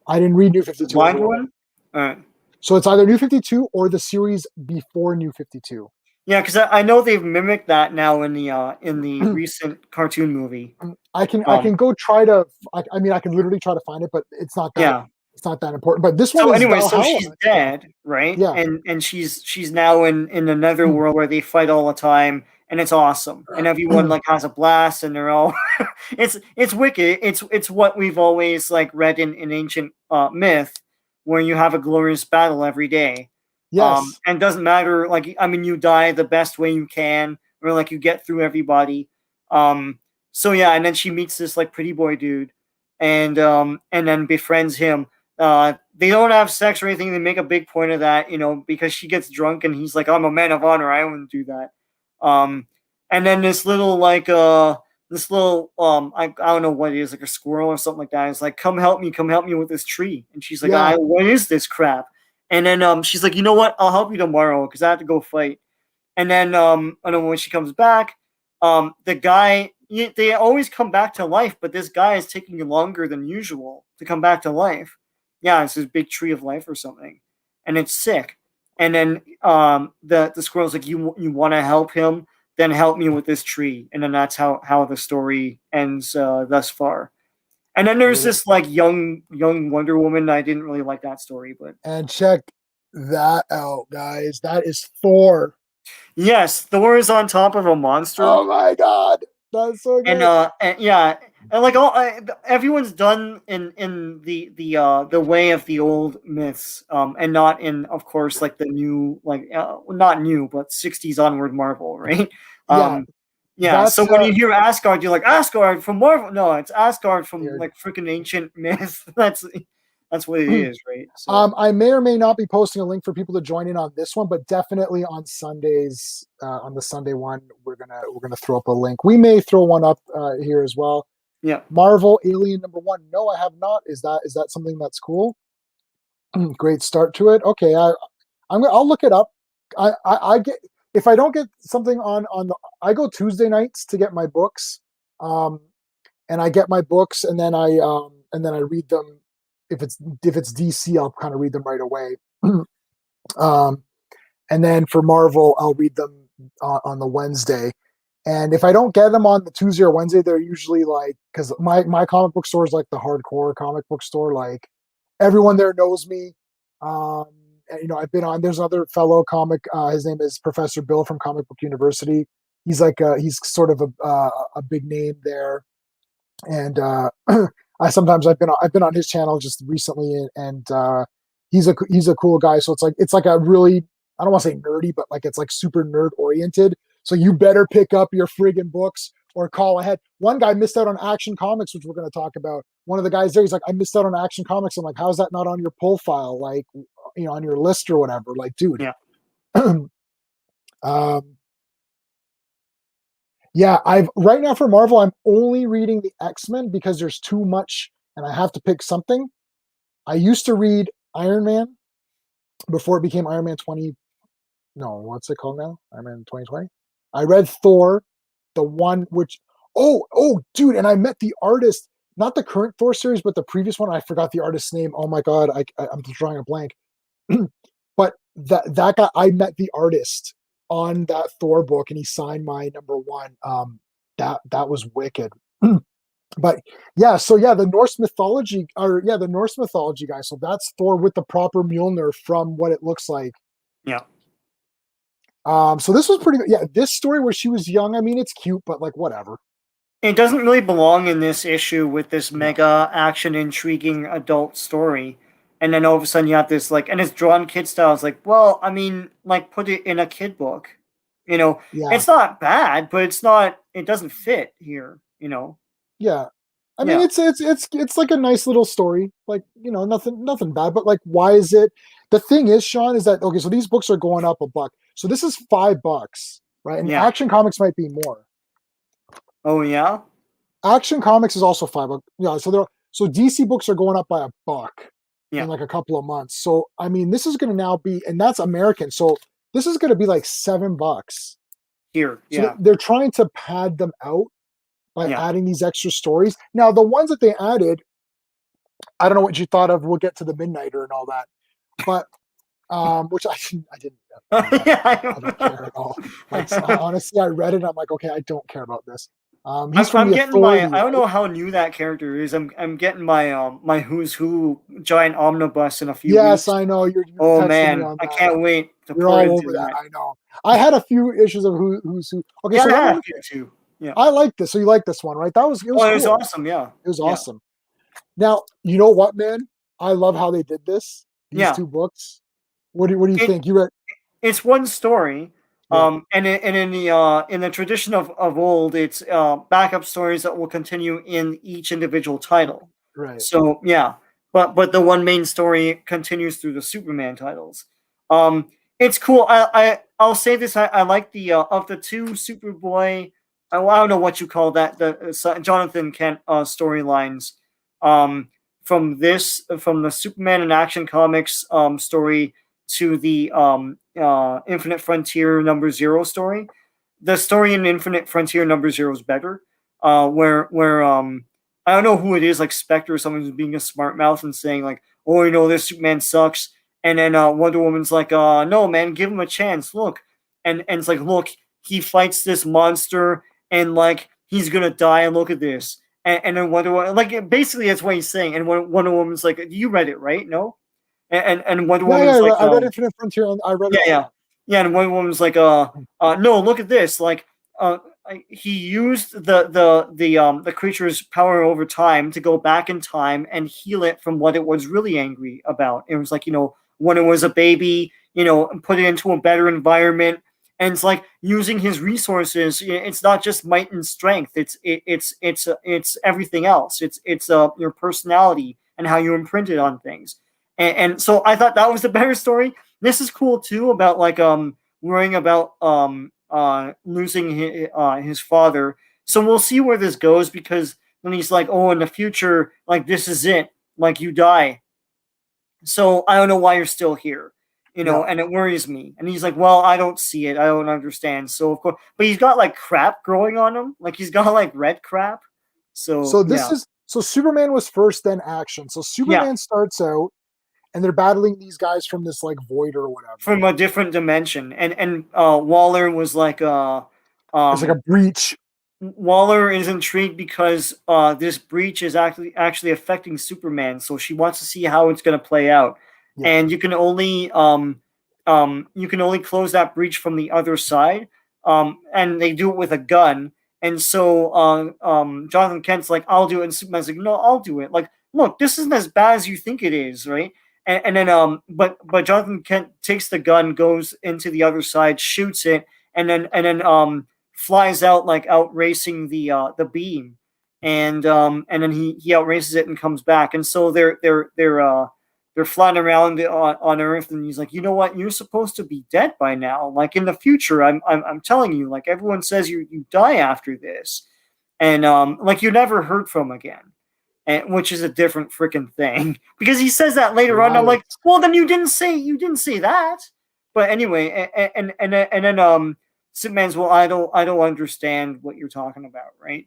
I didn't read New 52. Blind one? All right. So it's either New 52 or the series before New 52. Yeah, because I know they've mimicked that now in the recent cartoon movie. I can go try to. I mean, I can literally try to find it, but it's not that. Yeah. It's not that important. But this one So is anyway, Valhalla. so she's dead, right? Yeah. And she's now in another world where they fight all the time, and it's awesome. And everyone like has a blast, and they're all it's wicked. It's what we've always like read in ancient myth, where you have a glorious battle every day. Yes. And it doesn't matter, like, I mean, you die the best way you can, or like you get through everybody. So yeah, and then she meets this like pretty boy dude, and then befriends him. They don't have sex or anything. They make a big point of that, because she gets drunk and he's like, I'm a man of honor. I wouldn't do that. And then this little like I don't know what it is, like a squirrel or something like that. It's like, come help me with this tree. And she's like, what is this crap? And then she's like, you know what? I'll help you tomorrow because I have to go fight. And then when she comes back, the guy, they always come back to life, but this guy is taking longer than usual to come back to life. Yeah, it's this big tree of life or something, and it's sick. And then the squirrel's like, you want to help him? Then help me with this tree. And then that's how the story ends thus far. And then there's this like young Wonder Woman. I didn't really like that story, but and check that out, guys. That is Thor. Yes, Thor is on top of a monster. Oh my god, that's so good. And yeah, and like everyone's done in the way of the old myths, and not in, of course, like the new, like not new, but 60s onward Marvel, right? Yeah. So when you hear Asgard, you're like, Asgard from Marvel. No, it's Asgard from like freaking ancient myth. That's what it is, right? So. I may or may not be posting a link for people to join in on this one, but definitely on Sundays, on the Sunday one, we're gonna throw up a link. We may throw one up here as well. Yeah. Marvel Alien #1. No, I have not. Is that something that's cool? Great start to it. Okay, I'll look it up. I get, if I don't get something on the, I go Tuesday nights to get my books, and I get my books, and then I read them. If it's DC, I'll kind of read them right away. And then for Marvel, I'll read them on the Wednesday. And if I don't get them on the Tuesday or Wednesday, they're usually like, because my comic book store is like the hardcore comic book store. Like everyone there knows me. I've been on. There's another fellow comic. His name is Professor Bill from Comic Book University. He's like he's sort of a big name there, and I've been on his channel just recently, and he's a cool guy. So it's like a really, I don't want to say nerdy, but like it's like super nerd oriented. So you better pick up your friggin' books or call ahead. One guy missed out on Action Comics, which we're going to talk about. One of the guys there, he's like, I missed out on Action Comics. I'm like, how's that not on your pull file? Like, on your list or whatever. Like, dude. Yeah. Yeah, right now for Marvel, I'm only reading the X-Men because there's too much and I have to pick something. I used to read Iron Man before it became Iron Man 20. No, what's it called now? Iron Man 2020. I read Thor, the one which, dude, and I met the artist, not the current Thor series, but the previous one. I forgot the artist's name. Oh my God, I'm drawing a blank. But that guy, I met the artist on that Thor book, and he signed my #1. That was wicked. But yeah, so yeah, the Norse mythology guy. So that's Thor with the proper Mjolnir from what it looks like. Yeah. So this was pretty good. Yeah, this story where she was young, I mean, it's cute, but like whatever. It doesn't really belong in this issue with this mega action, intriguing adult story. And then all of a sudden you have this and it's drawn kid style. It's like, well, I mean, like put it in a kid book. It's not bad, but it doesn't fit here, Yeah. I mean, it's like a nice little story, like, nothing bad, but like, why is it? The thing is, Sean, is that, okay, so these books are going up $1. So this is $5, right? And Action Comics might be more. Oh yeah. Action Comics is also $5. Yeah. So DC books are going up by $1 in like a couple of months. So, I mean, this is going to now be, and that's American. So this is going to be like $7 here. So they're trying to pad them out. by adding these extra stories. Now, the ones that they added, I don't know what you thought of. We'll get to the Midnighter and all that, but which I didn't care at all. Like, honestly, I read it and I'm like, okay, I don't care about this. He's from the Authority. I don't know how new that character is. I'm getting my my Who's Who giant omnibus in a few weeks. Yes, I know. You're oh man, I can't wait to You're all over that. I know. I had a few issues of Who's Who. Okay, yeah, so I had a few too. Yeah, I like this. So you like this one, right? It was cool. Awesome. Yeah, it was awesome. Now, you know what, man? I love how they did this. These two books. What do you think? You read? It's one story. And in the tradition of old, it's backup stories that will continue in each individual title. Right. So yeah, but the one main story continues through the Superman titles. It's cool. I'll say this. I like the of the two Superboy. I don't know what you call that. The Jonathan Kent storylines. From the Superman in Action Comics story to the Infinite Frontier #0 story. The story in Infinite Frontier #0 is better. Where I don't know who it is, like Spectre or someone who's being a smart mouth and saying like, "Oh, this Superman sucks," and then Wonder Woman's like, "No, man, give him a chance. Look," and it's like, "Look, he fights this monster, and like he's gonna die. And look at this." And then Wonder Woman, like basically that's what he's saying. And Wonder Woman's like, "You read it, right? No?" And Wonder Woman's like, I read Infinite Frontier. I read it. Yeah. And Wonder Woman's like, no, look at this. Like, he used the creature's power over time to go back in time and heal it from what it was really angry about. It was like, when it was a baby, put it into a better environment. And it's like using his resources. It's not just might and strength. It's everything else. It's your personality and how you imprint it on things. And so I thought that was the better story. This is cool too, about like worrying about losing his father. So we'll see where this goes, because then he's like, oh, in the future, like this is it, like you die. So I don't know why you're still here, and it worries me. And he's like, well, I don't see it, I don't understand. So of course, but he's got like crap growing on him, like he's got like red crap. So Superman was first, then Action. So Superman starts out, and they're battling these guys from this like void or whatever, from a different dimension. And Waller was like it's like a breach. Waller is intrigued because this breach is actually affecting Superman, so she wants to see how it's going to play out. Yeah. And you can only close that breach from the other side, and they do it with a gun. And so Jonathan Kent's like, I'll do it, and Superman's like, no, I'll do it. Like, look, this isn't as bad as you think it is, right? And then but Jonathan Kent takes the gun, goes into the other side, shoots it, and then flies out, like out racing the beam, and then he outraces it and comes back. And so they're flying around on Earth, and he's like, you know what, you're supposed to be dead by now. Like in the future, I'm telling you, like everyone says you die after this, and like you're never heard from again. And, which is a different freaking thing, because he says that later on. I'm like, well, then you didn't say that. But anyway, and then Superman's, well, I don't understand what you're talking about, right?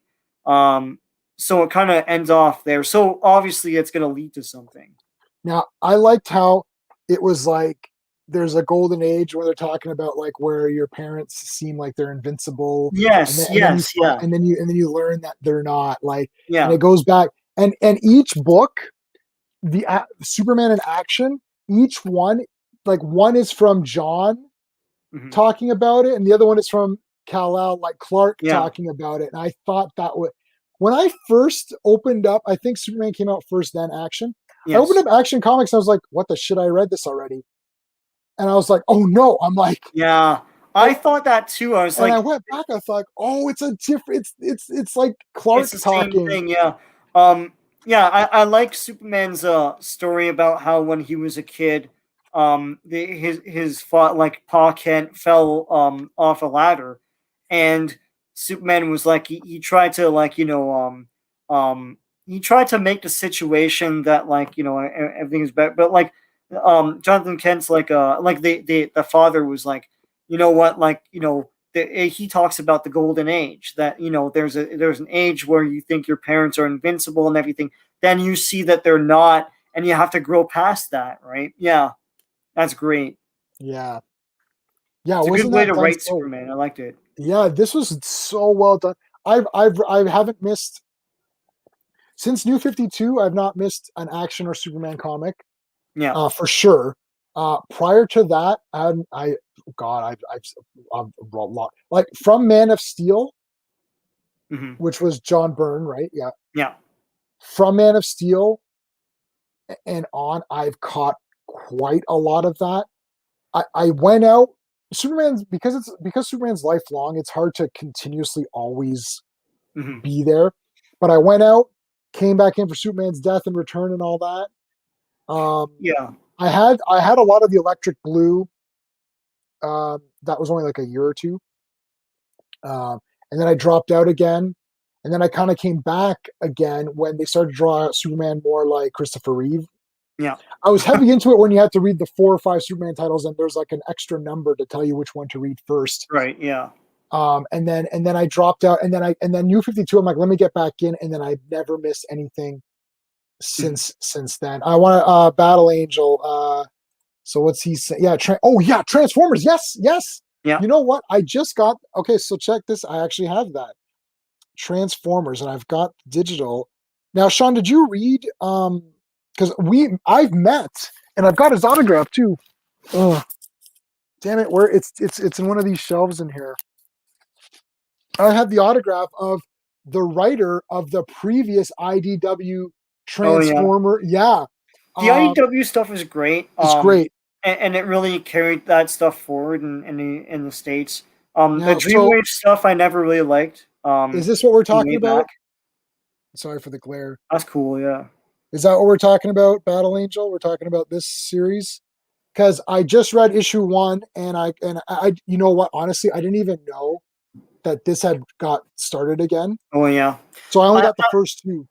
So it kind of ends off there. So obviously it's going to lead to something. Now, I liked how it was like there's a golden age where they're talking about like where your parents seem like they're invincible. Yes, and then you learn that they're not, like, and it goes back. And each book, the Superman in Action, each one, like one is from John talking about it, and the other one is from Kal-El, like Clark talking about it. And I thought that would, when I first opened up, I think Superman came out first, then Action. Yes. I opened up Action Comics, and I was like, what the shit, I read this already. And I was like, oh no, I'm like, I thought that too. I was like, I went back, I thought, oh, it's a different, it's like Clark talking. Same thing, I like Superman's story about how when he was a kid, his Pa Kent fell off a ladder, and Superman was like, he tried to he tried to make the situation that everything is better, but like Jonathan Kent's like the father was like, you know what, he talks about the golden age, that there's an age where you think your parents are invincible and everything, then you see that they're not, and you have to grow past that, right? Yeah, that's great. Yeah, it's a good wasn't way that to done write so? Superman. I liked it. Yeah, this was so well done. I haven't missed since New 52. I've not missed an action or Superman comic. Yeah. For sure. Prior to that, I've a lot, like from Man of Steel, which was John Byrne, right? Yeah. Yeah. From Man of Steel and on, I've caught quite a lot of that. I went out. Superman's because Superman's lifelong. It's hard to continuously always be there. But I went out, came back in for Superman's death and return and all that. Yeah. I had a lot of the Electric Blue. That was only like a year or two, and then I dropped out again, and then I kind of came back again when they started to draw Superman more like Christopher Reeve. Yeah, I was heavy into it when you had to read the 4 or 5 Superman titles, and there's like an extra number to tell you which one to read first. Right. Yeah. And then I dropped out, and then New 52. I'm like, let me get back in, and then I've never missed anything since then. I want to Battle Angel. So what's he say? Yeah. Transformers. Yes. Yeah. You know what? I just got. Okay, so check this. I actually have that Transformers, and I've got digital. Now, Sean, did you read? Because I've met, and I've got his autograph too. Oh, damn it! Where it's in one of these shelves in here. I have the autograph of the writer of the previous IDW Transformer. Oh, yeah. The IDW stuff is great. It's great. And it really carried that stuff forward in the States. The Dreamwave stuff I never really liked. Is this what we're talking about? Sorry for the glare. That's cool, yeah. Is that what we're talking about, Battle Angel? We're talking about this series? Because I just read issue 1, and I you know what? Honestly, I didn't even know that this had got started again. Oh yeah. So I only got the first 2.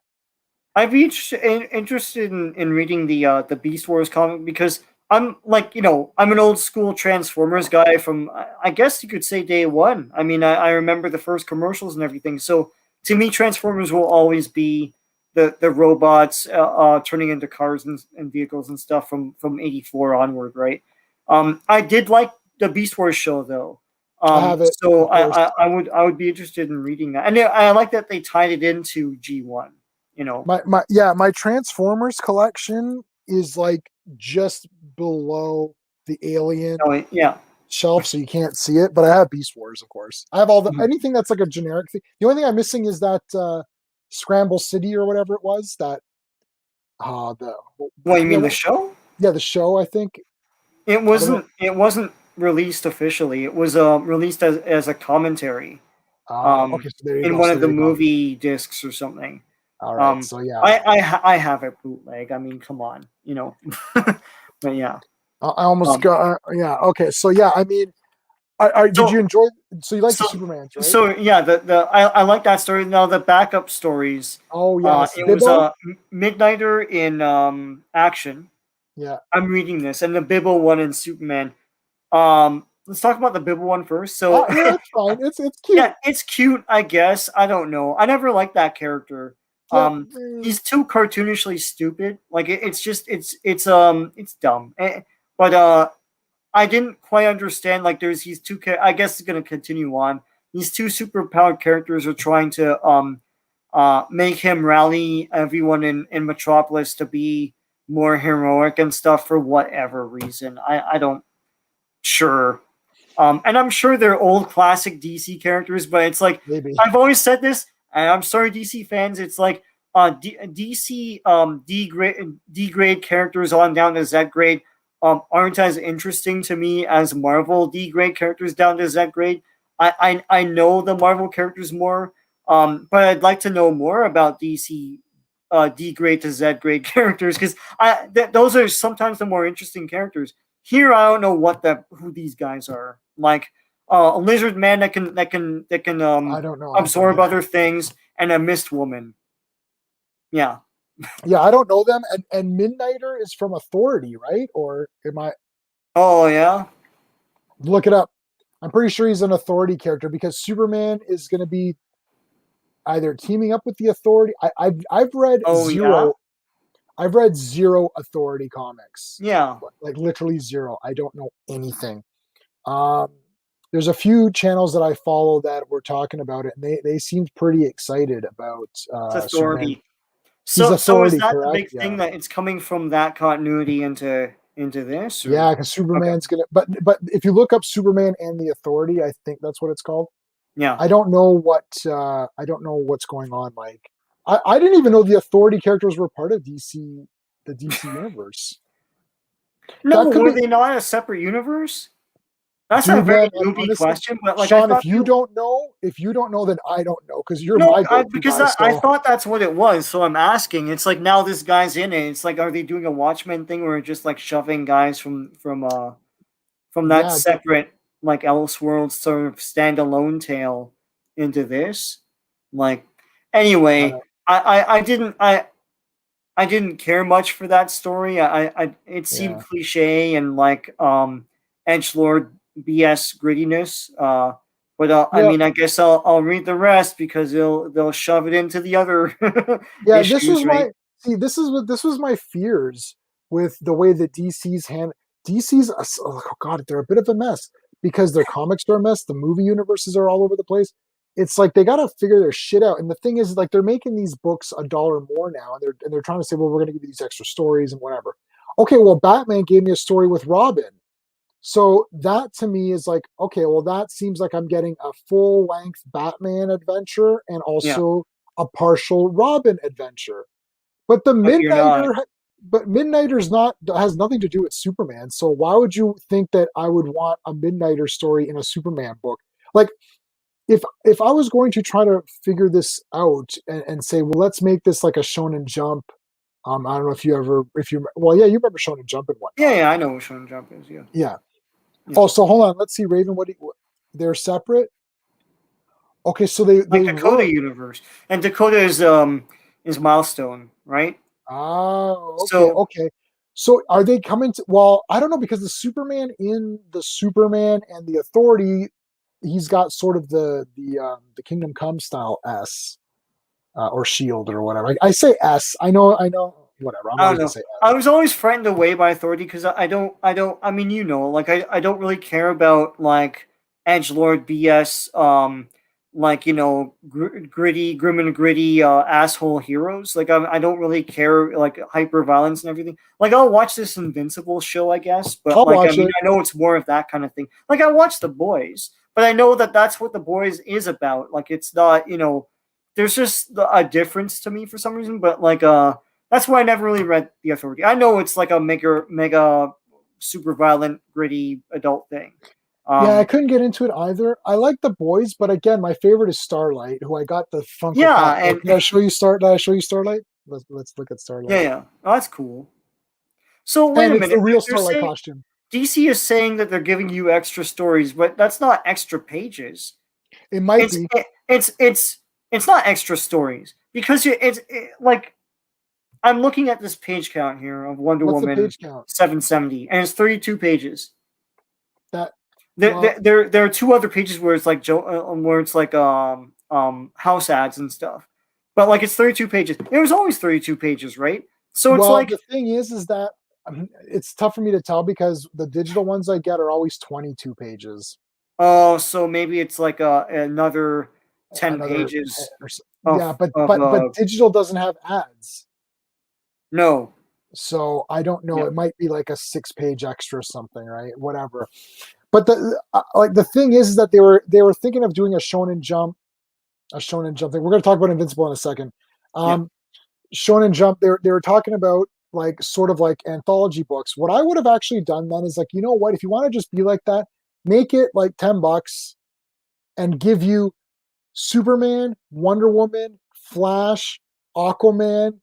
I'd be interested in reading the Beast Wars comic, because I'm I'm an old school Transformers guy from, I guess you could say, day one. I mean, I remember the first commercials and everything. So to me, Transformers will always be the robots turning into cars and vehicles and stuff from 84 onward, right? I did like the Beast Wars show though. I have it, so I would be interested in reading that, and I like that they tied it into G1. My Transformers collection is like just below the Alien shelf, so you can't see it. But I have Beast Wars, of course. I have all the anything that's like a generic thing. The only thing I'm missing is that Scramble City or whatever it was. That you mean the show? Yeah, the show. I think it wasn't. It wasn't released officially. It was released as a commentary. Okay, so in one of the movie discs or something. All right, so yeah, I have it bootleg. I mean, come on, but yeah, I almost got yeah. Okay, so yeah, I mean, did you enjoy? So you like the Superman, right? So yeah, I like that story. Now the backup stories. Oh yeah, it was Midnighter in Action. Yeah, I'm reading this, and the Bibble one in Superman. Let's talk about the Bibble one first. So yeah, it's fine. It's cute. Yeah, it's cute, I guess. I don't know. I never liked that character. He's too cartoonishly stupid. Like it's dumb. But I didn't quite understand. Like these two. I guess it's going to continue on. These two superpowered characters are trying to make him rally everyone in Metropolis to be more heroic and stuff for whatever reason. I don't. Sure. And I'm sure they're old classic DC characters, but it's like, maybe. I've always said this, and I'm sorry, DC fans. It's like DC D grade characters on down to Z grade aren't as interesting to me as Marvel D grade characters down to Z grade. I know the Marvel characters more, but I'd like to know more about DC D grade to Z grade characters, because those are sometimes the more interesting characters. Here, I don't know who these guys are. Like a lizard man that can I don't know, absorb other things, and a mist woman. Yeah. Yeah, I don't know them. And Midnighter is from Authority, right? Or am I? Oh yeah. Look it up. I'm pretty sure he's an Authority character because Superman is going to be either teaming up with the Authority. I've read zero. Yeah? I've read zero Authority comics. Yeah. Like literally zero. I don't know anything. There's a few channels that I follow that were talking about it, and they seemed pretty excited about Authority. Superman. So Authority, is that correct? the big thing that it's coming from that continuity into this? Or? Yeah, because Superman's gonna. But if you look up Superman and the Authority, I think that's what it's called. Yeah. I don't know what's going on. Like, I didn't even know the Authority characters were part of DC, the DC universe. No, were they not a separate universe? That's a very newbie question, but like, Sean, if you don't know, then I don't know because you're my go-to because guy, I thought that's what it was. So I'm asking. It's like now this guy's in it. It's like, are they doing a Watchmen thing where just like shoving guys from that separate like Elseworlds sort of standalone tale into this? Like, anyway, I didn't care much for that story. It seemed cliche and like edgelord BS grittiness. But I mean, I guess I'll read the rest because they'll shove it into the other. Yeah, issues, this was right? this was my fears with the way that DC's. Oh God, they're a bit of a mess because their comics are a mess. The movie universes are all over the place. It's like they got to figure their shit out. And the thing is, like, they're making these books $1 more now, and they're trying to say, well, we're going to give you these extra stories and whatever. Okay, well, Batman gave me a story with Robin. So that to me is like, okay, well, that seems like I'm getting a full-length Batman adventure and also a partial Robin adventure. But the Midnighter, Midnighter's has nothing to do with Superman. So why would you think that I would want a Midnighter story in a Superman book? Like, if I was going to try to figure this out and say, well, let's make this like a Shonen Jump. I don't know if you remember Shonen Jump and whatnot. Yeah, I know what Shonen Jump is. Yeah. Oh, so hold on. Let's see, Raven. They're separate. Okay, so they Dakota universe, and Dakota is Milestone, right? Oh, okay, okay. So are they coming to? Well, I don't know because the Superman in the Superman and the Authority, he's got sort of the Kingdom Come style S or shield or whatever. I say S. I know. Whatever. I'm always gonna say S. I was always frightened away by Authority because I don't. I mean, like I don't really care about like edgelord BS. Like gritty, grim and gritty asshole heroes. Like I don't really care like hyper violence and everything. Like I'll watch this Invincible show, I guess, but I know it's more of that kind of thing. Like I watch The Boys, but I know that that's what The Boys is about. Like it's not, there's just a difference to me for some reason. But like that's why I never really read The Authority. I know it's like a mega super violent, gritty adult thing. Yeah, I couldn't get into it either. I like The Boys, but again, my favorite is Starlight, who I got the Funko Pop. And did I show you Starlight? Let's look at Starlight. Yeah. Oh, that's cool. So wait a minute. It's the real Starlight costume. DC is saying that they're giving you extra stories, but that's not extra pages. It might be. It's not extra stories because it's like I'm looking at this page count here of Wonder Woman 770, and it's 32 pages. There are two other pages where it's like house ads and stuff, but like it's 32 pages. It was always 32 pages, right? So it's like the thing is that it's tough for me to tell because the digital ones I get are always 22 pages. Oh, so maybe it's like another 10 pages. But digital doesn't have ads. No. So I don't know. Yeah. It might be like a 6-page extra or something, right? Whatever. But the thing is that they were thinking of doing a Shonen Jump thing. We're going to talk about Invincible in a second. Shonen Jump. They were talking about like sort of like anthology books. What I would have actually done then is like, you know what? If you want to just be like that, make it like $10 and give you Superman, Wonder Woman, Flash, Aquaman,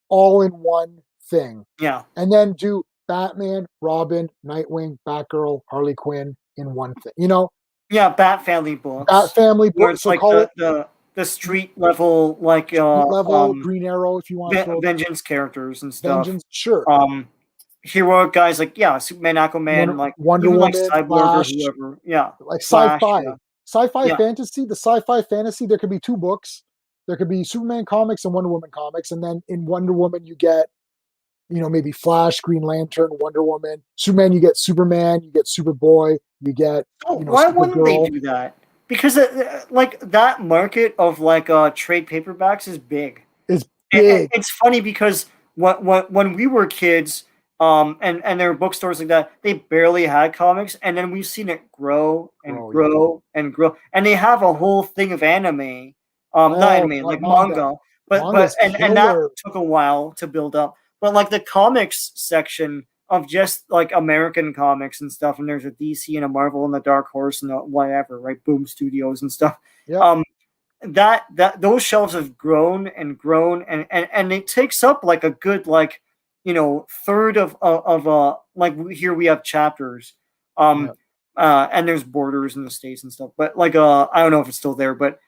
all in one thing. Yeah. And then do Batman, Robin, Nightwing, Batgirl, Harley Quinn in one thing. Yeah, Bat Family books. Where it's so like the street level, like Green Arrow, if you want Vengeance characters and stuff. Vengeance, sure. heroic guys like Superman, Aquaman, like Wonder even Woman, like Cyborg Flash, or whoever. Yeah, like Flash. sci-fi Yeah. fantasy. The sci-fi fantasy, there could be 2 books. There could be Superman comics and Wonder Woman comics, and then in Wonder Woman you get, maybe Flash, Green Lantern, Wonder Woman. Superman, you get Superman, you get Superboy, you get why wouldn't they Supergirl. do that? Because like that market of like trade paperbacks is big. It's big. It's funny because when we were kids, and there were bookstores like that, they barely had comics, and then we've seen it grow and grow and grow, and they have a whole thing of anime, not anime, like manga, but and that took a while to build up. But like the comics section of just like American comics and stuff, and there's a DC and a Marvel and a Dark Horse and a whatever, right? Boom Studios and stuff. Yeah. That those shelves have grown and grown, and it takes up like a good third of like here we have chapters, and there's Borders in the States and stuff, but like I don't know if it's still there, but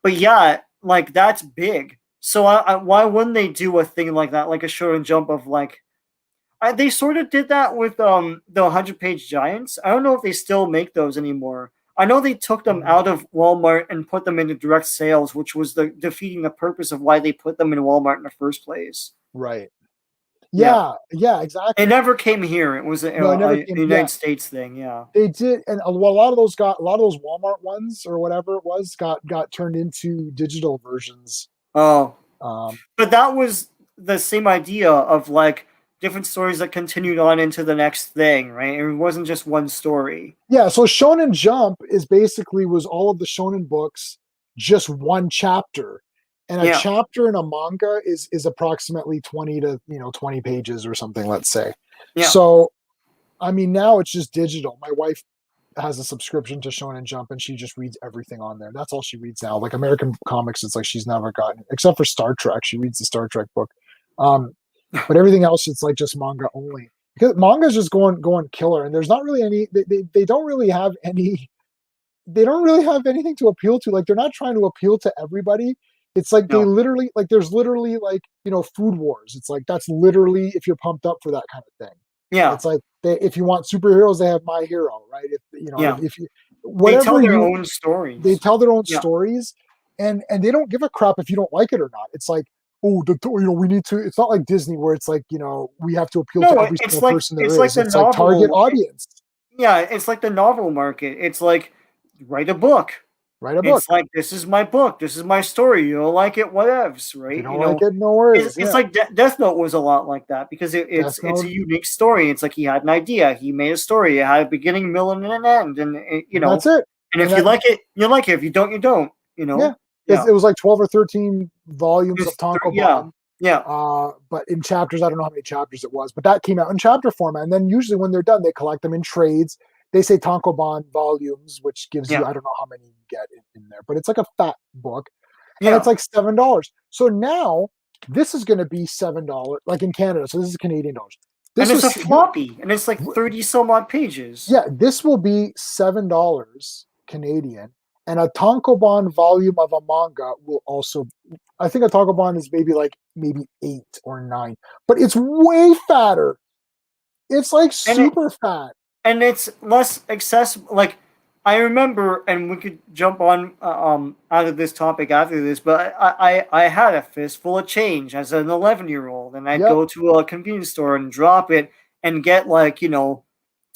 yeah, like that's big. So why wouldn't they do a thing like that, like a Shonen Jump of like they sort of did that with the 100-page giants. I don't know if they still make those anymore. I know they took them out of Walmart and put them into direct sales, which was defeating the purpose of why they put them in Walmart in the first place. Right. Yeah, exactly. It never came here. It was a United States thing. Yeah, they did, and a lot of those Walmart ones or whatever it was got turned into digital versions. Oh, but that was the same idea of like different stories that continued on into the next thing, right? It wasn't just one story. Yeah, so Shonen Jump was all of the shonen books, just one chapter. And a chapter in a manga is approximately 20 to 20 pages or something, let's say. Yeah. So, I mean, now it's just digital. My wife has a subscription to Shonen Jump, and she just reads everything on there. That's all she reads now. Like American comics, it's like she's never gotten, except for Star Trek. She reads the Star Trek book. But everything else, it's like just manga only. Because manga's just going killer, and there's not really any. They don't really have any. They don't really have anything to appeal to. Like they're not trying to appeal to everybody. It's like they literally like there's literally like Food Wars. It's like that's literally if you're pumped up for that kind of thing. Yeah, it's like if you want superheroes, they have My Hero, right? If you whatever they tell their own stories. They tell their own stories, and they don't give a crap if you don't like it or not. It's like we need to. It's not like Disney where it's like we have to appeal to every single person there is. Like it's like target audience. Yeah, it's like the novel market. It's like write a book. It's like this is my book. This is my story. You don't like it, whatevs, right? You don't like it, no worries. It's like Death Note was a lot like that because it's a unique story. It's like he had an idea. He made a story. It had a beginning, middle, and an end, and that's it. And if you like it, you like it. If you don't, you don't. Yeah. It was like 12 or 13 volumes of Tankobon. Yeah. But in chapters, I don't know how many chapters it was, but that came out in chapter format. And then usually when they're done, they collect them in trades. They say Tankobon volumes, which gives you, I don't know how many you get in there, but it's like a fat book. And it's like $7. So now this is going to be $7, like in Canada. So this is Canadian dollars. And it's a floppy, and it's like 30 some odd pages. Yeah, this will be $7 Canadian. And a Tankobon volume of a manga will also, I think a Tankobon is maybe 8 or 9, but it's way fatter. It's like super fat. And it's less accessible. Like I remember, and we could jump on out of this topic after this, but I had a fistful of change as an 11-year-old, and I'd go to a convenience store and drop it and get 2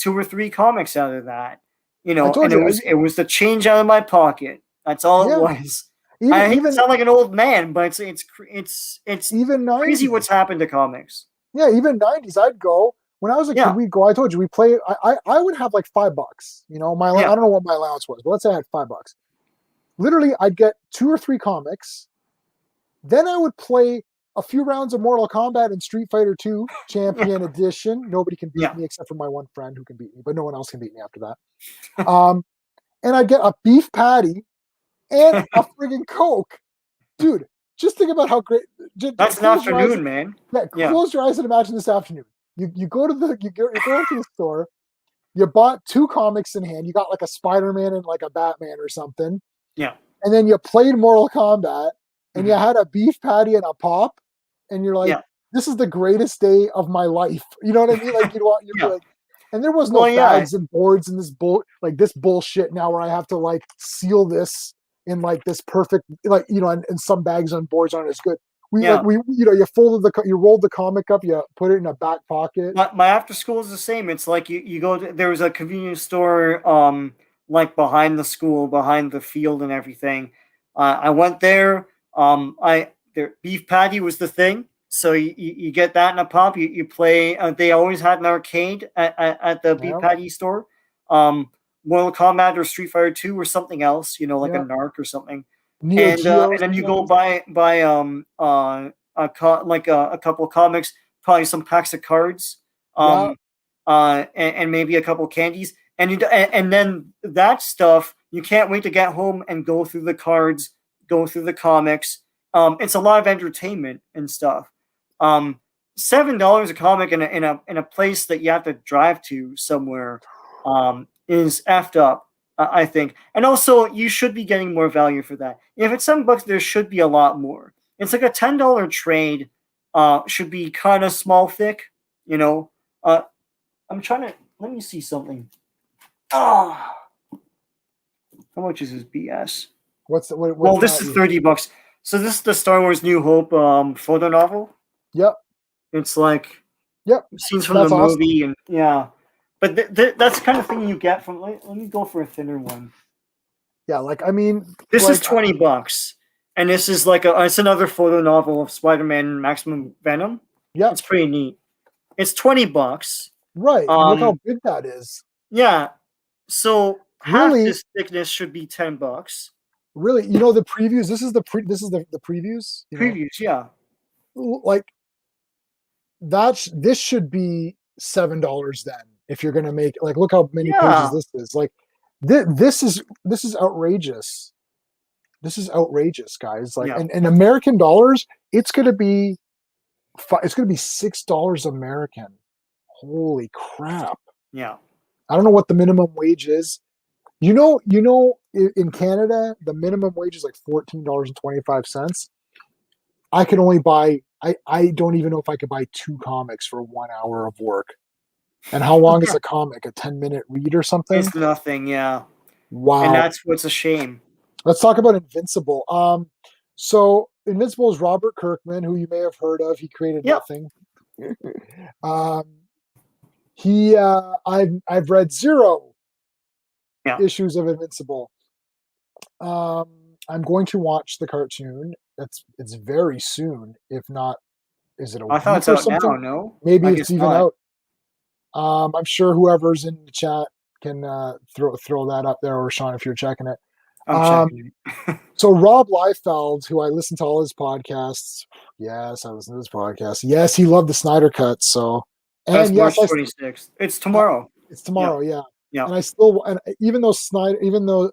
or 3 comics out of that. And it was the change out of my pocket. That's all it was. I hate to sound like an old man, but it's even 90s. Crazy what's happened to comics. Yeah, even 90s. I'd go when I was a kid. We'd go. I told you we play. I would have $5. I don't know what my allowance was, but let's say I had $5. Literally, I'd get 2 or 3 comics. Then I would play a few rounds of Mortal Kombat and Street Fighter 2 Champion Edition. Nobody can beat me except for my one friend who can beat me, but no one else can beat me after that. And I'd get a beef patty and a friggin' Coke. Dude, just think about how great. That's an afternoon, man. Yeah, close your eyes and imagine this afternoon. You go to the store, you bought 2 comics in hand, you got a Spider-Man and a Batman or something. Yeah. And then you played Mortal Kombat and you had a beef patty and a pop. And you're like, this is the greatest day of my life. You know what I mean? Like you're like, and there was no bags and boards and this bullshit now where I have to like seal this in like this perfect, like, and some bags and boards aren't as good. You rolled the comic up, you put it in a back pocket. My after school is the same. It's like you go to, there was a convenience store like behind the school, behind the field and everything. I went there. Their beef patty was the thing. So you get that in a pop. You play. They always had an arcade at the beef patty store. Mortal Kombat or Street Fighter 2 or something else. Like a Narc or something. And then you go buy a couple of comics, probably some packs of cards, and maybe a couple of candies, and then that stuff you can't wait to get home and go through the cards, go through the comics. It's a lot of entertainment and stuff. $7 a comic in a place that you have to drive to somewhere is effed up. I think. And also, you should be getting more value for that. If it's $7, there should be a lot more. It's like a $10 trade should be kind of small, thick, I'm trying to... Let me see something. Oh. How much is this BS? Well, this is $30. So this is the Star Wars New Hope photo novel. Yep. It's like... Yep. Scenes from the movie. And yeah. But that's the kind of thing you get from... Let me go for a thinner one. Yeah, this is $20, and this is it's another photo novel of Spider-Man Maximum Venom. Yeah, it's pretty neat. It's $20. Right. Look how big that is. Yeah. So half this thickness should be $10. Really, the previews. This is the previews. Previews, yeah. This should be $7 then. If you're gonna make look how many pages this is. This is outrageous. This is outrageous, guys. And in American dollars, it's gonna be $6 American. Holy crap! Yeah, I don't know what the minimum wage is. In Canada, the minimum wage is like $14.25. I can only buy. I don't even know if I could buy 2 comics for 1 hour of work. And how long is a comic? A 10-minute read or something? It's nothing, yeah. Wow. And that's what's a shame. Let's talk about Invincible. So Invincible is Robert Kirkman, who you may have heard of. He created nothing. I've read 0 issues of Invincible. I'm going to watch the cartoon. It's very soon, if not. Is it a week I thought it's or out something? now. No, maybe it's even out. I'm sure whoever's in the chat can throw that up there, or Sean, if you're checking it. I'm checking it. So Rob Liefeld, who I listen to all his podcasts. Yes, I listen to his podcast. Yes, he loved the Snyder Cut. So, and March 26th. It's tomorrow. It's tomorrow. Yeah. Yeah. And even though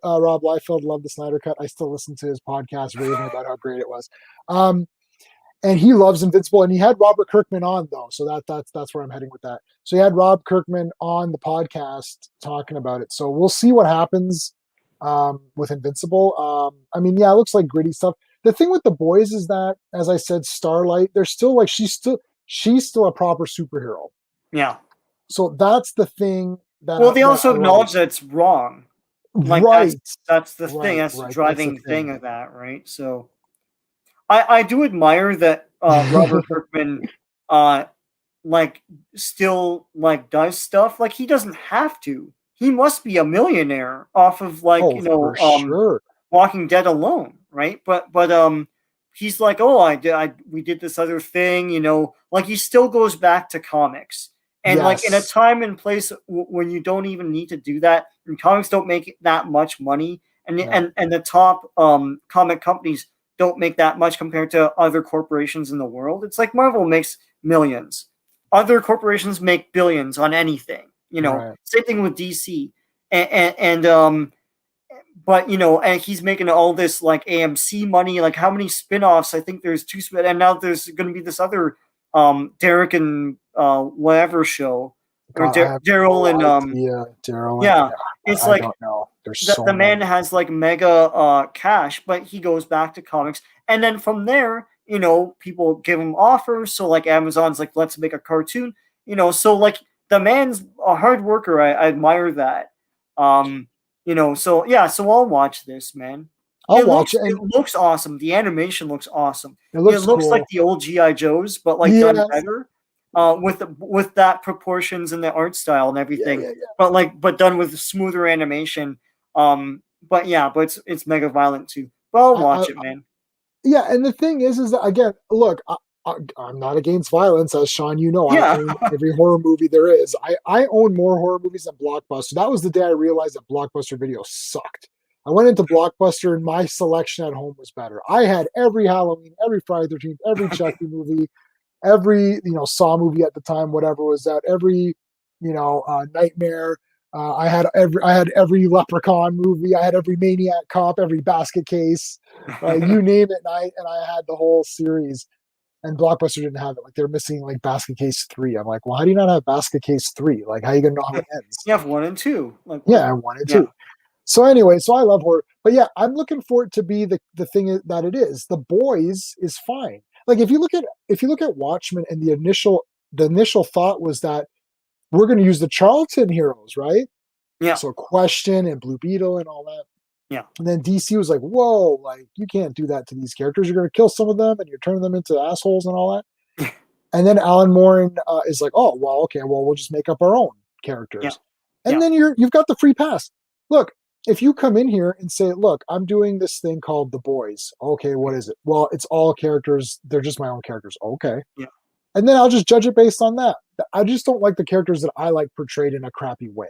Rob Liefeld loved the Snyder Cut, I still listen to his podcast raving about how great it was. And he loves Invincible, and he had Robert Kirkman on though, so that's where I'm heading with that. So he had Rob Kirkman on the podcast talking about it. So we'll see what happens with Invincible. It looks like gritty stuff. The thing with the boys is that, as I said, Starlight, they're still she's still a proper superhero. Yeah. So that's the thing. They also acknowledge that it's wrong. Right. That's the thing. That's the driving thing of that, right? So I do admire that Robert Kirkman still does stuff. He doesn't have to. He must be a millionaire off of sure. Walking Dead alone, right? But he's like, we did this other thing, he still goes back to comics. And in a time and place when you don't even need to do that, and comics don't make that much money, and the top comic companies don't make that much compared to other corporations in the world. It's like Marvel makes millions. Other corporations make billions on anything, Right. Same thing with DC. But and he's making all this AMC money. How many spin-offs? I think there's 2 and now there's going to be this other Derek and whatever show. Or Daryl and Daryl. Yeah. It's I don't know. The man has mega cash, but he goes back to comics, and then from there people give him offers. So like Amazon's like, let's make a cartoon. So like the man's a hard worker. I admire that. So yeah, so I'll watch this, man. I'll watch it. And it looks awesome. The animation looks awesome. It looks cool. like the old G.I. Joes, but like done better. With that proportions and the art style and everything, but done with smoother animation. But it's mega violent too. But I'll watch it, man. Yeah, and the thing is that again, look, I'm not against violence, as Sean, I own every horror movie there is. I own more horror movies than Blockbuster. That was the day I realized that Blockbuster Video sucked. I went into Blockbuster and my selection at home was better. I had every Halloween, every Friday the 13th, every Chucky movie, every Saw movie at the time, whatever was out, every Nightmare. I had every Leprechaun movie. I had every Maniac Cop, every Basket Case, you name it, and I had the whole series. And Blockbuster didn't have it. Like they're missing like Basket Case 3. I'm like, well, how do you not have Basket Case 3? Like, how are you gonna know how it ends? You have 1 and 2. Like, 1 and 2. So anyway, I love horror, but yeah, I'm looking for it to be the thing that it is. The Boys is fine. Like if you look at Watchmen, and the initial thought was that we're going to use the Charlton heroes, right? Yeah. So Question and Blue Beetle and all that. Yeah. And then DC was like, whoa, like you can't do that to these characters. You're going to kill some of them and you're turning them into assholes and all that. And then Alan Moore is like, oh, well, okay, well, we'll just make up our own characters. Yeah. And then you've got the free pass. Look, if you come in here and say, look, I'm doing this thing called The Boys. Okay, what is it? Well, it's all characters. They're just my own characters. Okay. Yeah. And then I'll just judge it based on that. I just don't like the characters that I like portrayed in a crappy way.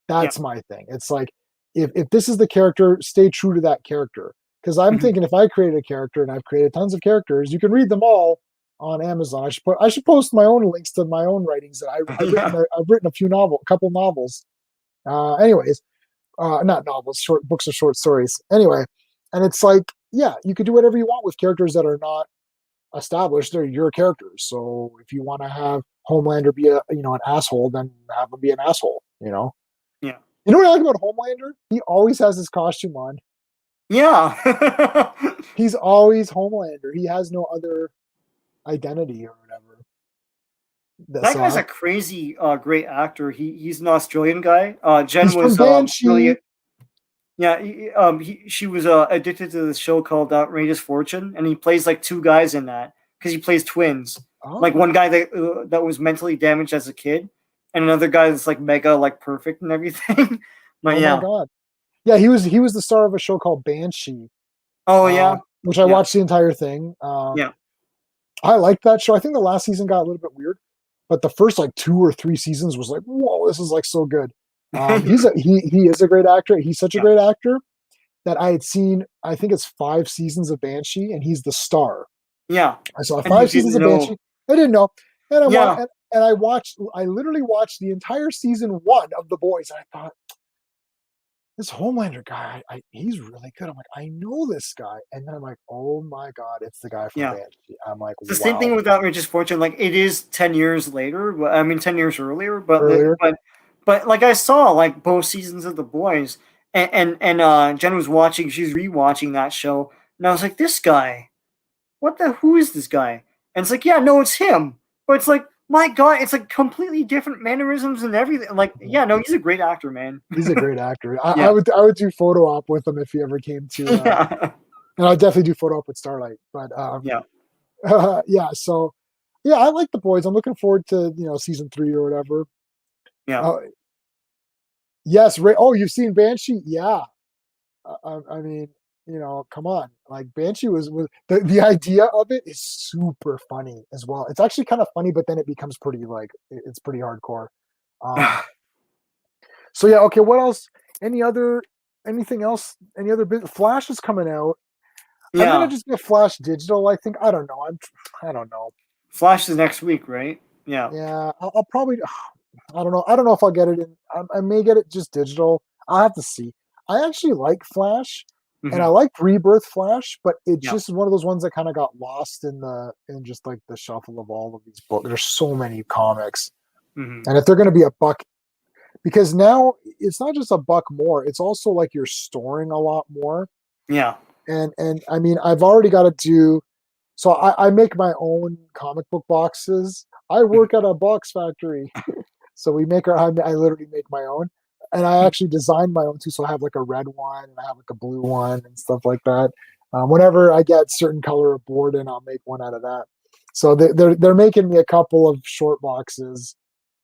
That's my thing. It's like, if this is the character, stay true to that character. Because I'm thinking if I create a character, and I've created tons of characters, you can read them all on Amazon. I should post my own links to my own writings that I've written a couple novels. Anyways. Not novels, short books of short stories. Anyway, and it's like, yeah, you could do whatever you want with characters that are not established. They're your characters. So if you want to have Homelander be an asshole, then have him be an asshole. Yeah. You know what I like about Homelander? He always has his costume on. Yeah. He's always Homelander. He has no other identity or whatever. That guy's a crazy great actor. He's an Australian guy. Jen he's was really, she was addicted to this show called Outrageous Fortune, and he plays like two guys in that because he plays twins. Like one guy that was mentally damaged as a kid, and another guy that's like mega like perfect and everything. But my god, yeah, he was the star of a show called Banshee. Oh yeah, which I watched the entire thing. I liked that show. I think the last season got a little bit weird. But the first like 2 or 3 seasons was like, whoa, this is like so good. He is a great actor. He's such a great actor that I had seen, I think it's 5 seasons of Banshee, and he's the star. Yeah. I saw 5 seasons of Banshee. I didn't know. And I literally watched the entire season 1 of The Boys, and I thought, this Homelander guy, he's really good. I'm like, I know this guy. And then I'm like, oh my God, it's the guy from Banshee. I'm like, it's the same thing with Outrageous Fortune. Like, it is 10 years later. I mean, 10 years earlier. But like I saw like both seasons of The Boys, and Jen was watching. She's rewatching that show, and I was like, this guy, who is this guy? And it's like, yeah, no, it's him. But it's like, my God, it's like completely different mannerisms and everything. Like, yeah, no, he's a great actor, man. He's a great actor. I would do photo op with him if he ever came to. And I'd definitely do photo op with Starlight. But so I like The Boys. I'm looking forward to season 3 or whatever. Yeah. Yes, Ray. Oh, you've seen Banshee? Yeah. I mean, come on. Like Banshee was the idea of it is super funny as well. It's actually kind of funny, but then it becomes pretty it's pretty hardcore. So yeah, okay. What else? Anything else? Any other bit? Flash is coming out. Yeah. I'm gonna just get Flash digital. I think. I don't know. I don't know. Flash is next week, right? Yeah. Yeah. I'll probably. I don't know. I don't know if I'll get it in. I may get it just digital. I'll have to see. I actually like Flash. And I liked Rebirth Flash, but it just is one of those ones that kind of got lost in just like the shuffle of all of these books. There's so many comics. And if they're going to be a buck, because now it's not just a buck more, it's also like you're storing a lot more. Yeah. And I mean, I've already got to do So I make my own comic book boxes. I work at a box factory. So we make our, I literally make my own. And I actually designed my own too. So I have like a red one and I have like a blue one and stuff like that. Whenever I get certain color of board in, I'll make one out of that. So they're making me a couple of short boxes.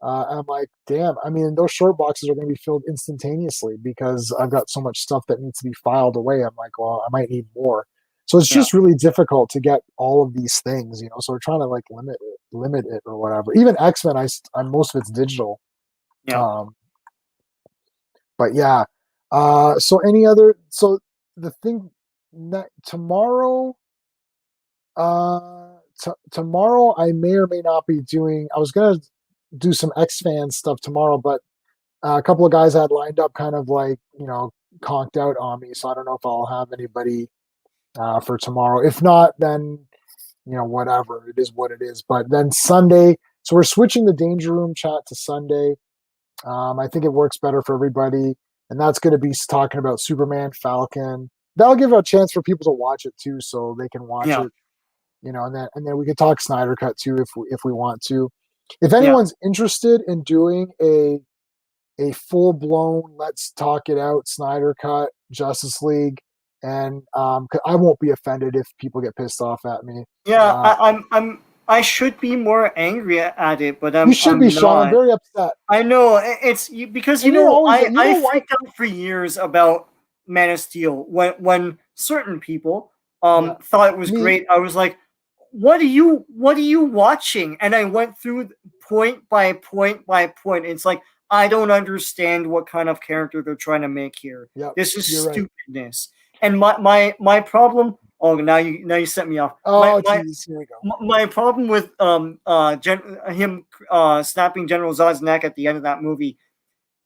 I'm like, damn, I mean, those short boxes are going to be filled instantaneously because I've got so much stuff that needs to be filed away. I'm like, well, I might need more. So it's just really difficult to get all of these things, So we're trying to like limit it or whatever. Even X-Men, most of it's digital. Yeah. But yeah. So any other? So the thing tomorrow. Tomorrow I may or may not be doing. I was gonna do some X-Fan stuff tomorrow, but a couple of guys I had lined up kind of like conked out on me, so I don't know if I'll have anybody for tomorrow. If not, then whatever, it is what it is. But then Sunday, so we're switching the Danger Room chat to Sunday. I think it works better for everybody, and that's going to be talking about Superman, Falcon. That'll give a chance for people to watch it too, so they can watch it. And then we could talk Snyder Cut too if we want to. If anyone's interested in doing a full-blown let's talk it out Snyder Cut Justice League, and I won't be offended if people get pissed off at me. I should be more angry at it, but you should be, Sean. I'm very upset. I know it's because I freaked out for years about Man of Steel when certain people thought it was great. I was like, what are you watching? And I went through point by point by point. It's like, I don't understand what kind of character they're trying to make here. Yep, this is stupidness. Right. And my problem. Oh, now you set me off. Oh, jeez, here we go. My problem with him snapping General Zod's neck at the end of that movie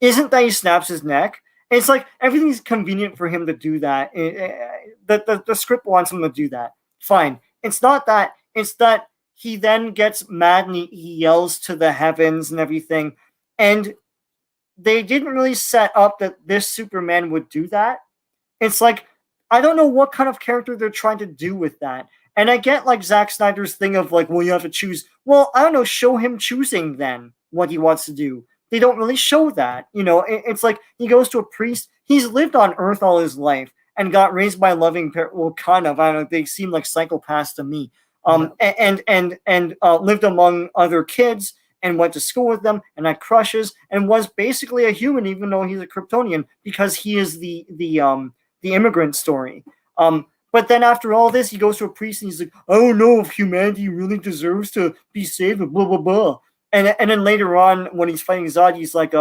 isn't that he snaps his neck. It's like everything's convenient for him to do that. The script wants him to do that. Fine. It's not that. It's that he then gets mad and he yells to the heavens and everything. And they didn't really set up that this Superman would do that. It's like, I don't know what kind of character they're trying to do with that. And I get like Zack Snyder's thing of like, well, you have to choose. Well, I don't know, show him choosing then what he wants to do. They don't really show that. It's like he goes to a priest. He's lived on Earth all his life and got raised by loving parents. Well, kind of. I don't know. They seem like psychopaths to me. And lived among other kids and went to school with them and had crushes and was basically a human, even though he's a Kryptonian, because he is the immigrant story. But then after all this, he goes to a priest and he's like, I don't know if humanity really deserves to be saved, and blah, blah, blah. And then later on, when he's fighting Zod, he's like,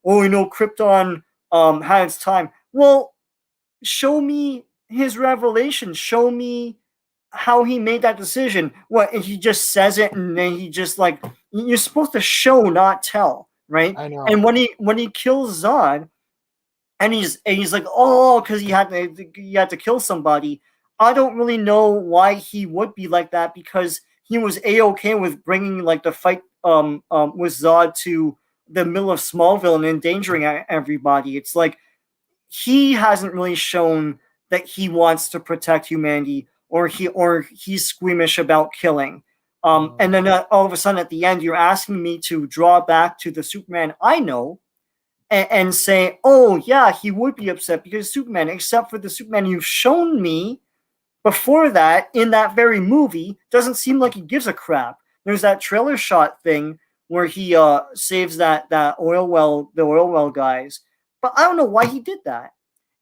Krypton had its time. Well, show me his revelation. Show me how he made that decision. What, he just says it and then he just like, you're supposed to show, not tell, right? I know. And when he kills Zod, and he's like, oh, because he had to kill somebody. I don't really know why he would be like that, because he was A-okay with bringing like the fight with Zod to the middle of Smallville and endangering everybody. It's like he hasn't really shown that he wants to protect humanity, or he's squeamish about killing. And then all of a sudden at the end, you're asking me to draw back to the Superman I know and say, oh, yeah, he would be upset because Superman, except for the Superman you've shown me before that in that very movie, doesn't seem like he gives a crap. There's that trailer shot thing where he saves that the oil well guys. But I don't know why he did that.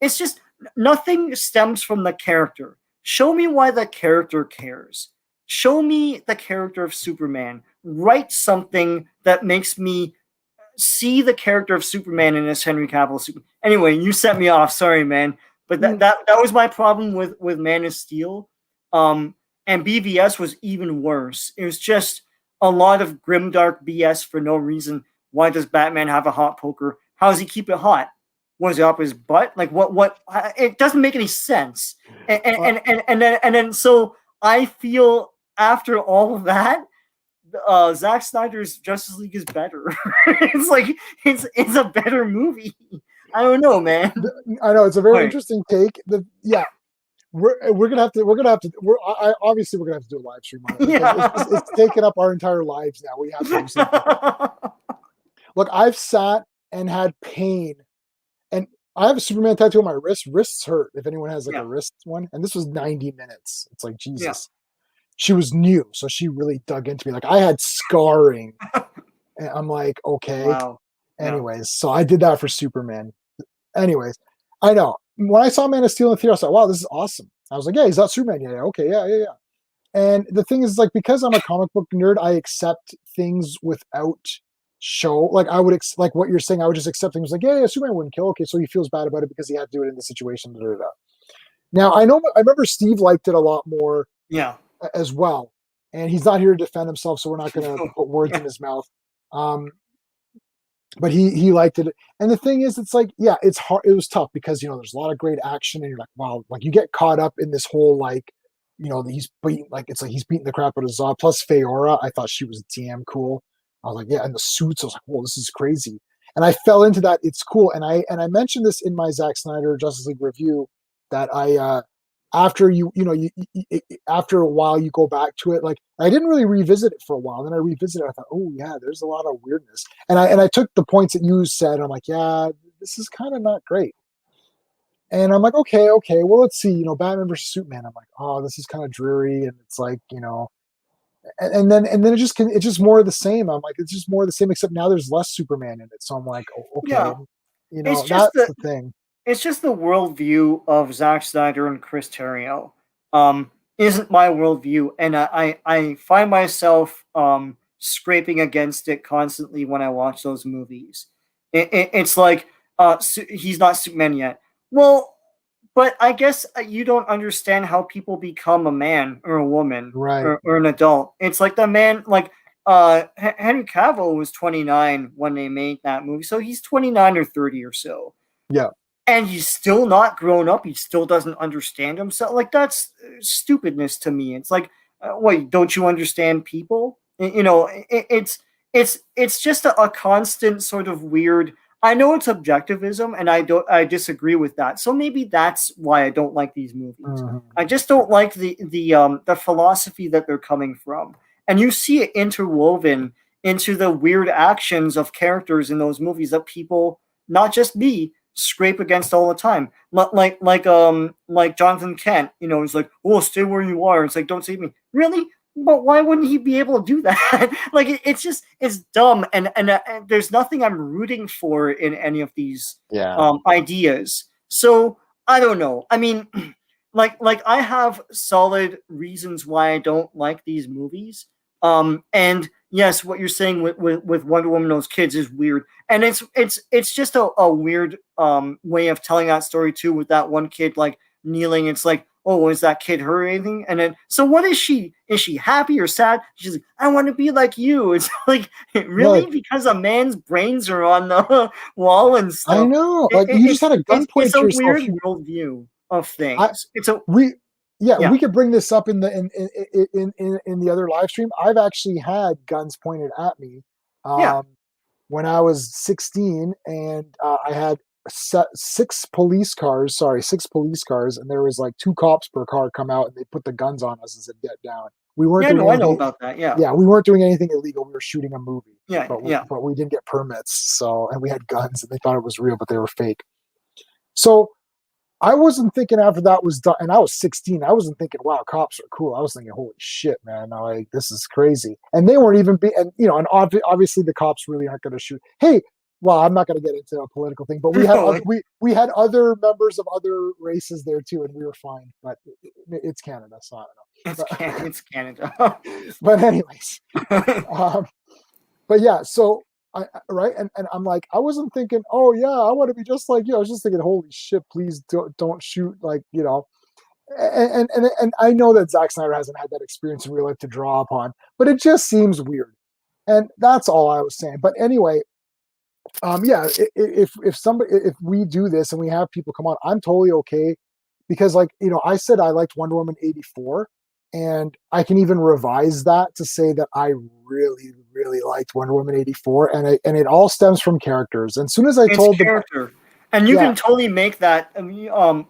It's just nothing stems from the character. Show me why the character cares. Show me the character of Superman. Write something that makes me see the character of Superman in this Henry Cavill Superman. Anyway, you set me off. Sorry, man. But that was my problem with Man of Steel. And BVS was even worse. It was just a lot of grimdark BS for no reason. Why does Batman have a hot poker? How does he keep it hot? Was it up his butt? Like what? It doesn't make any sense. And then so I feel after all of that, Zack Snyder's Justice League is better. It's like it's a better movie. I don't know, man. I know it's a very interesting take. we're gonna have to obviously we're gonna have to do a live stream on it. Yeah. It's taken up our entire lives now. We have to do something. Look, I've sat and had pain, and I have a Superman tattoo on my wrist. Wrists hurt if anyone has like a wrist one, and this was 90 minutes. It's like Jesus. Yeah. She was new, so she really dug into me. Like I had scarring, and I'm like, okay. Wow. Anyways, so I did that for Superman. Anyways, I know. When I saw Man of Steel in the theater, I was like, wow, this is awesome. I was like, yeah, he's not Superman yet. Okay, yeah. And the thing is, like, because I'm a comic book nerd, I accept things without show. Like, I would, like what you're saying, I would just accept things like, yeah, Superman wouldn't kill. Okay, so he feels bad about it because he had to do it in the situation. Da, da, da. Now, I remember Steve liked it a lot more as well. And he's not here to defend himself, so we're not going to put words in his mouth. But he liked it. And the thing is, it's like, yeah, it's hard. It was tough because, there's a lot of great action and you're like, wow, like you get caught up in this whole, like, he's beating, like, it's like he's beating the crap out of Zod. Plus Feora, I thought she was damn cool. I was like, yeah, and the suits, I was like, whoa, this is crazy. And I fell into that. It's cool. And I mentioned this in my Zack Snyder Justice League review that after after a while you go back to it. Like I didn't really revisit it for a while. Then I revisited it. I thought, oh yeah, there's a lot of weirdness. And I took the points that you said. And I'm like, yeah, this is kind of not great. And I'm like, okay, well, let's see. Batman versus Superman. I'm like, oh, this is kind of dreary. And it's like, and then it's just more of the same. I'm like, it's just more of the same, except now there's less Superman in it. So I'm like, oh, okay, it's that's the thing. It's just the worldview of Zack Snyder and Chris Terrio. Isn't my worldview, and I find myself scraping against it constantly when I watch those movies. It's like he's not Superman yet. Well, but I guess you don't understand how people become a man or a woman, right, or an adult. It's like the man, like Henry Cavill was 29 when they made that movie, so he's 29 or 30 or so. Yeah. And he's still not grown up. He still doesn't understand himself. Like, that's stupidness to me. It's like, wait, don't you understand people? It's just a constant sort of weird. I know it's objectivism, and I disagree with that. So maybe that's why I don't like these movies. Mm-hmm. I just don't like the philosophy that they're coming from, and you see it interwoven into the weird actions of characters in those movies that people, not just me, scrape against all the time. Like Jonathan Kent, he's like, oh, stay where you are. It's like, don't save me. Really? But why wouldn't he be able to do that? Like, it's dumb, and there's nothing I'm rooting for in any of these ideas. So I don't know. I mean, like I have solid reasons why I don't like these movies. And yes, what you're saying with Wonder Woman, those kids, is weird, and it's just a weird way of telling that story too. With that one kid like kneeling, it's like, oh, is that kid hurt or anything? And then, so what is she? Is she happy or sad? She's like, I want to be like you. It's like, really? Right. Because a man's brains are on the wall and stuff. I know. Like, you just had a gun point to yourself. It's a weird worldview of things. We could bring this up in the other live stream. I've actually had guns pointed at me when I was 16, and I had six police cars, and there was like 2 cops per car come out, and they put the guns on us and said, get down. We weren't doing anything, I know about that. Yeah, we weren't doing anything illegal. We were shooting a movie. But we didn't get permits, and we had guns, and they thought it was real, but they were fake. So I wasn't thinking after that was done, and I was 16. I wasn't thinking, wow, cops are cool. I was thinking, holy shit, man, like, this is crazy. And they weren't even and obviously the cops really aren't going to shoot. Hey, well, I'm not going to get into a political thing, but we had we had other members of other races there too, and we were fine. But it's Canada, so I don't know. It's Canada. But anyways, but yeah, so right, and I'm like, I wasn't thinking, oh yeah, I want to be just like you. I was just thinking, holy shit, please don't shoot, like, and I know that Zack Snyder hasn't had that experience in real life to draw upon, but it just seems weird, and that's all I was saying. But anyway. If we do this and we have people come on, I'm totally okay, because I said I liked Wonder Woman 84, and I can even revise that to say that I really, really liked Wonder Woman 84, and it all stems from characters. And as soon as I told character, And you can totally make that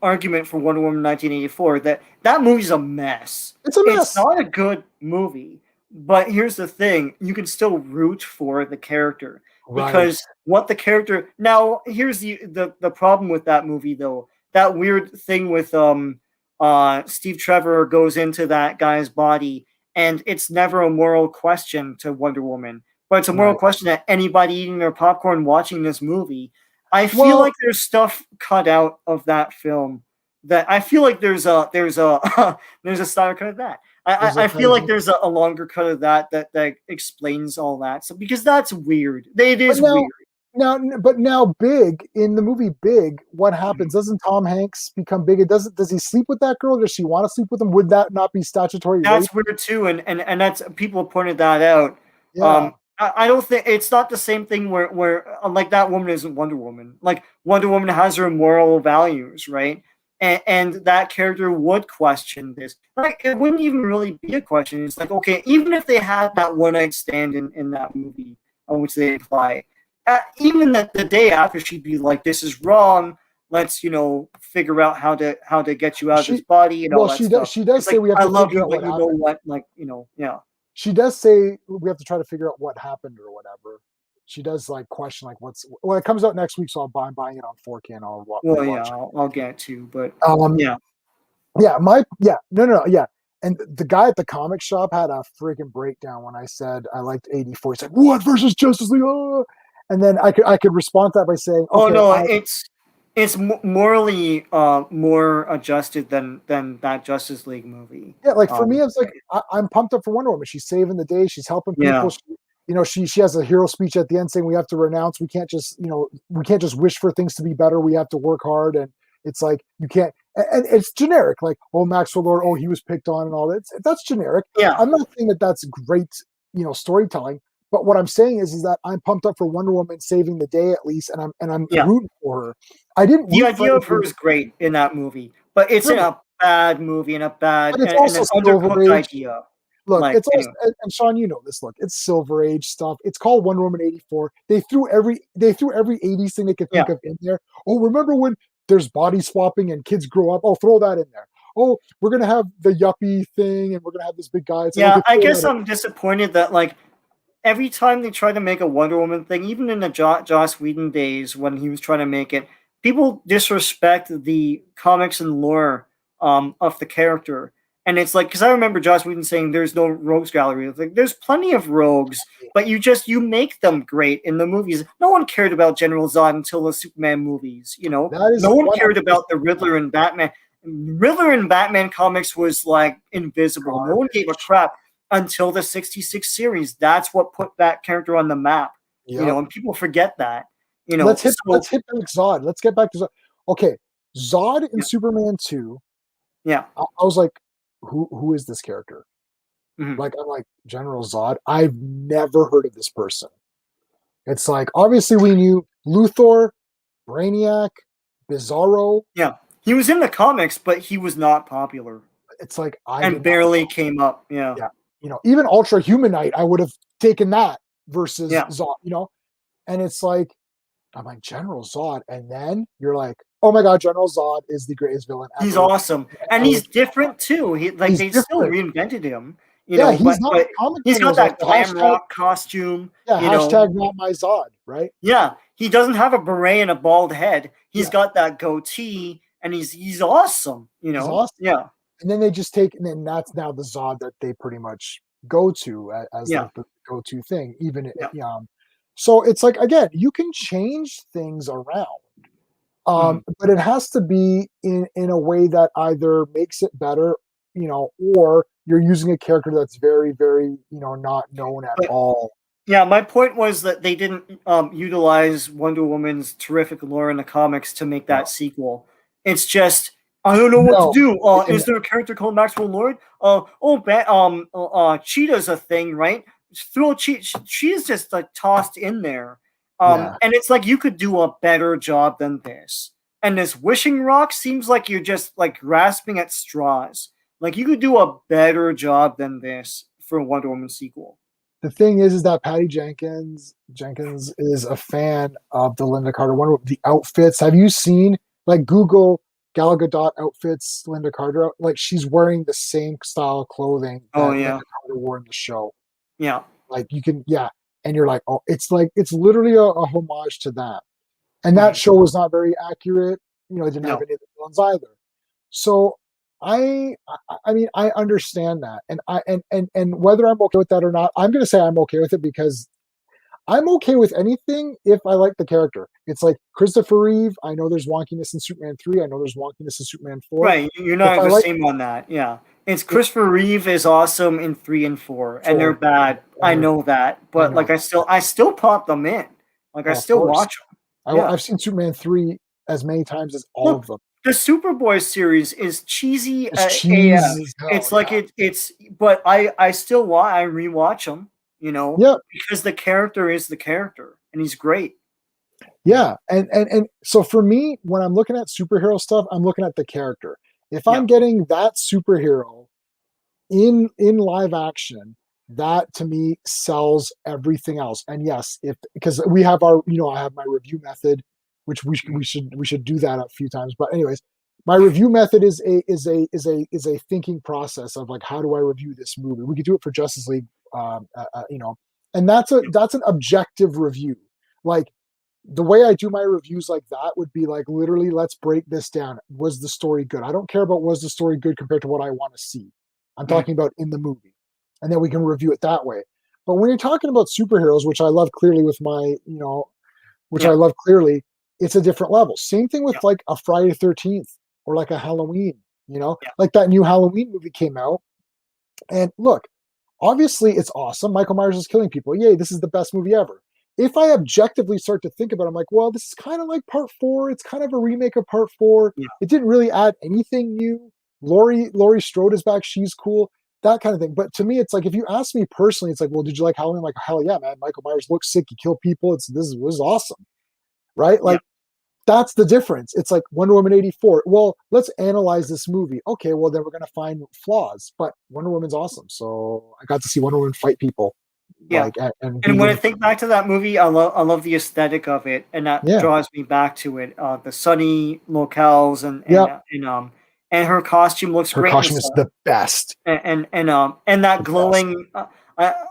argument for Wonder Woman 1984 that movie's a mess. It's a mess. It's not a good movie, but here's the thing: you can still root for the character because what the character. Now, here's the problem with that movie, though. That weird thing with Steve Trevor goes into that guy's body, and it's never a moral question to Wonder Woman, but it's a moral question to anybody eating their popcorn watching this movie. I feel like there's stuff cut out of that film that I feel like there's a Snyder cut of that. I feel like there's a longer cut of that explains all that. So because that's weird. It is weird. Now, Big in the movie Big, what happens? Doesn't Tom Hanks become Big? Does he sleep with that girl? Does she want to sleep with him? Would that not be statutory? That's weird too, and that's people have pointed that out. Yeah. I don't think it's not the same thing where like that woman isn't Wonder Woman. Like Wonder Woman has her moral values, right? And that character would question this. Like it wouldn't even really be a question. It's like, okay, even if they had that one night stand in that movie on which they imply, even the day after she'd be like, "This is wrong. Let's figure out how to get you out of this body." And all that stuff. She does say we have to figure out what happened. You know what? Like yeah. She does say we have to try to figure out what happened or whatever. She does like question like it comes out next week, so I'm buying it on 4K and I'll watch. Well, yeah, I'll get to, but yeah. And the guy at the comic shop had a freaking breakdown when I said I liked 84. He's like, "What versus Justice League?" Oh. And then I could respond to that by saying, it's morally more adjusted than that Justice League movie. Yeah, like for me, it's like I'm pumped up for Wonder Woman. She's saving the day. She's helping people. Yeah. She has a hero speech at the end saying we have to renounce. We can't just wish for things to be better. We have to work hard. And it's like you can't. And it's generic, like Maxwell Lord, he was picked on and all that. That's generic. Yeah, I'm not saying that that's great, storytelling. But what I'm saying is that I'm pumped up for Wonder Woman saving the day at least, and I'm rooting for her. I didn't. The idea of her is great in that movie, but it's in a bad movie and it's also an undercooked idea. Look, it's also, and Sean, you know this. Look, it's Silver Age stuff. It's called Wonder Woman 84. They threw every 80s thing they could think of in there. Oh, remember when there's body swapping and kids grow up? Oh, throw that in there. Oh, we're gonna have the yuppie thing, and we're gonna have this big guy. I guess I'm disappointed that every time they try to make a Wonder Woman thing, even in the Joss Whedon days when he was trying to make it, people disrespect the comics and lore of the character. And it's like, because I remember Joss Whedon saying there's no rogues gallery. It's like, there's plenty of rogues, but you make them great in the movies. No one cared about General Zod until the Superman movies, No one cared about the Riddler and Batman. Riddler in Batman comics was invisible. No one gave a crap until the 66 series. That's what put that character on the map. And people forget that. Let's hit back Zod. Let's get back to Zod. Okay, Zod in Superman 2. Yeah. I was like, who is this character? Mm-hmm. I'm like, General Zod. I've never heard of this person. It's like, obviously we knew Luthor, Brainiac, Bizarro. Yeah. He was in the comics, but he was not popular. It's like barely came up. Yeah. Even Ultra Humanite, I would have taken that versus Zod, And it's like, I'm like, General Zod. And then you're like, oh my God, General Zod is the greatest villain ever. He's awesome. And he's different too. They still reinvented him. He's got that glam rock costume. Yeah, hashtag not my Zod, right? Yeah. He doesn't have a beret and a bald head. He's got that goatee and he's awesome, He's awesome. Yeah. And then they just take, and then that's now the Zod that they pretty much go to as the go-to thing. So it's like, again, you can change things around, but it has to be in a way that either makes it better, or you're using a character that's very, very, not known at all. Yeah, my point was that they didn't utilize Wonder Woman's terrific lore in the comics to make that sequel. It's just, I don't know what to do. Is there a character called Maxwell Lord? Cheetah's a thing, right? Throw Cheetah's just tossed in there. And it's like you could do a better job than this. And this wishing rock seems like you're just grasping at straws. Like you could do a better job than this for a Wonder Woman sequel. the thing is that Patty Jenkins is a fan of the Linda Carter one. The outfits. Have you seen, like, Google Gal Gadot outfits, Linda Carter? Like, she's wearing the same style of clothing that Linda Carter wore in the show. Yeah. Like, you can, and you're like, oh, it's literally a homage to that. And that show was not very accurate. You know, it didn't have any of the villains either. So I mean, I understand that, and whether I'm okay with that or not, I'm going to say I'm okay with it, because I'm okay with anything if I like the character. It's like Christopher Reeve. I know there's wonkiness in Superman 3. I know there's wonkiness in Superman 4. Right, you're not the same on that. Yeah, it's Christopher Reeve is awesome in 3 and 4, and they're bad. I know that, but like I still pop them in. Like I still watch them. I've seen Superman 3 as many times as all of them. The Superboy series is cheesy. It's like it's, but I still rewatch them. You know, because the character is the character, and he's great. Yeah, and so for me, when I'm looking at superhero stuff, I'm looking at the character. If I'm getting that superhero in live action, that to me sells everything else. And yes, because we have our, I have my review method, which we should do that a few times. But anyways, my review method is a thinking process of, like, how do I review this movie? We could do it for Justice League, and that's an objective review. Like, the way I do my reviews like that would be like, literally, let's break this down. Was the story good? I don't care about was the story good compared to what I want to see. I'm talking about in the movie, and then we can review it that way. But when you're talking about superheroes, which I love clearly with my, I love clearly, it's a different level. Same thing with like a Friday the 13th or like a Halloween, like that new Halloween movie came out. And look, obviously it's awesome. Michael Myers is killing people. Yay, this is the best movie ever. If I objectively start to think about it, I'm like, well, this is kind of like part 4. It's kind of a remake of part 4. Yeah. It didn't really add anything new. Laurie Strode is back. She's cool. That kind of thing. But to me, it's like, if you ask me personally, it's like, well, did you like Halloween? Like, hell yeah, man. Michael Myers looks sick. He killed people. This was awesome. Right? Like, that's the difference. It's like Wonder Woman 84. Well, let's analyze this movie. Okay, well, then we're going to find flaws. But Wonder Woman's awesome. So I got to see Wonder Woman fight people. Yeah, like, and when I think back to that movie, I love the aesthetic of it, and that draws me back to it. The sunny locales and her costume looks great. Her costume is the best, and that glowing.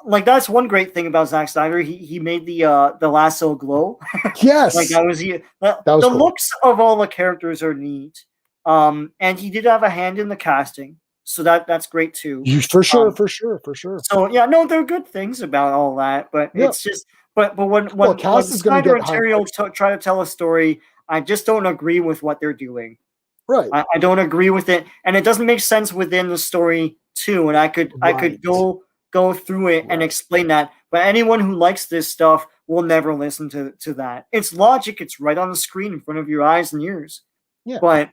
Like, that's one great thing about Zack Snyder. He made the lasso glow. Yes, like that was the cool. Looks of all the characters are neat. And he did have a hand in the casting. So that's great too. For sure. So no, there are good things about all that, but it's just, but when Snyder and Terrio try to tell a story, I just don't agree with what they're doing. Right. I don't agree with it, and it doesn't make sense within the story too. And I could go through it and explain that, but anyone who likes this stuff will never listen to that. It's logic. It's right on the screen in front of your eyes and ears. Yeah. But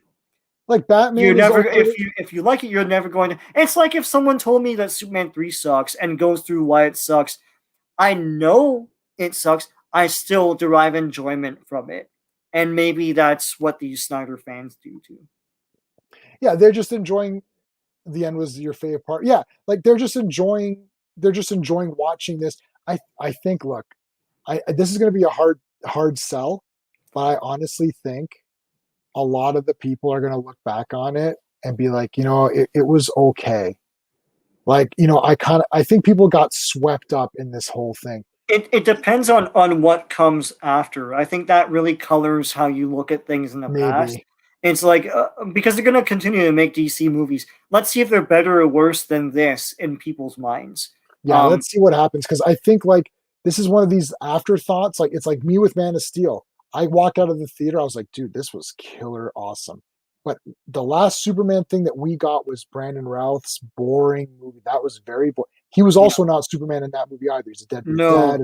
like Batman, you're never if you like it, you're never going to. It's like if someone told me that Superman 3 sucks and goes through why it sucks. I know it sucks. I still derive enjoyment from it, and maybe that's what these Snyder fans do too. Yeah, they're just enjoying. The end was your favorite part. Yeah, like they're just enjoying watching this. I think. Look, this is going to be a hard sell, but I honestly think a lot of the people are going to look back on it and be like, it was okay. Like, I think people got swept up in this whole thing. It depends on what comes after. I think that really colors how you look at things in the past. It's like, because they're going to continue to make DC movies. Let's see if they're better or worse than this in people's minds. Yeah, let's see what happens. Because I think, like, this is one of these afterthoughts. Like, it's like me with Man of Steel. I walked out of the theater. I was like, dude, this was killer awesome. But the last Superman thing that we got was Brandon Routh's boring movie. That was very boring. He was also not Superman in that movie either. He's a deadbeat dad.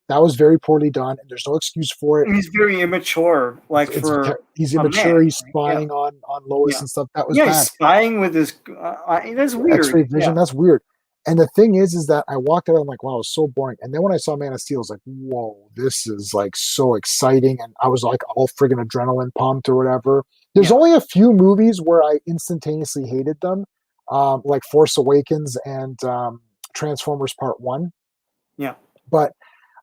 That was very poorly done, and there's no excuse for it. He's very immature. He's immature. He's spying on Lois and stuff. That was bad. He's spying with his. That's weird. X-ray vision. That's weird. And the thing is that I walked out, I'm like, wow, it was so boring. And then when I saw Man of Steel, I was like, whoa, this is like so exciting. And I was like all friggin' adrenaline pumped or whatever. There's only a few movies where I instantaneously hated them, like Force Awakens and Transformers Part 1. But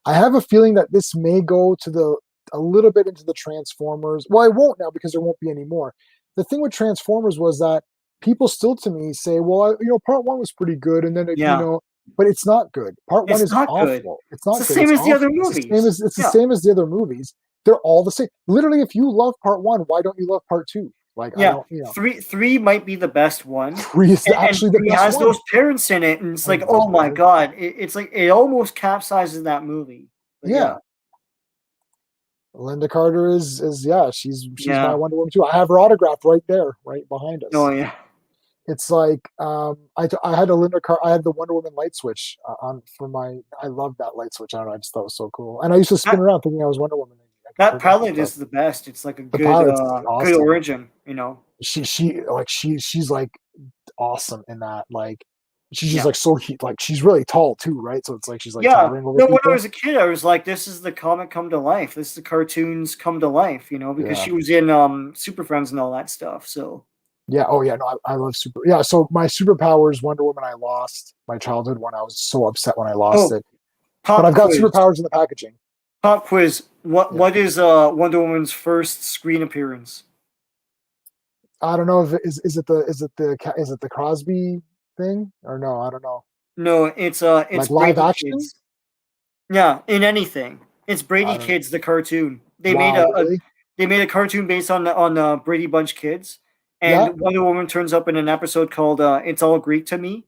I have a feeling that this may go to a little bit into the Transformers. Well, I won't now because there won't be any more. The thing with Transformers was that people still to me say, well, part one was pretty good, and then but it's not good. Part one is awful. Good. It's not it's good. The same it's as the other movies. It's the same as the other movies. They're all the same. Literally, if you love part one, why don't you love part two? Like, I don't, Three might be the best one. Three is actually the best one. It has those parents in it, and it's like, oh my god, it's like it almost capsizes that movie. But yeah. Linda Carter is she's my Wonder Woman too. I have her autograph right there, right behind us. Oh yeah. It's like I had I had the Wonder Woman light switch on for my. I love that light switch. I don't know. I just thought it was so cool, and I used to spin around thinking I was Wonder Woman. That palette is the best. It's like a good awesome. Good origin. She's like awesome in that. Like she's just like so like she's really tall too, right? So it's like she's like towering over people. When I was a kid, I was like, this is the comic come to life. This is the cartoons come to life. Because she was in Super Friends and all that stuff. So. Yeah. Oh, yeah. No, I love super. Yeah. So my superpowers, Wonder Woman, I lost my childhood one. I was so upset when I lost it. But I've got superpowers in the packaging. Pop quiz. What is Wonder Woman's first screen appearance? I don't know if is it the Crosby thing or no? I don't know. No, it's like live action. Kids. Yeah, in anything, it's Brady Kids, the cartoon. They made a cartoon based on the Brady Bunch Kids. And Wonder Woman turns up in an episode called "It's All Greek to Me,"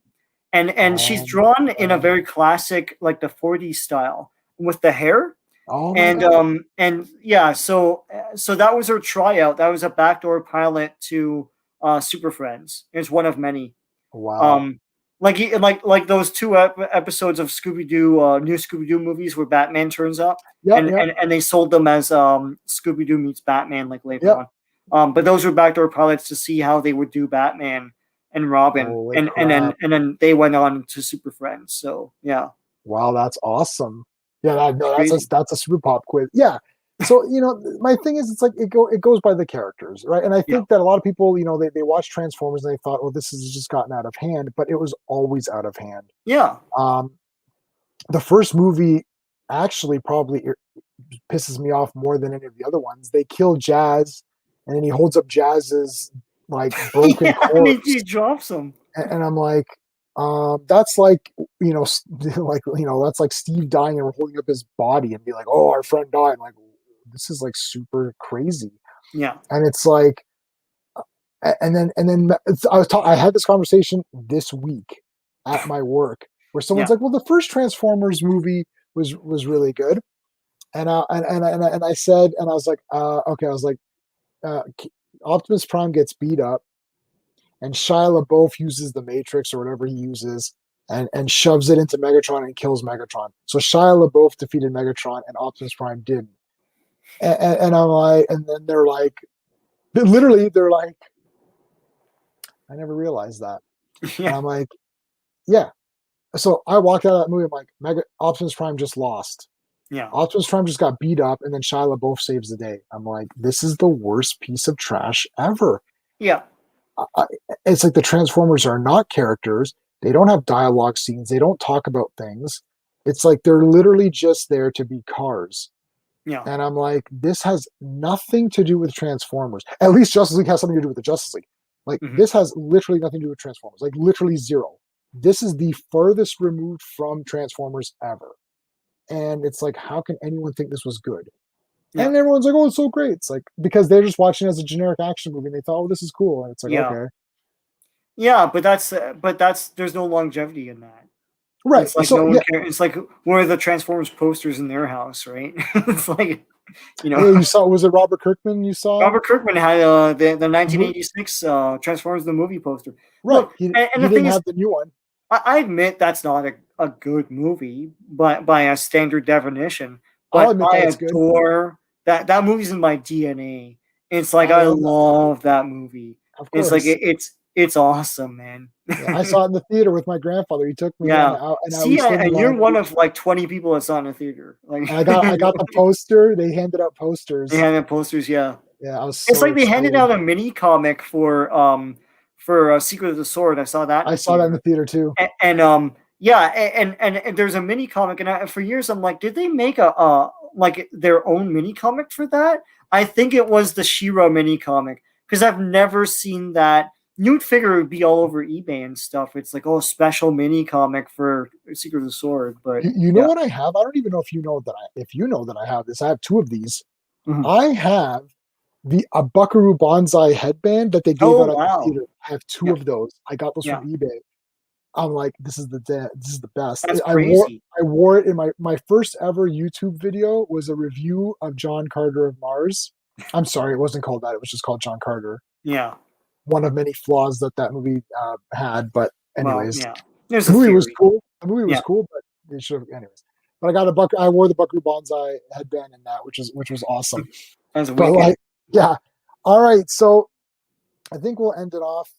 and she's drawn in a very classic, like the 40s style with the hair. Oh, so that was her tryout. That was a backdoor pilot to Super Friends. It's one of many. Wow. Like those two episodes of Scooby-Doo, new Scooby-Doo movies where Batman turns up, and they sold them as Scooby-Doo meets Batman like later on. But those were backdoor pilots to see how they would do Batman and Robin, and then they went on to Super Friends. So yeah. Wow, that's awesome. Yeah, that's a super pop quiz. Yeah. So my thing is, it's like it goes by the characters, right? And I think that a lot of people, they watch Transformers and they thought, oh, this has just gotten out of hand, but it was always out of hand. Yeah. The first movie actually probably pisses me off more than any of the other ones. They kill Jazz. And then he holds up Jazz's like broken corpse. He drops him. And I'm like, that's like, that's like Steve dying and we're holding up his body and be like, oh, our friend died. I'm like, this is like super crazy. Yeah. And it's like, and then I had this conversation this week at my work where someone's like, well, the first Transformers movie was really good. And I said, and I was like, okay, I was like, Optimus Prime gets beat up and Shia LaBeouf uses the Matrix or whatever he uses and shoves it into Megatron and kills Megatron. So Shia LaBeouf defeated Megatron and Optimus Prime didn't. And I'm like, and then they're like, they're like, I never realized that. Yeah. And I'm like, yeah. So I walked out of that movie, I'm like, Optimus Prime just lost. Yeah. Optimus Prime just got beat up, and then Shia LaBeouf saves the day. I'm like, this is the worst piece of trash ever. Yeah. It's like the Transformers are not characters. They don't have dialogue scenes. They don't talk about things. It's like they're literally just there to be cars. Yeah. And I'm like, this has nothing to do with Transformers. At least Justice League has something to do with the Justice League. Like, this has literally nothing to do with Transformers. Like, literally zero. This is the furthest removed from Transformers ever. And it's like, how can anyone think this was good? Yeah. And everyone's like, oh, it's so great. It's like, because they're just watching it as a generic action movie and they thought, oh, this is cool. And it's like, okay. Yeah, but that's there's no longevity in that. Right. It's like it's like one of the Transformers posters in their house, right? It's like, Hey, you saw, was it Robert Kirkman you saw? Robert Kirkman had the 1986 Transformers the movie poster. Right. Look, he the didn't thing have is, the new one. I admit that's not a good movie by a standard definition. But I adore that movie's in my DNA. It's like I love that movie. It's like it's awesome, man. Yeah, I saw it in the theater with my grandfather. He took me. Yeah. And you're one of like 20 people that saw it in the theater. Like I got the poster. They handed out posters. They handed out posters. Yeah. Yeah. I was. It's like they handed out a mini comic for Secret of the Sword. I saw that. I saw that in the theater too. And Yeah, and there's a mini comic, and for years I'm like, did they make a like their own mini comic for that? I think it was the She-Ra mini comic, because I've never seen that. You'd figure it would be all over eBay and stuff. It's like, oh, special mini comic for Secret of the Sword. But you know what I have? I don't even know if you know that I have this. I have two of these. Mm-hmm. I have a Buckaroo Banzai headband that they gave out at the theater. I have two of those. I got those from eBay. I'm like, this is the best. That's crazy. I wore it in my first ever YouTube video was a review of John Carter of Mars. I'm sorry, it wasn't called that. It was just called John Carter. Yeah. One of many flaws that movie had, but anyways, the movie was cool. The movie was cool, but they should have. Anyways, but I wore the Buckaroo Banzai headband in that, which was awesome. That's but all right. So I think we'll end it off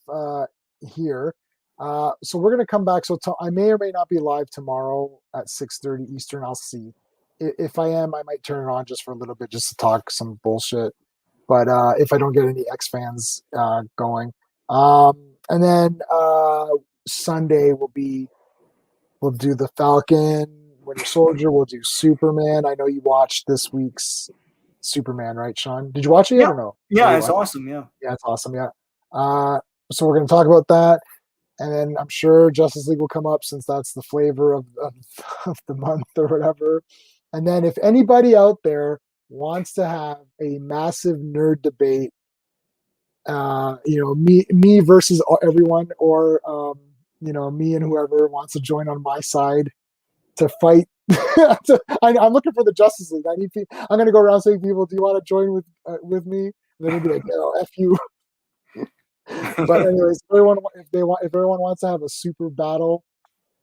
here. So we're gonna come back. So I may or may not be live tomorrow at 6:30 Eastern. I'll see. If I am, I might turn it on just for a little bit, just to talk some bullshit. But if I don't get any X fans going, and then Sunday we'll do the Falcon, Winter Soldier. We'll do Superman. I know you watched this week's Superman, right, Sean? Did you watch it yet or no? Yeah, it's awesome. Yeah, it's awesome. Yeah. So we're gonna talk about that, and then I'm sure Justice League will come up since that's the flavor of the month or whatever. And then if anybody out there wants to have a massive nerd debate, me versus everyone, or me and whoever wants to join on my side to fight. I'm looking for the Justice League. I'm going to go around saying, people, do you want to join with me? And they're going to be like, no, F you. But anyways, if everyone wants to have a super battle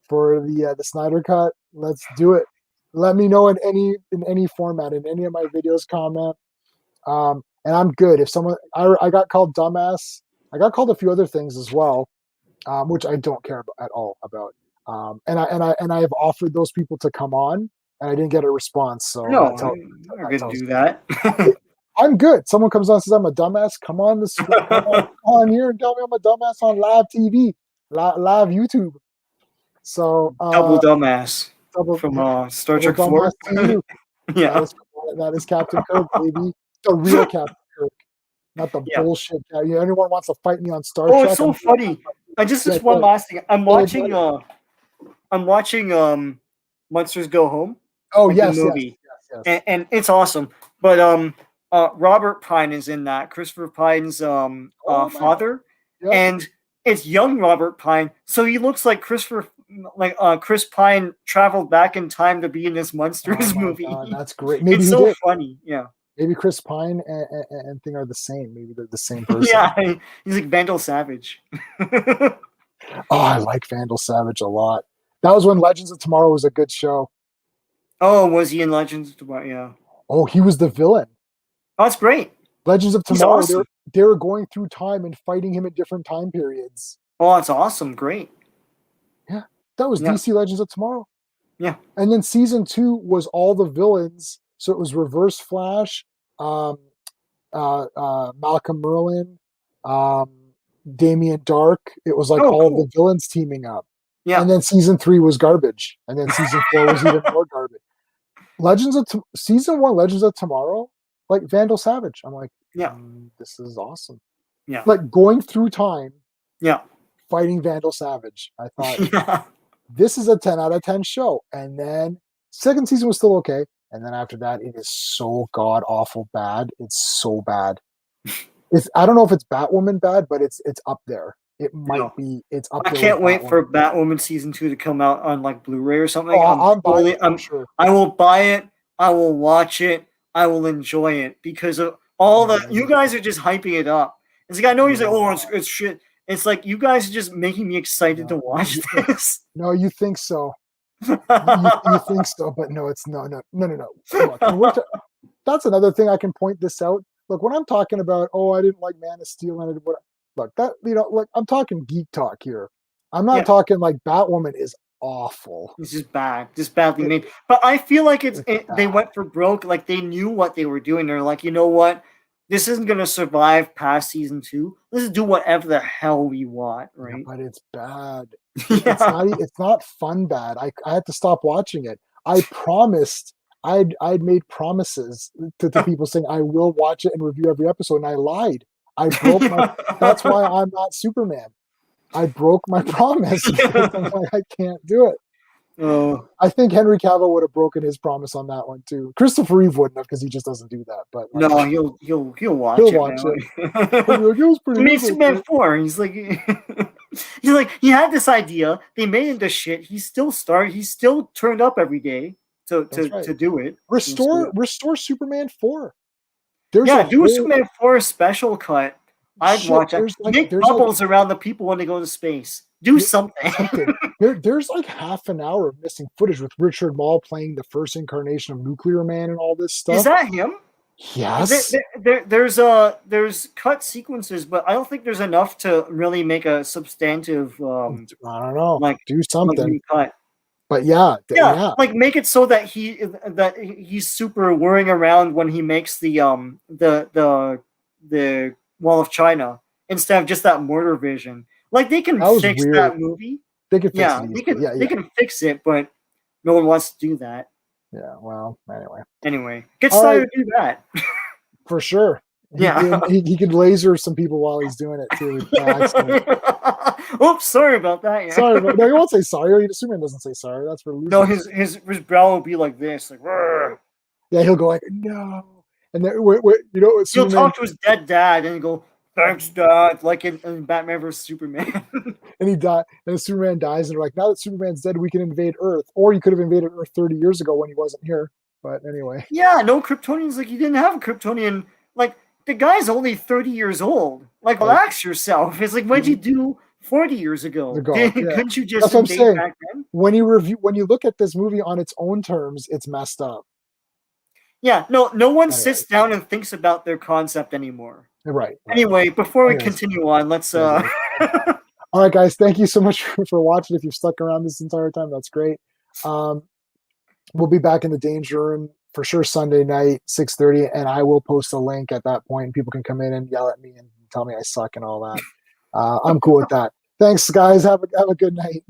for the Snyder Cut, let's do it. Let me know in any format, in any of my videos, comment. And I'm good. If someone, I got called dumbass. I got called a few other things as well, which I don't care at all about. And I have offered those people to come on, and I didn't get a response. So no, I'm not going to do that. I'm good. Someone comes on and says I'm a dumbass. Come on on here and tell me I'm a dumbass on live TV, live YouTube. So double dumbass. From Star Trek 4. Yeah, that is Captain Kirk, baby. The real Captain Kirk, not the bullshit. Anyone wants to fight me on Star Trek? Oh, it's so funny. Just one last thing. I'm watching Monsters Go Home. Oh, yes, the movie. Yes. And it's awesome. But Robert Pine is in that. Christopher Pine's father, and it's young Robert Pine, so he looks like Chris Pine traveled back in time to be in this Monsters movie. God, that's great. Maybe it's so funny. Yeah. Maybe Chris Pine and Thing are the same. Maybe they're the same person. Yeah, he's like Vandal Savage. Oh, I like Vandal Savage a lot. That was when Legends of Tomorrow was a good show. Oh, was he in Legends of Tomorrow? Yeah. Oh, he was the villain. Oh, that's great. Legends of Tomorrow, awesome. they were going through time and fighting him in different time periods. Oh, that's awesome. Great. Yeah, that was DC Legends of Tomorrow. Yeah. And then season 2 was all the villains. So it was Reverse Flash, Malcolm Merlin, Damien Dark. It was like all the villains teaming up. Yeah. And then season 3 was garbage. And then season 4 was even more garbage. Season 1, Legends of Tomorrow, like Vandal Savage. I'm like, this is awesome. Yeah. Like going through time. Yeah. Fighting Vandal Savage. I thought, this is a 10 out of 10 show. And then second season was still okay. And then after that, it is so god awful bad. It's so bad. I don't know if it's Batwoman bad, but it's up there. It might be. It's up there. I can't wait for Batwoman season 2 to come out on like Blu-ray or something. I'm sure. I will buy it. I will watch it. I will enjoy it because of all the. You guys are just hyping it up. It's like I know you're like, oh, it's shit. It's like you guys are just making me excited to watch this. No, you think so. you think so, but no, it's no. Look, that's another thing I can point this out. Look, when I'm talking about, I didn't like Man of Steel and look, that look, I'm talking geek talk here. I'm not talking like Batwoman is awful. It's just bad, just badly made. But I feel like they went for broke. Like they knew what they were doing. They're like, you know what? This isn't going to survive past season 2. Let's do whatever the hell we want, right? Yeah, but it's bad. It's not fun bad. I had to stop watching it. I promised. I'd made promises to people saying I will watch it and review every episode, and I lied. I broke my. That's why I'm not Superman. I broke my promise. I'm like, I can't do it. I think Henry Cavill would have broken his promise on that one too. Christopher Reeve wouldn't have because he just doesn't do that. But like, no, he'll watch it. It was pretty. He made Superman 4. He's like, he had this idea. They made him into shit. He still turned up every day to do it. Restore Superman 4. Do a Superman 4 special cut. I'd watch it. Make bubbles around the people when they go to space. Do something. There's like half an hour of missing footage with Richard Mall playing the first incarnation of Nuclear Man and all this stuff. Is that him? Yes. There's cut sequences, but I don't think there's enough to really make a substantive. I don't know. Like do something. Cut. But yeah, like make it so that he's super worrying around when he makes the Wall of China instead of just that mortar vision. Like they can fix that movie. They can fix it. They can fix it, but no one wants to do that. Yeah, well, anyway, get started to do that. For sure. He could laser some people while he's doing it too. Oops, sorry about that. Yeah. Sorry, no, he won't say sorry. Superman doesn't say sorry. That's for losers. No, his brow will be like this, like. Rrr. Yeah, he'll go like no, and then he'll talk to his dead dad and go, "Thanks, Dad," like in Batman vs Superman. And he died. And Superman dies, and they're like, "Now that Superman's dead, we can invade Earth." Or you could have invaded Earth 30 years ago when he wasn't here. But anyway. Yeah, no Kryptonians. Like you didn't have a Kryptonian. Like the guy's only 30 years old. Like relax yourself. It's like what'd you do 40 years ago? Couldn't you just? That's what I'm saying. Back then? When you look at this movie on its own terms, it's messed up. Yeah, no one sits down and thinks about their concept anymore. Right. Anyway, before we continue on, let's All right, guys, thank you so much for watching. If you've stuck around this entire time, that's great. We'll be back in the Danger Room for sure Sunday night, 6:30, and I will post a link at that point. People can come in and yell at me and tell me I suck and all that. I'm cool with that. Thanks, guys. Have a good night.